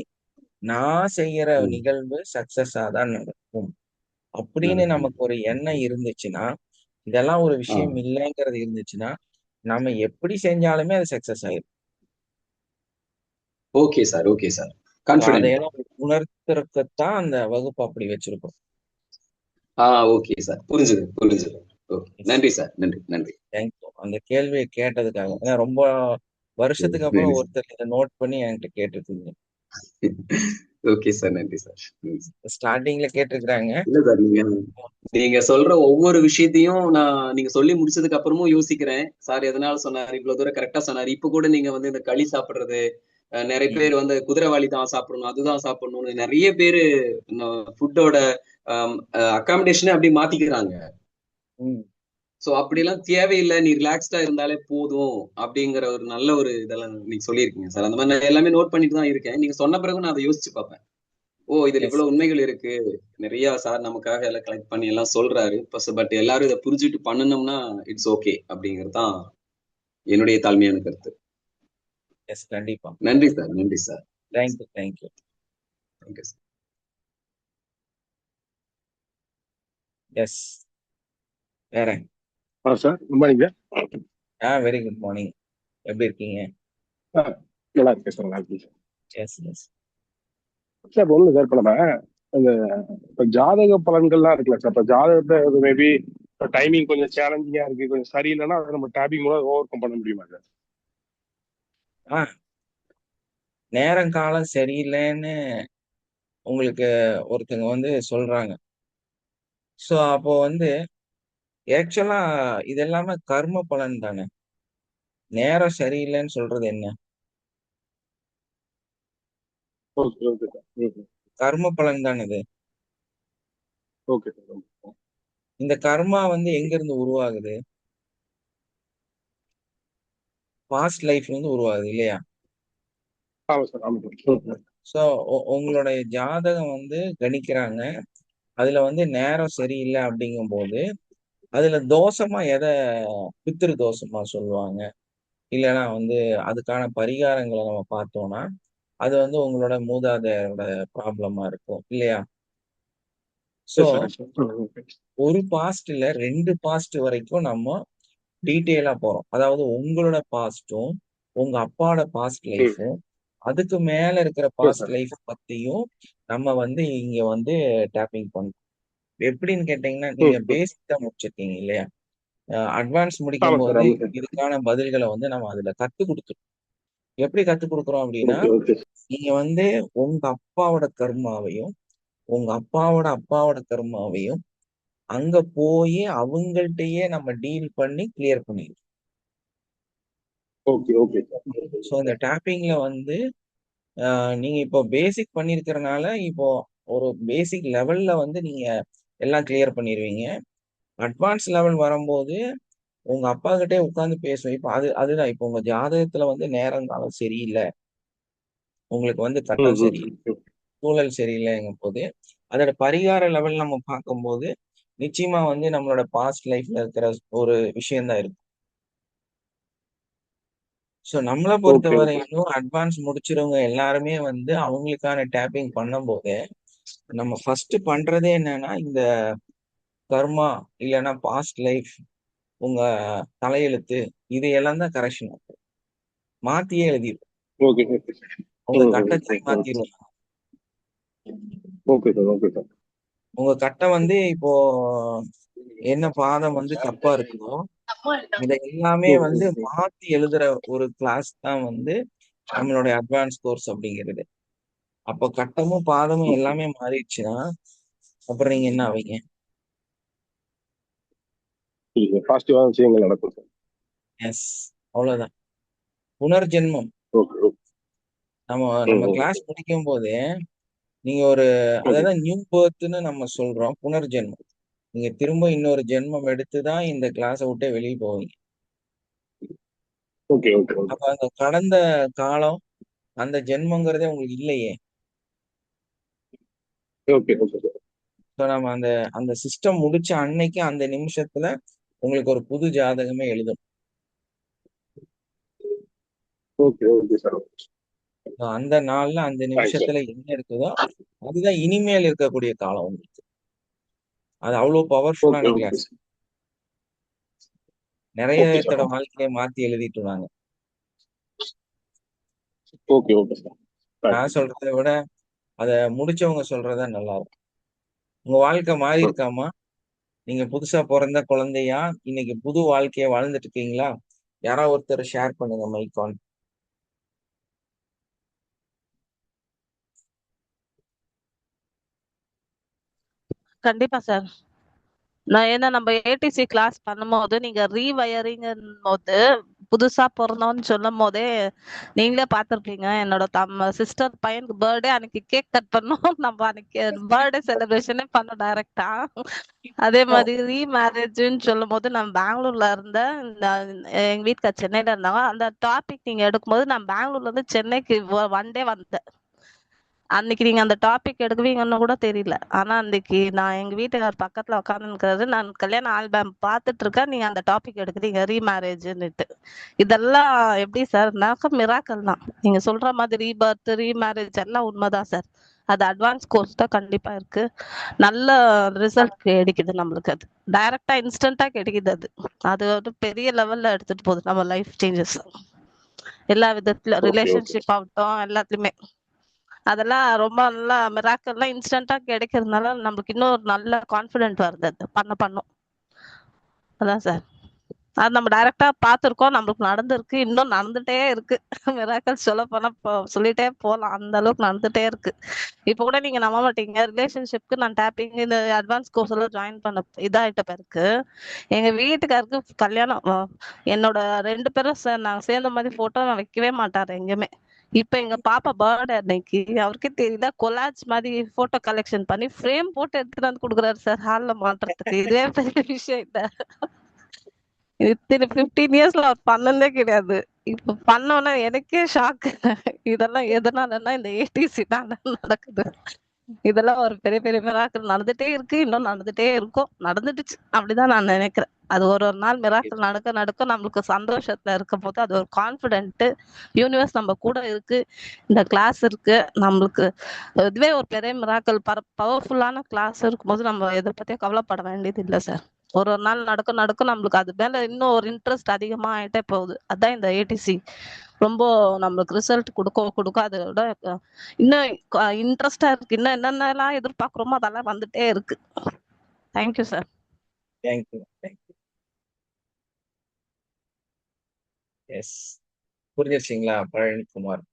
நான் செய்யற ம். நிகழ்வு சக்சஸா தான் நடக்கும் அப்படின்னு நடக்கும். நமக்கு ஒரு எண்ணம் இருந்துச்சுன்னா, இதெல்லாம் ஒரு ஆ, விஷயம் இல்லைங்கிறது இருந்துச்சுன்னா நம்ம எப்படி செஞ்சாலுமே அது சக்சஸ் ஆயிடும். Okay sir, okay sir. So confident. அதையெல்லாம் உணர்த்துறதுக்குத்தான் அந்த வகுப்பு அப்படி வச்சிருக்கோம். ஆ, ஓகே சார், புரிஞ்சுது, புரிஞ்சுது. ஓகே, நன்றி சார், நன்றி, நன்றி. தேங்க்யூ அந்த கேள்வியை கேட்டதுக்காக. ஏன்னா ரொம்ப வருஷத்துக்கு அப்புறம் நன்றி சார். ஒருத்தர் இதை நோட் பண்ணி என்கிட்ட கேட்டிருக்கீங்க. ஓகே சார், நன்றி சார். ஸ்டார்டிங்ல கேட்டிருக்கிறாங்க. இல்ல சார், நீங்க நீங்க சொல்ற ஒவ்வொரு விஷயத்தையும் நீங்க சொல்லி முடிச்சதுக்கு அப்புறமும் யோசிக்கிறேன். சார் எதனால சொன்னாரு, இவ்வளவு தூரம் கரெக்டா சொன்னாரு. இப்ப கூட நீங்க வந்து இந்த களி சாப்பிடுறது, நிறைய ம், பேர் வந்து குதிரைவாலி தான் சாப்பிடணும், அதுதான் சாப்பிடணும்னு நிறைய பேரு ஃபுட்டோட அகாமடேஷனே அப்படி மாத்திக்கிறாங்க. ம். சோ அப்படிலாம் தேவையில்லை, நீ ரிலாக்ஸ்டா இருந்தாலே போதும் அப்படிங்கிற ஒரு நல்ல ஒரு இதெல்லாம் நீங்க சொல்லியிருக்கீங்க சார். அந்த மாதிரி நான் எல்லாமே நோட் பண்ணிட்டு தான் இருக்கேன். நீங்க சொன்ன பிறகு நான் அதை யோசிச்சு பார்ப்பேன். ஓ, இதுல எஸ். இவ்வளவு உண்மைகள் இருக்கு. நிறைய சார் நமக்காக எல்லாம் கலெக்ட் பண்ணி எல்லாம் சொல்றாரு. பட் எல்லாரும் இதை புரிஞ்சுட்டு பண்ணணும்னா இட்ஸ் ஓகே அப்படிங்கிறது தான் என்னுடைய தாழ்மையான கருத்து. எஸ் கண்டிப்பா. நன்றி சார், நன்றி sir. Thank you thank you. Thank you sir. Yes வேற. Sir good morning sir. Very good morning. எப்படி இருக்கீங்க? நல்லா இருக்கேன் சார், நல்லா இருக்கேன் சார். Yes yes. சார் ஒண்ணு சார், இப்போ நம்ம இந்த இப்போ ஜாதக பலன்கள்லாம் இருக்குல்ல சார், இப்போ ஜாதகத்தை மேபி டைமிங் கொஞ்சம் சேலஞ்சிங்கா இருக்கு, கொஞ்சம் சரியில்லைன்னா அதை நம்ம டேப்பிங் மூலம் ஓவர் கம் பண்ண முடியுமா சார்? ஆ நேரம் காலம் சரியில்லைன்னு உங்களுக்கு ஒருத்தங்க வந்து சொல்றாங்க. ஸோ அப்போ வந்து ஆக்சுவலா இது எல்லாமே கர்ம பலன் தானே. நேரம் சரியில்லைன்னு சொல்றது என்ன? Okay okay sir. கர்ம பலன் தானே இது. Okay sir. இந்த கர்மா வந்து எங்க இருந்து உருவாகுது? பாஸ்ட் லைஃப்ல இருந்து உருவாகுது இல்லையா? ஆமாம் சார், ஆமாம் சார். ஸோ உங்களுடைய ஜாதகம் வந்து கணிக்கிறாங்க. அதுல வந்து நேரம் சரியில்லை அப்படிங்கும்போது அதுல தோஷமா எதை பித்திரு தோஷமா சொல்லுவாங்க, இல்லைன்னா வந்து அதுக்கான பரிகாரங்களை நம்ம பார்த்தோம்னா அது வந்து உங்களோட மூதாதையரோட ப்ராப்ளமா இருக்கும் இல்லையா? So S sir, yes sir. ஒரு பாஸ்ட்ல 2 பாஸ்ட் வரைக்கும் நம்ம டீட்டெயிலா போறோம். அதாவது உங்களோட பாஸ்டும் உங்க அப்பாவோட பாஸ்ட் லைஃபும் அதுக்கு மேல இருக்கிற ஓகே பாஸ்ட் சார். லைஃப் பத்தியும் நம்ம வந்து இங்க வந்து டேப்பிங் பண்ணணும். எப்படின்னு கேட்டீங்கன்னா, நீங்க பேசிக் தான் முடிச்சிருக்கீங்க இல்லையா? அட்வான்ஸ் முடிக்கும் ஆமாம் சார், போது ஆமாம் சார். இதுக்கான பதில்களை வந்து நம்ம அதுல கத்து கொடுத்துரும். எப்படி கத்து கொடுக்குறோம் அப்படின்னா, ஓகே ஓகே நீங்க வந்து உங்க அப்பாவோட கர்மாவையும் உங்க அப்பாவோட அப்பாவோட கர்மாவையும் அங்க போய் அவங்கள்ட்டயே நம்ம டீல் பண்ணி கிளியர் பண்ணிடுறோம். Okay okay sir. ஸோ இந்த டேப்பிங்ல வந்து நீங்க இப்போ பேசிக் பண்ணிருக்கிறனால இப்போ ஒரு பேசிக் லெவல்ல வந்து நீங்க எல்லாம் கிளியர் பண்ணிடுவீங்க. அட்வான்ஸ் லெவல் வரும்போது உங்க அப்பா கிட்டே உட்காந்து பேசுவோம். இப்போ அதுதான் இப்போ உங்க ஜாதகத்துல வந்து நேரம் காலம் சரியில்லை, உங்களுக்கு வந்து கட்டம் சரியில்லை, சூழல் சரியில்லைங்கும் போது அதோட பரிகார லெவல் நம்ம பார்க்கும்போது நிச்சயமா வந்து நம்மளோட பாஸ்ட் லைஃப்ல இருக்கிற ஒரு விஷயம் தான் இருக்கும். ஸோ நம்மளை ஓகே ஓகே பொறுத்தவரையிலும் அட்வான்ஸ் முடிச்சிருவங்க எல்லாருமே வந்து அவங்களுக்கான டேப்பிங் பண்ணும்போது நம்ம ஃபர்ஸ்ட் பண்றதே என்னன்னா இந்த கர்மா இல்லைன்னா பாஸ்ட் லைஃப் உங்க தலையெழுத்து இதையெல்லாம் தான் கரெக்ஷன் மாத்தியே எழுதிடும். ஓகே ஓகே உங்க கட்டத்தை மாத்திடுவோம். Okay sir. Okay sir. உங்க கட்டை வந்து இப்போ என்ன பாதம் வந்து தப்பா இருக்குதோ இதை எல்லாமே வந்து மாத்தி எழுதுற ஒரு கிளாஸ் தான் வந்து நம்மளுடைய அட்வான்ஸ் கோர்ஸ் அப்படிங்கிறது. அப்போ கட்டமும் பாதமும் எல்லாமே மாறிடுச்சுன்னா அப்புறம் நீங்க என்ன ஆவீங்க? பாசிட்டிவான விஷயங்கள் நடக்கும் சார். எஸ், அவ்வளவுதான். புனர்ஜென்மம். நம்ம கிளாஸ் முடிக்கும் போதே நீங்க ஒரு அதாவது நியூ பர்த்னு நம்ம சொல்றோம், புனர்ஜென்மம். நீங்க திரும்ப இன்னொரு ஜென்மம் எடுத்துதான் இந்த கிளாஸை விட்டே வெளியே போவீங்க. அப்ப அந்த கடந்த காலம் அந்த ஜென்மங்கிறதே உங்களுக்கு இல்லையே. ஸோ நம்ம அந்த சிஸ்டம் முடிச்ச அன்னைக்கு அந்த நிமிஷத்துல உங்களுக்கு ஒரு புது ஜாதகமே எழுதும். அந்த நாள்ல அந்த நிமிஷத்துல என்ன இருக்குதோ அதுதான் இனிமேல் இருக்கக்கூடிய காலம் உங்களுக்கு. அது அவ்வளவு பவர்ஃபுல்லான கிளாஸ். நிறைய பேர்த்தோட வாழ்க்கையை மாத்தி எழுதிட்டு வாங்க. நான் சொல்றதை விட அத முடிச்சவங்க சொல்றதா நல்லா இருக்கும். உங்க வாழ்க்கை மாறி இருக்காமா? நீங்க புதுசா பிறந்த குழந்தையா இன்னைக்கு புது வாழ்க்கைய வாழ்ந்துட்டு இருக்கீங்களா? யாராவது ஒருத்தர் ஷேர் பண்ணுங்க மைக் ஆன். கண்டிப்பா சார். ஏன்னா நம்ம ஏடிசி கிளாஸ் பண்ணும்போது நீங்க ரீவயரிங் போது புதுசா பிறந்தோம்னு சொல்லும் போதே நீங்களே பார்த்திருப்பீங்க. என்னோட சிஸ்டர் பையனுக்கு பர்த்டே அன்னைக்கு கேக் கட் பண்ணோம். நம்ம அன்னைக்கு பர்த்டே செலிப்ரேஷனே பண்ணோம் டைரக்டா. அதே மாதிரி ரீமேரேஜ்ன்னு சொல்லும் போது நான் பெங்களூர்ல இருந்தேன். எங்க வீட்டுக்கார் சென்னையில இருந்தாங்க. அந்த டாபிக் நீங்க எடுக்கும்போது நான் பெங்களூர்ல இருந்து சென்னைக்கு ஒன் டே வந்தேன். அன்னைக்கு நீங்க அந்த டாபிக் எடுக்குவீங்கன்னு கூட தெரியல. ஆனா அன்னைக்கு நான் எங்க வீட்டுக்கார் பக்கத்துல உட்காந்துருக்கிறாரு. நான் கல்யாண ஆல்பம் பார்த்துட்டு இருக்கேன். நீங்க அந்த டாபிக் எடுக்குறீங்க ரீமேரேஜ்ன்னுட்டு. இதெல்லாம் எப்படி சார்? மிராக்கல் தான். நீங்க சொல்ற மாதிரி ரீபர்த் ரீமேரேஜ் எல்லாம் உண்மைதான் சார். அது அட்வான்ஸ் கோர்ஸ் தான் கண்டிப்பா இருக்கு. நல்ல ரிசல்ட் கிடைக்குது நம்மளுக்கு. அது டைரக்டா இன்ஸ்டன்டா கிடைக்குது. அது ஒரு பெரிய லெவல்ல எடுத்துட்டு போகுது நம்ம லைஃப் சேஞ்சஸ் எல்லா விதத்துல, ரிலேஷன்ஷிப் ஆகட்டும் எல்லாத்துலயுமே. அதெல்லாம் ரொம்ப நல்லா மிராக்கல்லாம் இன்ஸ்டன்டா கிடைக்கிறதுனால நம்மளுக்கு இன்னும் ஒரு நல்ல கான்ஃபிடென்ட் வருது. அது பண்ணும். அதான் சார். அது நம்ம டைரக்டா பார்த்திருக்கோம். நம்மளுக்கு நடந்திருக்கு, இன்னும் நடந்துட்டே இருக்கு. மிராக்கல் சொல்ல போனா சொல்லிட்டே போலாம். அந்த அளவுக்கு நடந்துட்டே இருக்கு. இப்ப கூட நீங்க நம்ப மாட்டீங்க, ரிலேஷன்ஷிப்க்கு நான் டேப்பிங் இந்த அட்வான்ஸ் கோர்ஸ் எல்லாம் ஜாயின் பண்ண இதாயிட்ட பிறகு எங்க வீட்டுக்காருக்கு கல்யாணம் என்னோட 2 பேரும் நாங்க சேர்ந்த மாதிரி போட்டோ நான் வைக்கவே மாட்டாரு எங்கேயுமே. இப்ப எங்க பாப்பா பர்த்டே அன்னைக்கு அவருக்கே தெரியல, கொலாஜ் மாதிரி போட்டோ கலெக்ஷன் பண்ணி ஃப்ரேம் போட்டு எடுத்துட்டு வந்து கொடுக்குறாரு சார் ஹால்ல மாட்டுறதுக்கு. இதுவே பெரிய விஷயம் இல்ல. இத்தனை 15 இயர்ஸ்ல அவர் பண்ணதே கிடையாது. இப்ப பண்ணோன்னா எனக்கே ஷாக். இதெல்லாம் எதனாலன்னா இந்த ஏடிசி நடக்குது. இதெல்லாம் ஒரு பெரிய பெரிய மிராக்கள் நடந்துட்டே இருக்கு, இன்னும் நடந்துட்டே இருக்கும். நடந்துடுச்சு அப்படிதான் நான் நினைக்கிறேன். அது ஒரு நாள் மிராக்கள் நடக்க நம்மளுக்கு சந்தோஷத்துல இருக்கும் போது அது ஒரு கான்பிடென்ட். யூனிவர்ஸ் நம்ம கூட இருக்கு, இந்த கிளாஸ் இருக்கு நம்மளுக்கு. இதுவே ஒரு பெரிய மிராக்கள். பவர்ஃபுல்லான கிளாஸ் இருக்கும்போது நம்ம எதை பத்தியும் கவலைப்பட வேண்டியது இல்லை சார். ஒரு ஒரு நாள் நடக்க நம்மளுக்கு அது மேல இன்னும் ஒரு இன்ட்ரெஸ்ட் அதிகமா ஆயிட்டே போகுது. அதான் இந்த ஏடிசி ரொம்ப நம்மளுக்கு ரிசல்ட் கொடுக்க அதை விட இன்னும் இன்ட்ரெஸ்டா இருக்கு. இன்னும் என்னென்னலாம் எதிர்பார்க்குறோமோ அதெல்லாம் வந்துட்டே இருக்கு. Thank you sir. தேங்க்யூ. எஸ், புரிஞ்சிருச்சிங்களா Palanikumar?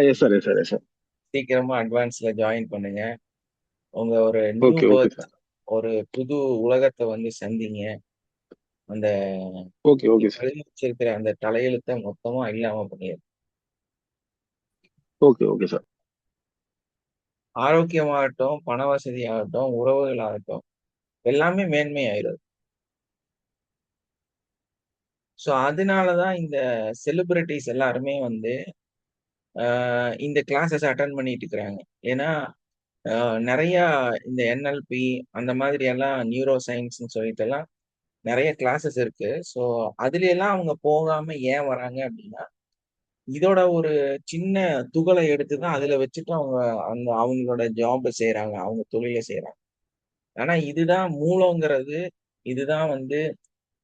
Yes sir, yes sir, yes sir. சீக்கிரமா அட்வான்ஸ்ல ஜாயின் பண்ணுங்க. உங்க ஒரு new okay okay birth, sir. ஒரு புது உலகத்தை வந்து சந்திங்க. அந்த ஓகே ஓகே சார். எழுதி வச்சிருக்கிற அந்த தலையெழுத்தை மொத்தமா இல்லாம பண்ணிடு. Okay okay sir. ஆரோக்கியமாகட்டும், பண வசதி ஆகட்டும், உறவுகள் ஆகட்டும், எல்லாமே மேன்மை ஆயிடும். ஸோ அதனாலதான் இந்த செலிபிரிட்டிஸ் எல்லாருமே வந்து இந்த கிளாஸஸ் அட்டன் பண்ணிட்டு இருக்கிறாங்க. ஏன்னா நிறைய இந்த என்எல்பி அந்த மாதிரி எல்லாம் நியூரோ சயின்ஸ்ன்னு சொல்லிட்டு எல்லாம் நிறைய கிளாஸஸ் இருக்கு. ஸோ அதுல எல்லாம் அவங்க போகாம ஏன் வராங்க அப்படின்னா, இதோட ஒரு சின்ன துகளை எடுத்துதான் அதுல வச்சுட்டு அவங்க அவங்களோட ஜாப் செய்யறாங்க, அவங்க தொழிலை செய்யறாங்க. ஆனா இதுதான் மூலங்கிறது, இதுதான் வந்து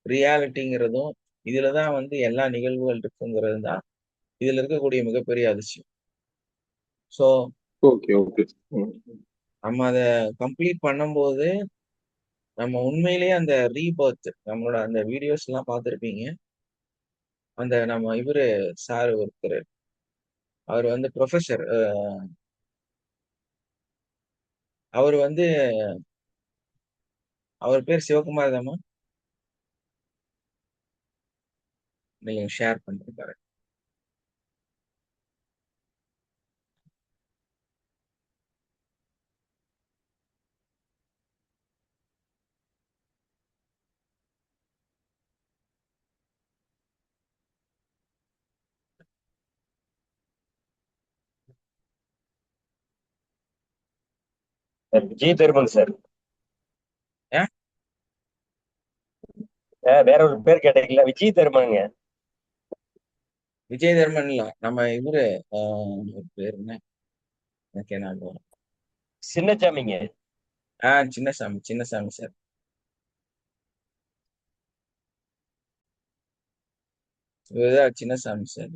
ரியாலிட்டிங்கிறதும், இதுலதான் வந்து எல்லா நிகழ்வுகள் இருக்குங்கிறது தான் இதுல இருக்கக்கூடிய மிகப்பெரிய அதிர்ச்சி. So okay okay. நம்ம அதை கம்ப்ளீட் பண்ணும்போது நம்ம உண்மையிலேயே அந்த ரீபர்த், நம்மளோட அந்த வீடியோஸ் எல்லாம் பார்த்துருப்பீங்க. அந்த நம்ம இவரு சார் ஒருத்தர், அவர் வந்து ப்ரொஃபஸர், அவர் வந்து அவர் பேர் சிவகுமார் தாமா, நீங்க ஷேர் பண்ணிருக்காரு. விஜய் தர்மன் சார். ஏன் வேற ஒரு பேர் கேட்டீங்களா? விஜய் தர்மனுங்க. விஜய் தர்மன் இல்ல, நம்ம இவரு ஒரு பேர் என்ன, எனக்கு என்ன வரும், சின்னசாமிங்க. சின்னசாமி, சின்னசாமி சார். இவர்தான் சின்னசாமி சார்.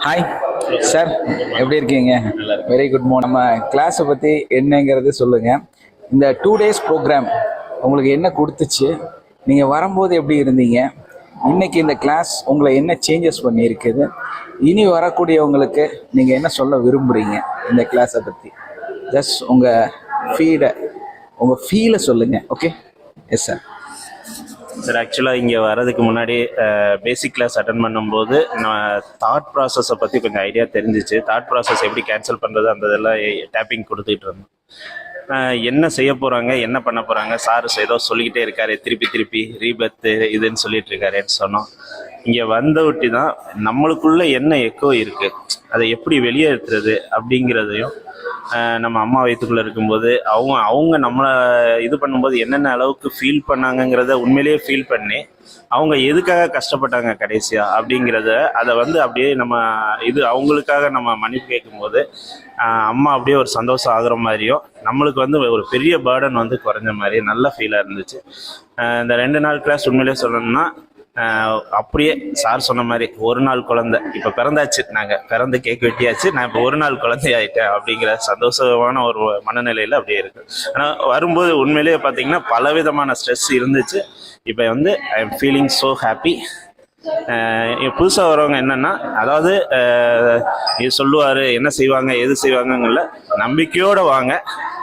ஹாய் சார், எப்படி இருக்கீங்க? Very good morning. நம்ம கிளாஸை பற்றி என்னங்கிறது சொல்லுங்கள். இந்த 2 days ப்ரோக்ராம் உங்களுக்கு என்ன கொடுத்துச்சு? நீங்கள் வரும்போது எப்படி இருந்தீங்க? இன்னைக்கு இந்த கிளாஸ் உங்களை என்ன சேஞ்சஸ் பண்ணியிருக்குது? இனி வரக்கூடியவங்களுக்கு நீங்கள் என்ன சொல்ல விரும்புகிறீங்க இந்த கிளாஸை பற்றி? ஜஸ்ட் உங்கள் ஃபீலை சொல்லுங்கள். ஓகே? Yes sir. சார், ஆக்சுவலாக இங்கே வர்றதுக்கு முன்னாடி பேசிக் கிளாஸ் அட்டன் பண்ணும்போது நான் தாட் ப்ராசஸை பற்றி கொஞ்சம் ஐடியா தெரிஞ்சிச்சு. தாட் ப்ராசஸ் எப்படி கேன்சல் பண்ணுறது அந்த இதெல்லாம் டேப்பிங் கொடுத்துட்டு இருந்தோம். என்ன செய்ய போகிறாங்க, என்ன பண்ண போகிறாங்க, சார் ஏதோ சொல்லிக்கிட்டே இருக்காரு, திருப்பி ரீபர்த்து இதுன்னு சொல்லிட்டு இருக்காருன்னு சொன்னோம். இங்கே வந்த ஒட்டி தான் நம்மளுக்குள்ள என்ன எக்கோ இருக்குது, அதை எப்படி வெளியேற்றுறது அப்படிங்கிறதையும், நம்ம அம்மா வயிற்றுக்குள்ளே இருக்கும்போது அவங்க நம்மளை இது பண்ணும்போது என்னென்ன அளவுக்கு ஃபீல் பண்ணாங்கங்கிறத உண்மையிலேயே ஃபீல் பண்ணி அவங்க எதுக்காக கஷ்டப்பட்டாங்க கடைசியாக அப்படிங்கிறத அதை வந்து அப்படியே நம்ம அவங்களுக்காக நம்ம மன்னிப்பு கேட்கும்போது அம்மா அப்படியே ஒரு சந்தோஷம் ஆகுற மாதிரியும் நம்மளுக்கு வந்து ஒரு பெரிய பேர்டன் வந்து குறைஞ்ச மாதிரி நல்ல ஃபீலாக இருந்துச்சு. இந்த 2 நாள் கிளாஸ் உண்மையிலேயே சொல்லணும்னா அப்படியே சார் சொன்ன மாதிரி ஒரு நாள் குழந்தை இப்போ பிறந்தாச்சு, நாங்கள் பிறந்து கேக் வெட்டியாச்சு, நான் இப்போ ஒரு நாள் குழந்தை ஆகிட்டேன் அப்படிங்கிற சந்தோஷமான ஒரு மனநிலையில் அப்படியே இருக்கு. ஆனால் வரும்போது உண்மையிலேயே பார்த்தீங்கன்னா பலவிதமான ஸ்ட்ரெஸ் இருந்துச்சு. இப்போ வந்து I am feeling so happy. புதுசாக வரவங்க என்னென்னா, அதாவது இது சொல்லுவார், என்ன செய்வாங்க எது செய்வாங்கங்கள நம்பிக்கையோடு வாங்க,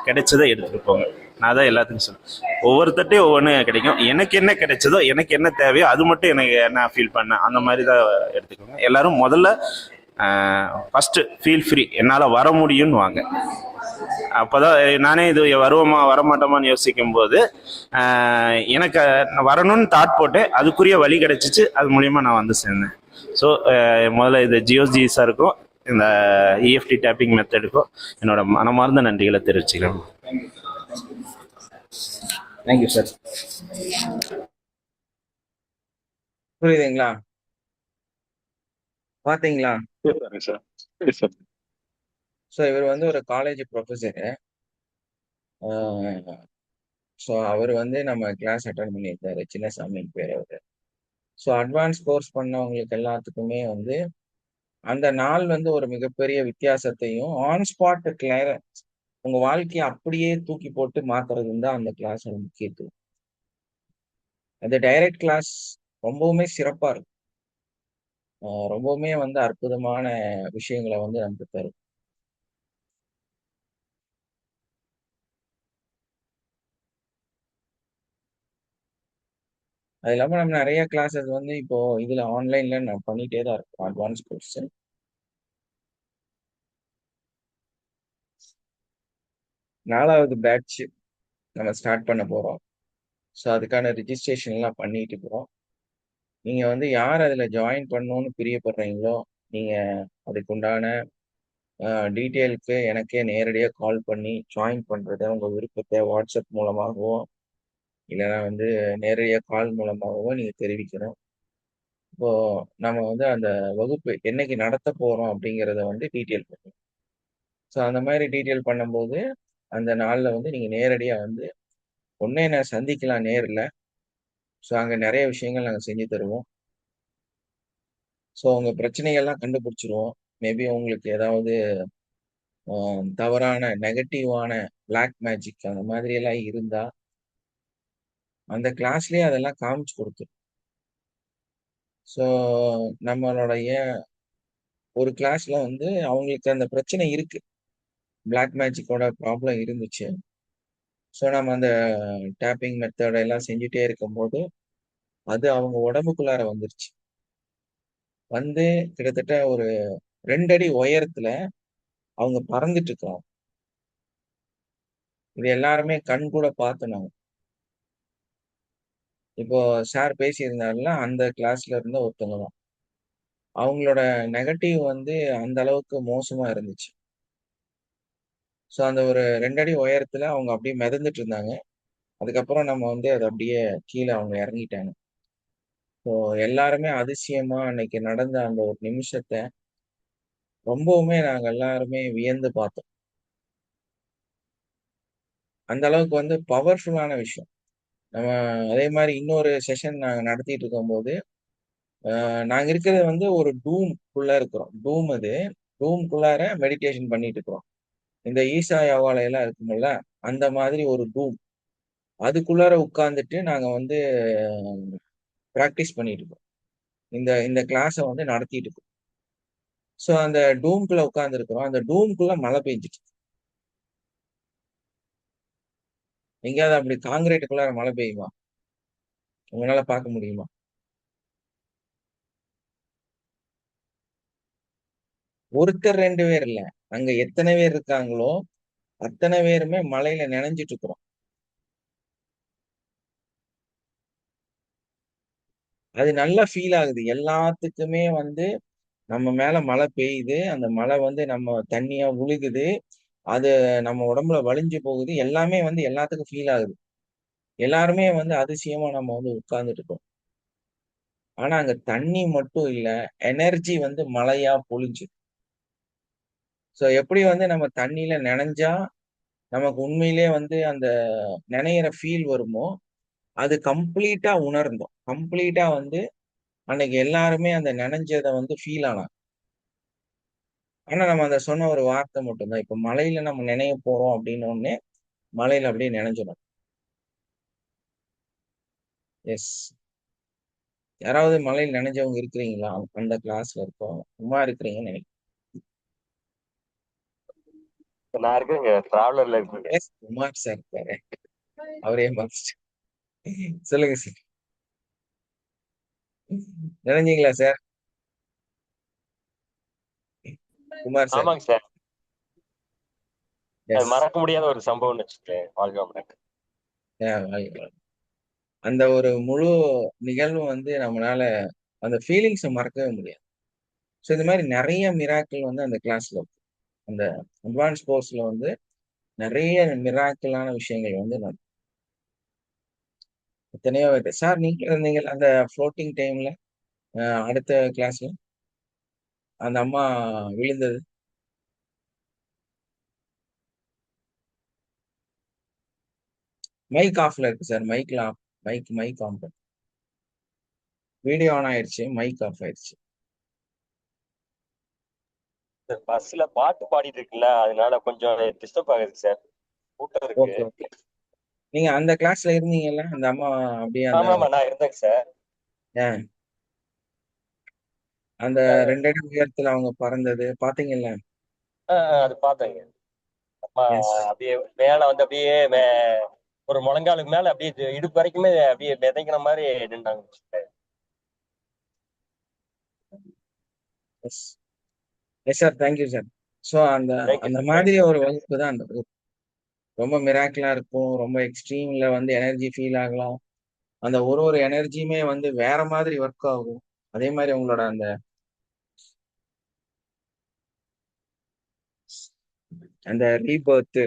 கிடைச்சதை எடுத்துகிட்டு போங்க. நான் தான் எல்லாத்துக்கும் சொல்லுவேன், ஒவ்வொருத்தட்டையும் ஒவ்வொன்று கிடைக்கும். எனக்கு என்ன கிடைச்சதோ, எனக்கு என்ன தேவையோ அது மட்டும் எனக்கு என்ன ஃபீல் பண்ணேன் அந்த மாதிரி தான் எடுத்துக்கோங்க. எல்லாரும் முதல்ல ஃபஸ்ட்டு ஃபீல் ஃப்ரீ, என்னால் வர முடியும்னு வாங்க. அப்போ தான் நானே இது வருவோமா வரமாட்டோமான்னு யோசிக்கும் போது எனக்கு வரணும்னு தாட் போட்டேன், அதுக்குரிய வழி கிடைச்சிச்சு, அது மூலிமா நான் வந்து சேர்ந்தேன். ஸோ முதல்ல இது ஜியோஜி சாருக்கும் இந்த இஎஃப்டி டேப்பிங் மெத்தடுக்கும் என்னோட மனமார்ந்த நன்றிகளை தெரிவிச்சுக்கிறேன். Thank you sir. புரியுதுங்களா? பாத்தீங்களா? சார். ஸோ இவர் வந்து ஒரு காலேஜ் ப்ரொஃபஸரு. ஸோ அவர் வந்து நம்ம கிளாஸ் அட்டன் பண்ணியிருக்காரு, சின்னசாமி பேர் அவர். ஸோ அட்வான்ஸ் கோர்ஸ் பண்ணவங்களுக்கு எல்லாத்துக்குமே வந்து அந்த நாள் வந்து ஒரு மிகப்பெரிய வித்தியாசத்தையும் ஆன் ஸ்பாட் கிளியர் உங்க வாழ்க்கையை அப்படியே தூக்கி போட்டு மாத்துறதுன்னு தான் அந்த கிளாஸோட முக்கியத்துவம். அந்த டைரக்ட் கிளாஸ் ரொம்பவுமே சிறப்பா இருக்கும். ரொம்பவுமே வந்து அற்புதமான விஷயங்களை வந்து நமக்கு தரும். அது இல்லாம நம்ம நிறைய கிளாஸஸ் வந்து இப்போ இதுல ஆன்லைன்ல நான் பண்ணிட்டே தான் இருக்கோம். அட்வான்ஸ் கோர்ஸ் 4வது பேட்ச் நம்ம ஸ்டார்ட் பண்ண போறோம். ஸோ அதுக்கான ரிஜிஸ்ட்ரேஷன் எல்லாம் பண்ணிட்டு இருக்கிறோம். நீங்க வந்து யார் அதுல ஜாயின் பண்ணணும்னு பிரியப்படுறீங்களோ நீங்க அதுக்குண்டான டீட்டெயிலுக்கு எனக்கே நேரடியாக கால் பண்ணி ஜாயின் பண்றதை உங்க விருப்பத்தை வாட்ஸ்அப் மூலமாகவோ இல்லைன்னா வந்து நேரடியாக கால் மூலமாகவோ நீங்க தெரிவிக்கணும். இப்போ நம்ம வந்து அந்த வகுப்பு என்னைக்கு நடத்த போறோம் அப்படிங்கிறத வந்து டீட்டெயில் பண்ணுவோம். ஸோ அந்த மாதிரி டீட்டெயில் பண்ணும்போது அந்த நாளில் வந்து நீங்க நேரடியா வந்து ஒன்னே நான் சந்திக்கலாம் நேரில். ஸோ அங்கே நிறைய விஷயங்கள் நாங்கள் செஞ்சு தருவோம். ஸோ உங்க பிரச்சனைகள்லாம் கண்டுபிடிச்சிருவோம். மேபி உங்களுக்கு ஏதாவது தவறான நெகட்டிவான பிளாக் மேஜிக் அந்த மாதிரி எல்லாம் இருந்தா அந்த கிளாஸ்லயே அதெல்லாம் காமிச்சு கொடுத்துரும். ஸோ நம்மளுடைய ஒரு கிளாஸ்ல வந்து அவங்களுக்கு அந்த பிரச்சனை இருக்கு, பிளாக் மேஜிக்கோட ப்ராப்ளம் இருந்துச்சு. ஸோ நம்ம அந்த டேப்பிங் மெத்தட் எல்லாம் செஞ்சுட்டே இருக்கும்போது அது அவங்க உடம்புக்குள்ளார வந்துருச்சு. வந்து கிட்டத்தட்ட ஒரு 2 அடி உயரத்துல அவங்க பறந்துட்டு இருக்காங்க. இது எல்லாருமே கண் கூட பார்த்தோம் நாங்க. இப்போ சார் பேசியிருந்தாருல அந்த கிளாஸ்ல இருந்த ஒருத்தவங்க தான். அவங்களோட நெகட்டிவ் வந்து அந்த அளவுக்கு மோசமா இருந்துச்சு. ஸோ அந்த ஒரு 2 அடி உயரத்துல அவங்க அப்படியே மிதந்துட்டு இருந்தாங்க. அதுக்கப்புறம் நம்ம வந்து அது அப்படியே கீழே அவங்க இறங்கிட்டாங்க. ஸோ எல்லாருமே அதிசயமா அன்னைக்கு நடந்த அந்த ஒரு நிமிஷத்தை ரொம்பவுமே நாங்க எல்லாருமே வியந்து பார்த்தோம். அந்த அளவுக்கு வந்து பவர்ஃபுல்லான விஷயம். நம்ம அதே மாதிரி இன்னொரு செஷன் நாங்க நடத்திட்டு இருக்கும்போது நாங்க இருக்கிறது வந்து ஒரு டூம்குள்ள இருக்கிறோம். டூம்குள்ளார மெடிடேஷன் பண்ணிட்டு இருக்கிறோம். இந்த ஈசா யோகால எல்லாம் இருக்குங்கல்ல அந்த மாதிரி ஒரு டூம், அதுக்குள்ளார உட்கார்ந்துட்டு நாங்க வந்து ப்ராக்டிஸ் பண்ணிட்டு இருக்கோம். இந்த இந்த கிளாஸை வந்து நடத்திட்டு இருக்கோம். ஸோ அந்த டூம்குள்ள உட்கார்ந்துருக்கிறோம். அந்த டூம்குள்ள மழை பெஞ்சிட்டு எங்கேயாவது அப்படி காங்கிரீட்டுக்குள்ளார மழை பெய்யுமா? உங்களால பார்க்க முடியுமா? ஒருத்தர் 2 பேர் இல்ல, அங்க எத்தனை பேர் இருக்காங்களோ அத்தனை பேருமே மழையில நனைஞ்சிட்டு இருக்கிறோம். அது நல்லா ஃபீல் ஆகுது எல்லாத்துக்குமே. வந்து நம்ம மேல மழை பெய்யுது, அந்த மழை வந்து நம்ம தண்ணியா உழுகுது, அது நம்ம உடம்புல வலிஞ்சு போகுது, எல்லாமே வந்து எல்லாத்துக்கும் ஃபீல் ஆகுது. எல்லாருமே வந்து அதிசயமா நம்ம வந்து உட்கார்ந்துட்டு இருக்கோம். ஆனா அங்க தண்ணி மட்டும் இல்ல, எனர்ஜி வந்து மழையா பொழிஞ்சு. ஸோ எப்படி வந்து நம்ம தண்ணியில நனைஞ்சா நமக்கு உண்மையிலே வந்து அந்த நினைகிற ஃபீல் வருமோ அது கம்ப்ளீட்டா உணர்ந்தோம். கம்ப்ளீட்டா வந்து அன்னைக்கு எல்லாருமே அந்த நனைஞ்சதை வந்து ஃபீல் ஆனாங்க. ஆனா நம்ம அந்த சொன்ன ஒரு வார்த்தை மட்டும்தான். இப்ப மழையில நம்ம நினைய போறோம் அப்படின்னு உடனே மழையில அப்படியே நினைஞ்சிடும். எஸ். யாராவது மழையில் நினைஞ்சவங்க இருக்கிறீங்களா? அந்த கிளாஸ்ல இருக்கோம் சும்மா இருக்கிறீங்கன்னு நினைக்கிறேன். நான் இருக்கேங்க, டிராவலர்ல இருக்கேங்க. எஸ், குமார் சார் இருக்காரு, அவரே பார்த்துட்டு சொல்லுங்க சார். நினைஞ்சீங்களா சார்? குமார் சார். ஆமாங்க சார், அது எஸ். மறக்க முடியாத ஒரு சம்பவம்னு வச்சுக்கேன். வாழ்க்கை அந்த ஒரு முழு நிகழ்வும் வந்து நம்மளால அந்த ஃபீலிங்ஸை மறக்கவே முடியாது. ஸோ இந்த மாதிரி நிறைய மிராக்கள் வந்து அந்த கிளாஸ்ல இருக்கு. அந்த அட்வான்ஸ் கோர்ஸ்ல வந்து நிறைய மிராக்கிளான விஷயங்கள் வந்து நடக்கும். எத்தனையோ சார் நீங்க இருந்தீங்க அந்த ஃப்ளோட்டிங் டைம்ல அடுத்த கிளாஸ்ல அந்த அம்மா விழுந்தது. மைக் ஆஃப்ல இருக்கு சார். மைக்ல off. Mic on. Video on ஆயிடுச்சு, மைக் ஆஃப் ஆயிடுச்சு. சார் பஸ்ல பாட்டு பாடிட்டு இருக்குல்ல, அதனால கொஞ்சம் டிஸ்டர்ப் ஆகுது சார். கூட்டம் இருக்கு. Okay okay. நீங்க அந்த கிளாஸ்ல இருந்தீங்கல்ல, அந்த அம்மா அப்படியே அந்த ஆமா நான் இருந்தேங்க சார். அந்த 2 அடி உயரத்துல அவங்க பறந்தது பாத்தீங்கல்ல? அது பார்த்தேங்க. எஸ். அப்படியே மேல வந்து அப்படியே ஒரு முழங்காலுக்கு மேல அப்படியே இடுப்பு வரைக்குமே அப்படியே மிதக்கிற மாதிரி நின்றாங்க. Yes yes sir, thank you sir. So அந்த தேங்க்யூ அந்த சார். மாதிரி ஒரு வகுப்பு தான் அந்த வகுப்பு. ரொம்ப மிராக்கிளா இருக்கும். ரொம்ப எக்ஸ்ட்ரீம்ல வந்து எனர்ஜி ஃபீல் ஆகலாம். அந்த ஒரு எனர்ஜியுமே வந்து வேற மாதிரி ஒர்க் ஆகும். அதே மாதிரி உங்களோட அந்த ரீபர்த்,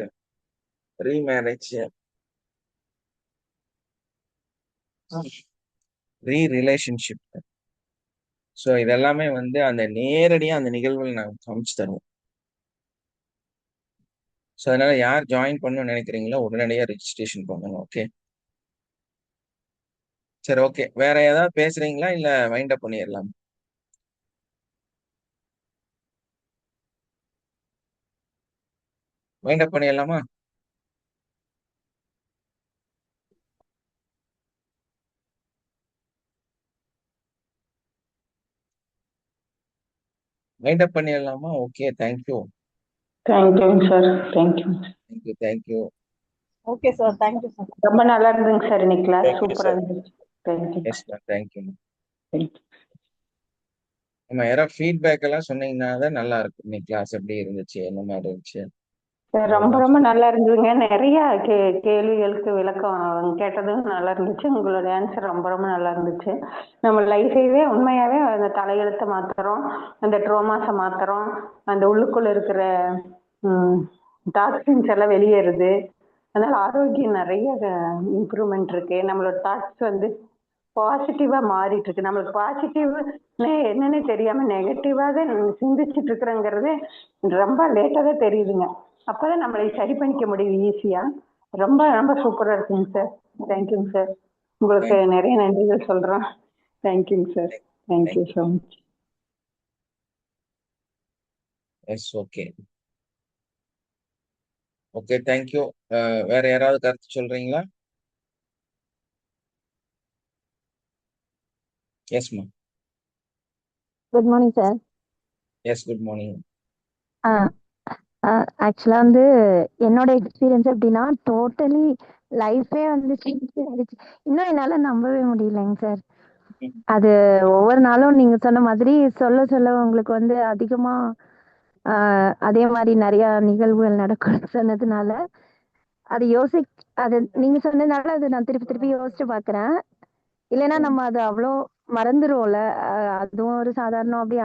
ரீமேரேஜ், ரிலேஷன்ஷிப், ஸோ இதெல்லாமே வந்து அந்த நேரடியா அந்த நிகழ்வுகள் நாங்கள் காமிச்சு தருவோம். ஸோ அதனால யார் ஜாயின் பண்ணணும்னு நினைக்கிறீங்களோ உடனடியாக ரெஜிஸ்ட்ரேஷன் பண்ணுங்க. ஓகே சரி, ஓகே. வேற ஏதாவது பேசுறீங்களா இல்ல வைண்ட் அப் பண்ணிடலாம்? வைண்ட் அப் பண்ணிடலாமா? வைண்ட் அப் பண்ணிடலாமா? Okay, thank you. தேங்க்யூங்க sir. Thank you. Thank you thank you. Okay sir, thank you sir. ரொம்ப நல்லா இருந்துங்க சார் இன்னைக்கு கிளாஸ். தேங்க்யூ சூப்பரா சார். இருந்துச்சு. Thank you. Yes ma'am, thank you. Thank you. நம்ம யாராவது ஃபீட்பேக் எல்லாம் சொன்னீங்கன்னா தான் நல்லா இருக்கும். இன்னைக்கு கிளாஸ் எப்படி இருந்துச்சு, என்ன மாதிரி இருந்துச்சு சார் ரொம்ப அதெல்லாம். ரொம்ப நல்லா இருந்ததுங்க. நிறைய கேள்விகளுக்கு விளக்கம் கேட்டதும் நல்லா இருந்துச்சு. உங்களுடைய ஆன்சர் ரொம்ப ரொம்ப நல்லா இருந்துச்சு. நம்ம லைஃபையே உண்மையாவே அந்த தலையெழுத்தை மாத்துறோம், அந்த ட்ரோமாஸை மாத்துறோம், அந்த உள்ளுக்குள்ள இருக்கிற டாக்ஸின்ஸ் எல்லாம் வெளியேறுது. அதனால ஆரோக்கியம் நிறைய இம்ப்ரூவ்மெண்ட் இருக்கு. நம்மளோட தாட்ஸ் வந்து பாசிட்டிவா மாறிட்டு இருக்கு. நம்மளுக்கு பாசிட்டிவ் என்னன்னு தெரியாம நெகட்டிவா தான் சிந்திச்சுட்டு இருக்கிறோங்கிறது ரொம்ப லேட்டா தான் தெரியுதுங்க. அப்பதான் நம்மளை சரி பண்ணிக்க முடியும் ஈஸியா. ரொம்ப ரொம்ப சூப்பரா இருக்குங்க சார். தேங்க்யூங்க சார். உங்களுக்கு நிறைய நன்றிகள் சொல்றோம். தேங்க்யூங்க sir. Thank you so much. Yes, okay okay, thank you. வேற யாராவது கருத்து சொல்றீங்களா? Yes ma'am. Good morning sir. Yes, good morning. ஆக்சுவலா வந்து என்னோட எக்ஸ்பீரியன்ஸ் எப்படின்னா டோட்டலி லைஃபே வந்து சேஞ்ச் ஆயிடுச்சு. இன்னும் என்னால நம்பவே முடியலைங்க சார். அது ஒவ்வொரு நாளும் நீங்க சொன்ன மாதிரி சொல்ல சொல்ல உங்களுக்கு வந்து அதிகமா அதே மாதிரி நிறைய நிகழ்வுகள் நடக்கும்னு சொன்னதுனால அது அது நீங்க சொன்னதுனால அது நான் திருப்பி திருப்பி யோசிச்சு பாக்குறேன். இல்லைன்னா நம்ம அது அவ்வளோ மறந்துருவோம்ல. அதுவும் ஒரு சாதாரணம் அப்படி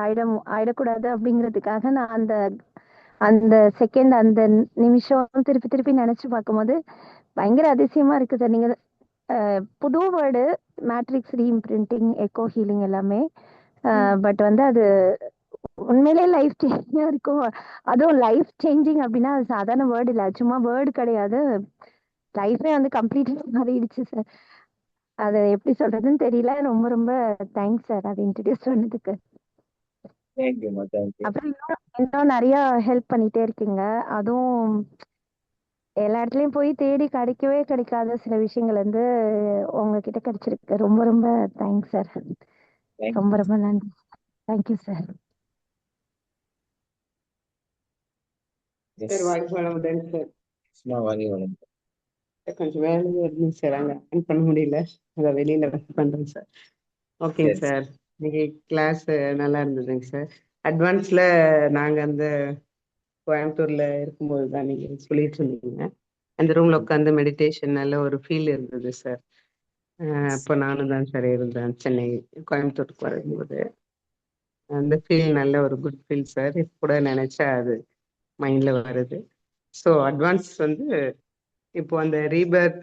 ஆயிடக்கூடாது அப்படிங்கிறதுக்காக நான் அந்த அந்த செகண்ட் அந்த நிமிஷம் திருப்பி திருப்பி நினைச்சு பார்க்கும்போது பயங்கர அதிசயமா இருக்கு சார். நீங்க புது வேர்டு மேட்ரிக்ஸ் ரீஇம்பிரிண்டிங், எக்கோ ஹீலிங் எல்லாமே. பட் வந்து அது உண்மையிலே லைஃப் சேஞ்சிங்கா இருக்கும். அதுவும் லைஃப் சேஞ்சிங் அப்படின்னா அது சாதாரண வேர்டு இல்லை, சும்மா வேர்டு கிடையாது. லைஃபே வந்து கம்ப்ளீட்டா மாறிடுச்சு சார். அதை எப்படி சொல்றதுன்னு தெரியல. ரொம்ப ரொம்ப தேங்க்ஸ் சார் அதை இன்ட்ரடியூஸ் பண்ணதுக்கு. அப்புறம் இன்னும் நிறைய ஹெல்ப் பண்ணிட்டே இருக்கீங்க. அதுவும் எல்லா இடத்துலயும் போய் தேடி கிடைக்காத சில விஷயங்கள் வந்து உங்ககிட்ட கிடைச்சிருக்கு. ரொம்ப ரொம்ப தேங்க்ஸ் சார். ரொம்ப ரொம்ப நன்றி. Thank you sir. சார் வாழ்க்கை வளமுடன் சார். கொஞ்சம் வேலையா இருந்துச்சு சார், அங்கே அட்டன் பண்ண முடியல. அதை வெளியில பண்றேன் சார். ஓகேங்க சார். இன்னைக்கு கிளாஸ் நல்லா இருந்ததுங்க சார். அட்வான்ஸ்ல நாங்க அந்த கோயம்புத்தூர்ல இருக்கும்போது தான் நீங்க சொல்லிட்டு இருந்தீங்க. அந்த ரூம்ல உட்காந்து மெடிடேஷன் நல்ல ஒரு ஃபீல் இருந்தது சார். அப்போ நானும் தான் சார் இருந்தேன் சென்னை கோயம்புத்தூருக்கு வரும்போது. அந்த ஃபீல் நல்ல ஒரு குட் ஃபீல் சார். இப்போ கூட நினைச்சா அது மைண்ட்ல வருது. ஸோ அட்வான்ஸ் வந்து இப்போ அந்த ரீபர்த்,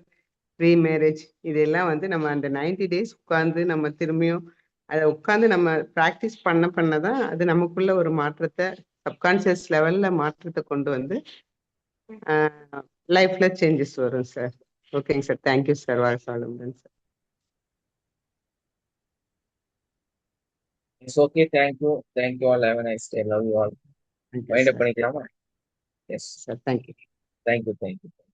ரீமேரேஜ் இதெல்லாம் வந்து நம்ம அந்த 90 days உட்காந்து நம்ம திரும்பியும் அதை உட்காந்து நம்ம ப்ராக்டிஸ் பண்ணதான் அது நமக்குள்ள ஒரு மாற்றத்தை, சப்கான்சியஸ் லெவல்ல மாற்றத்தை கொண்டு வந்து லைஃப்ல சேஞ்சஸ் வரும் சார். ஓகேங்க சார். Thank you sir. வாழ்க வளமுடன் sir. It's okay. Thank you all. Have a nice day. Love you all. Thank you wind up sir. பண்ணிக்கலாமா? எஸ். Sir thank you. தேங்க்யூ.